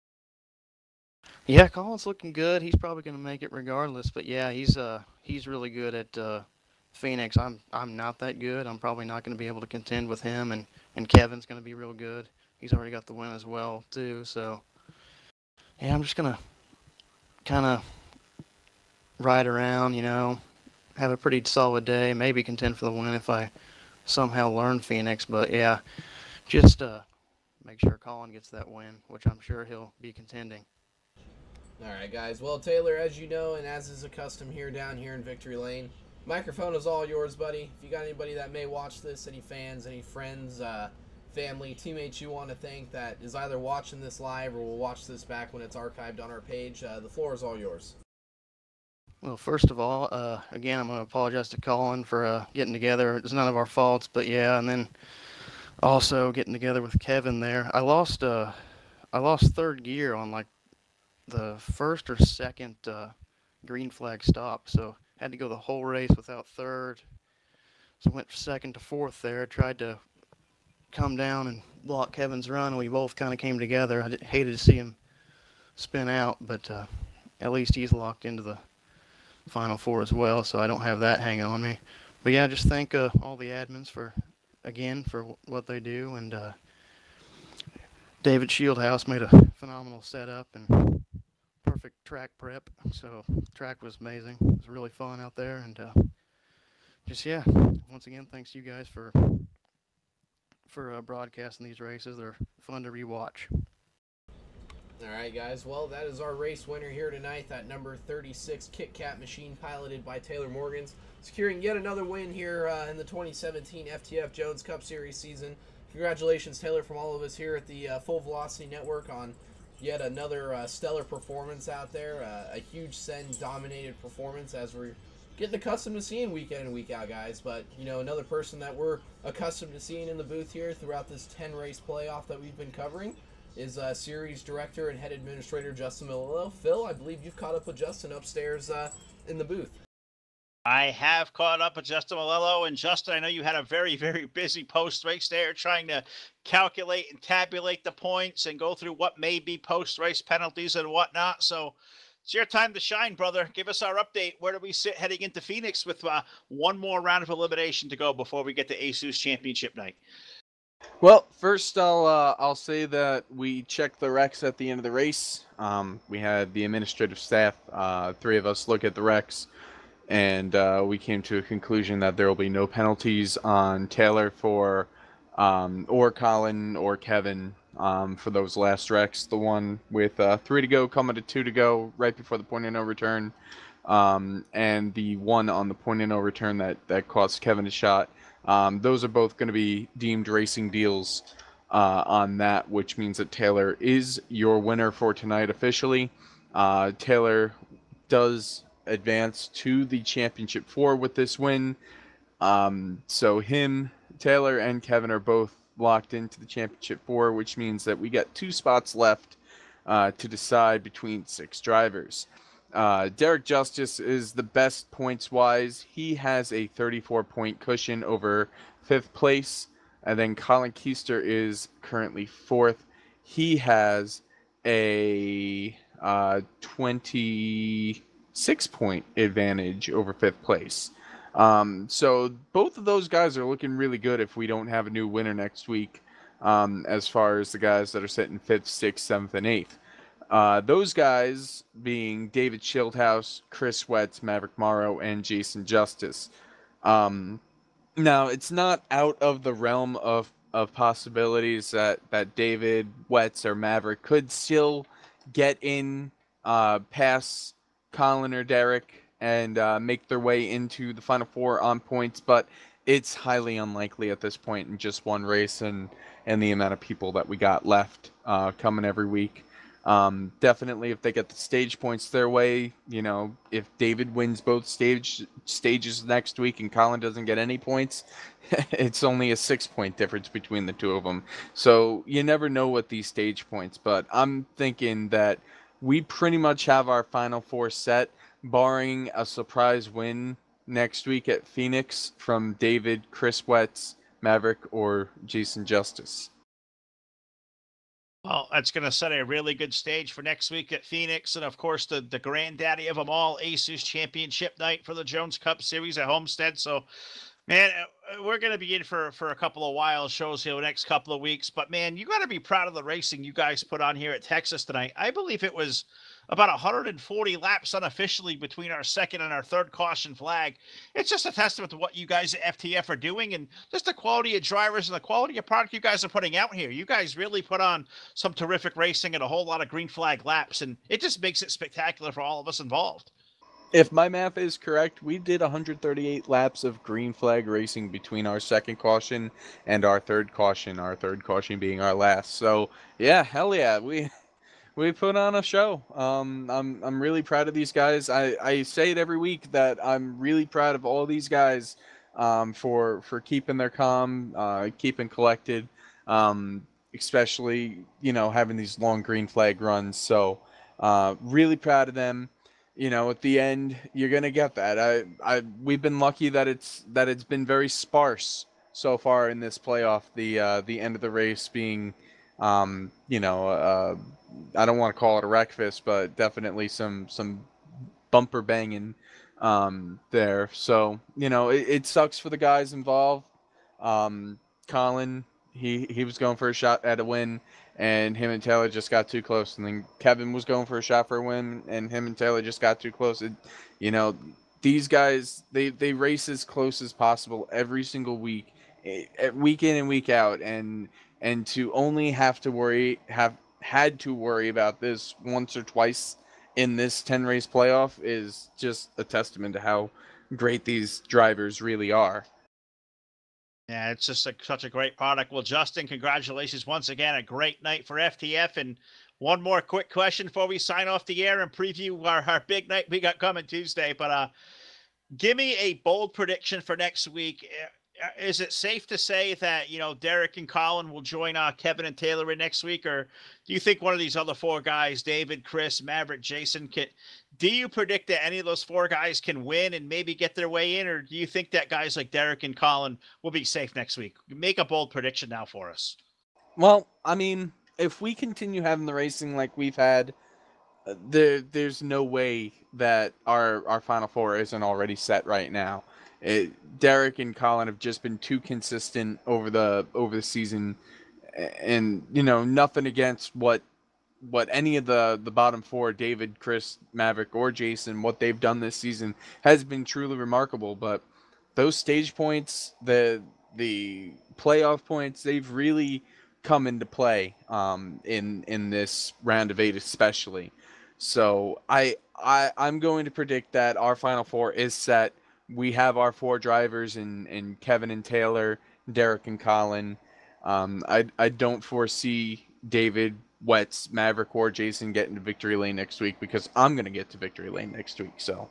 Yeah, Colin's looking good. He's probably going to make it regardless. But yeah, he's really good at Phoenix. I'm not that good. I'm probably not going to be able to contend with him, and Kevin's going to be real good. He's already got the win as well too. So yeah, I'm just going to kind of ride around, have a pretty solid day, maybe contend for the win if I somehow learn Phoenix. But yeah, just make sure Colin gets that win, which I'm sure he'll be contending. All right, guys. Well, Taylor, as you know, and as is a custom here down here in Victory Lane, microphone is all yours, buddy. If you got anybody that may watch this, any fans, any friends, family, teammates you want to thank that is either watching this live or will watch this back when it's archived on our page, the floor is all yours. Well, first of all, again, I'm going to apologize to Colin for getting together. It's none of our faults, but yeah, and then also getting together with Kevin there. I lost third gear on like the first or second green flag stop, so had to go the whole race without third. So went second to fourth there. Tried to come down and block Kevin's run, and we both kind of came together. I hated to see him spin out, but at least he's locked into the Final Four as well, so I don't have that hanging on me. But yeah, just thank all the admins for what they do, and David Shieldhouse made a phenomenal setup and perfect track prep. So track was amazing. It was really fun out there, and just yeah, once again, thanks to you guys for broadcasting these races. They're fun to rewatch. All right, guys. Well, that is our race winner here tonight, that number 36 Kit Kat machine piloted by Taylor Morgans, securing yet another win here in the 2017 FTF Jones Cup Series season. Congratulations, Taylor, from all of us here at the Full Velocity Network on yet another stellar performance out there, a huge Sen-dominated performance as we're getting accustomed to seeing week in and week out, guys. But, another person that we're accustomed to seeing in the booth here throughout this 10-race playoff that we've been covering is series director and head administrator Justin Milillo. Phil, I believe you've caught up with Justin upstairs in the booth. I have caught up with Justin Milillo, and Justin, I know you had a very, very busy post-race there trying to calculate and tabulate the points and go through what may be post-race penalties and whatnot. So it's your time to shine, brother. Give us our update. Where do we sit heading into Phoenix with one more round of elimination to go before we get to ASUS Championship Night? Well, first I'll say that we checked the wrecks at the end of the race. We had the administrative staff, 3 of us, look at the wrecks, and we came to a conclusion that there will be no penalties on Taylor or Colin or Kevin for those last wrecks. The one with 3 to go coming to 2 to go right before the point of no return, and the one on the point of no return that cost Kevin a shot. Those are both going to be deemed racing deals on that, which means that Taylor is your winner for tonight officially. Taylor does advance to the Championship 4 with this win. So Taylor, and Kevin are both locked into the Championship 4, which means that we got 2 spots left to decide between 6 drivers. Derek Justice is the best points-wise. He has a 34-point cushion over 5th place. And then Colin Keister is currently 4th. He has a 26-point advantage over 5th place. So both of those guys are looking really good if we don't have a new winner next week. as far as the guys that are sitting 5th, 6th, 7th, and 8th. Those guys being David Schildhouse, Chris Wetz, Maverick Morrow, and Jason Justice. Now, it's not out of the realm of possibilities that David, Wetz, or Maverick could still get in past Colin or Derek and make their way into the Final Four on points, but it's highly unlikely at this point in just one race and the amount of people that we got left coming every week. Definitely if they get the stage points their way, if David wins both stages next week and Colin doesn't get any points, it's only a 6-point difference between the two of them. So you never know with these stage points, but I'm thinking that we pretty much have our Final Four set, barring a surprise win next week at Phoenix from David, Chris Wetz, Maverick, or Jason Justice. Well, that's going to set a really good stage for next week at Phoenix. And, of course, the granddaddy of them all, ASUS Championship Night for the Jones Cup Series at Homestead. So, man, we're going to be in for a couple of wild shows here the next couple of weeks. But, man, you got to be proud of the racing you guys put on here at Texas tonight. I believe it was about 140 laps unofficially between our second and our third caution flag. It's just a testament to what you guys at FTF are doing and just the quality of drivers and the quality of product you guys are putting out here. You guys really put on some terrific racing and a whole lot of green flag laps, and it just makes it spectacular for all of us involved. If my math is correct, we did 138 laps of green flag racing between our second caution and our third caution being our last. So, yeah, hell yeah, we put on a show. I'm really proud of these guys. I say it every week that I'm really proud of all these guys for keeping their calm, keeping collected, especially having these long green flag runs. So really proud of them. At the end you're gonna get that. We've been lucky that it's been very sparse so far in this playoff. The end of the race being I don't want to call it a wreckfest, but definitely some bumper banging there. So it sucks for the guys involved. Colin, he was going for a shot at a win, and him and Taylor just got too close. And then Kevin was going for a shot for a win, and him and Taylor just got too close. These guys they race as close as possible every single week, week in and week out, and to only have had to worry about this once or twice in this 10-race playoff is just a testament to how great these drivers really are. Yeah, it's just such a great product. Well, Justin, congratulations once again. A great night for FTF. And one more quick question before we sign off the air and preview our big night we got coming Tuesday. But give me a bold prediction for next week. Is it safe to say that, Derek and Colin will join Kevin and Taylor in next week? Or do you think one of these other four guys, David, Chris, Maverick, Jason, do you predict that any of those four guys can win and maybe get their way in? Or do you think that guys like Derek and Colin will be safe next week? Make a bold prediction now for us. Well, I mean, if we continue having the racing like we've had, there's no way that our Final Four isn't already set right now. Derek and Colin have just been too consistent over the season, and nothing against what any of the bottom four, David, Chris, Maverick, or Jason, what they've done this season has been truly remarkable. But those stage points, the playoff points, they've really come into play in this round of 8 especially. So I'm going to predict that our Final Four is set. We have our four drivers in Kevin and Taylor, Derek and Colin. I don't foresee David, Wetz, Maverick, or Jason getting to victory lane next week because I'm going to get to victory lane next week. So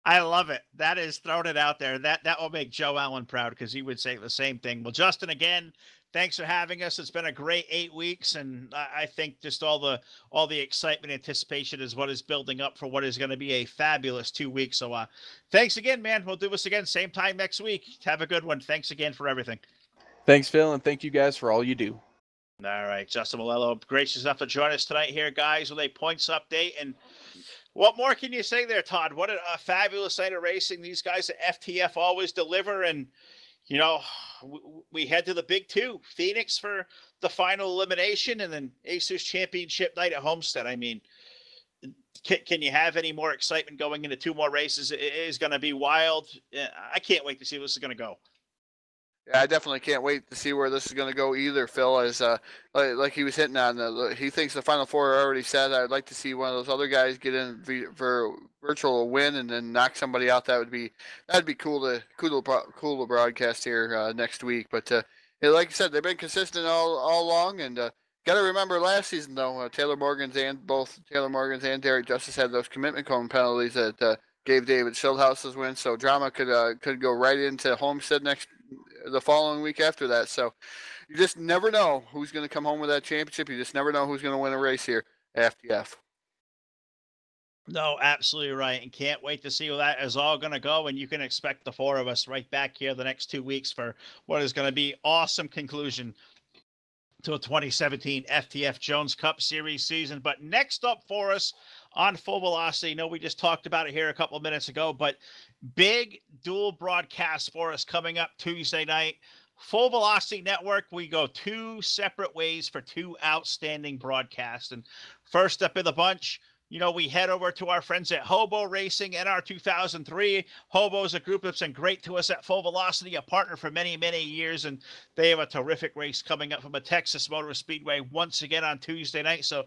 I love it. That is throwing it out there. That will make Joe Allen proud because he would say the same thing. Well, Justin, again, thanks for having us. It's been a great 8 weeks, and I think just all the excitement, anticipation is what is building up for what is going to be a fabulous 2 weeks. So thanks again, man. We'll do this again same time next week. Have a good one. Thanks again for everything. Thanks, Phil, and thank you guys for all you do. All right, Justin Malello, gracious enough to join us tonight here, guys, with a points update. And what more can you say there, Todd? What a fabulous night of racing. These guys at FTF always deliver, and you know, we head to the big two, Phoenix for the final elimination, and then ASUS Championship Night at Homestead. I mean, can you have any more excitement going into two more races? It is going to be wild. I can't wait to see where this is going to go. Yeah, I definitely can't wait to see where this is going to go either, Phil. As like he was hitting on, he thinks the Final Four are already set. I'd like to see one of those other guys get in for virtual win and then knock somebody out. That'd be cool to broadcast here next week. But like I said, they've been consistent all along, and got to remember last season though, both Taylor Morgan's and Derek Justice had those commitment cone penalties that gave David Schildhaus his win. So drama could go right into Homestead the following week after that. So you just never know who's going to come home with that championship. You just never know who's going to win a race here at FTF. No, absolutely right. And can't wait to see how that is all going to go. And you can expect the four of us right back here the next 2 weeks for what is going to be awesome conclusion to a 2017 FTF Jones Cup Series season. But next up for us on Full Velocity, I know we just talked about it here a couple of minutes ago, but big dual broadcast for us coming up Tuesday night. Full Velocity Network, we go two separate ways for two outstanding broadcasts. And first up in the bunch, you know, we head over to our friends at Hobo Racing NR 2003. Hobo is a group that's been great to us at Full Velocity, a partner for many, many years, and they have a terrific race coming up from a Texas Motor Speedway once again on Tuesday night. So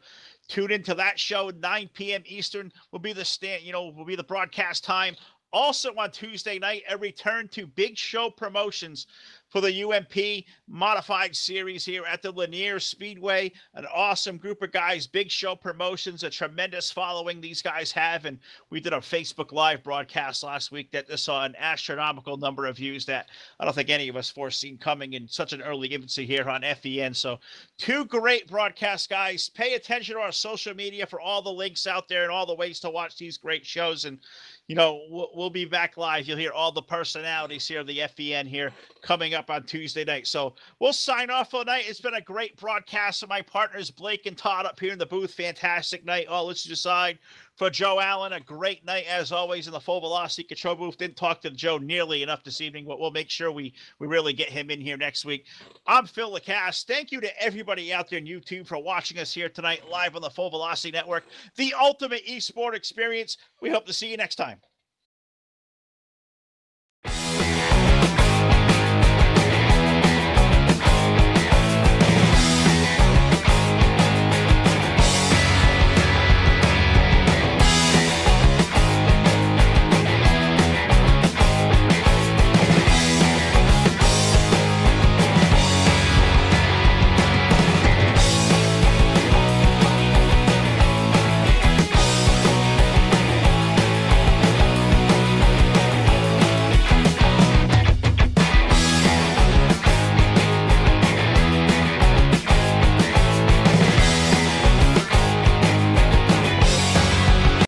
tune into that show. 9 p.m. Eastern will be the broadcast time. Also on Tuesday night, a return to Big Show Promotions for the UMP Modified Series here at the Lanier Speedway. An awesome group of guys, Big Show Promotions, a tremendous following these guys have. And we did a Facebook Live broadcast last week that saw an astronomical number of views that I don't think any of us foreseen coming in such an early infancy here on FEN. So two great broadcast guys. Pay attention to our social media for all the links out there and all the ways to watch these great shows. And you know, we'll be back live. You'll hear all the personalities here of the FEN here coming up on Tuesday night. So we'll sign off for the night. It's been a great broadcast of my partners, Blake and Todd, up here in the booth. Fantastic night. All let's decide. For Joe Allen, a great night as always in the Full Velocity Control booth. Didn't talk to Joe nearly enough this evening, but we'll make sure we really get him in here next week. I'm Phil Lacasse. Thank you to everybody out there on YouTube for watching us here tonight live on the Full Velocity Network, the ultimate esport experience. We hope to see you next time.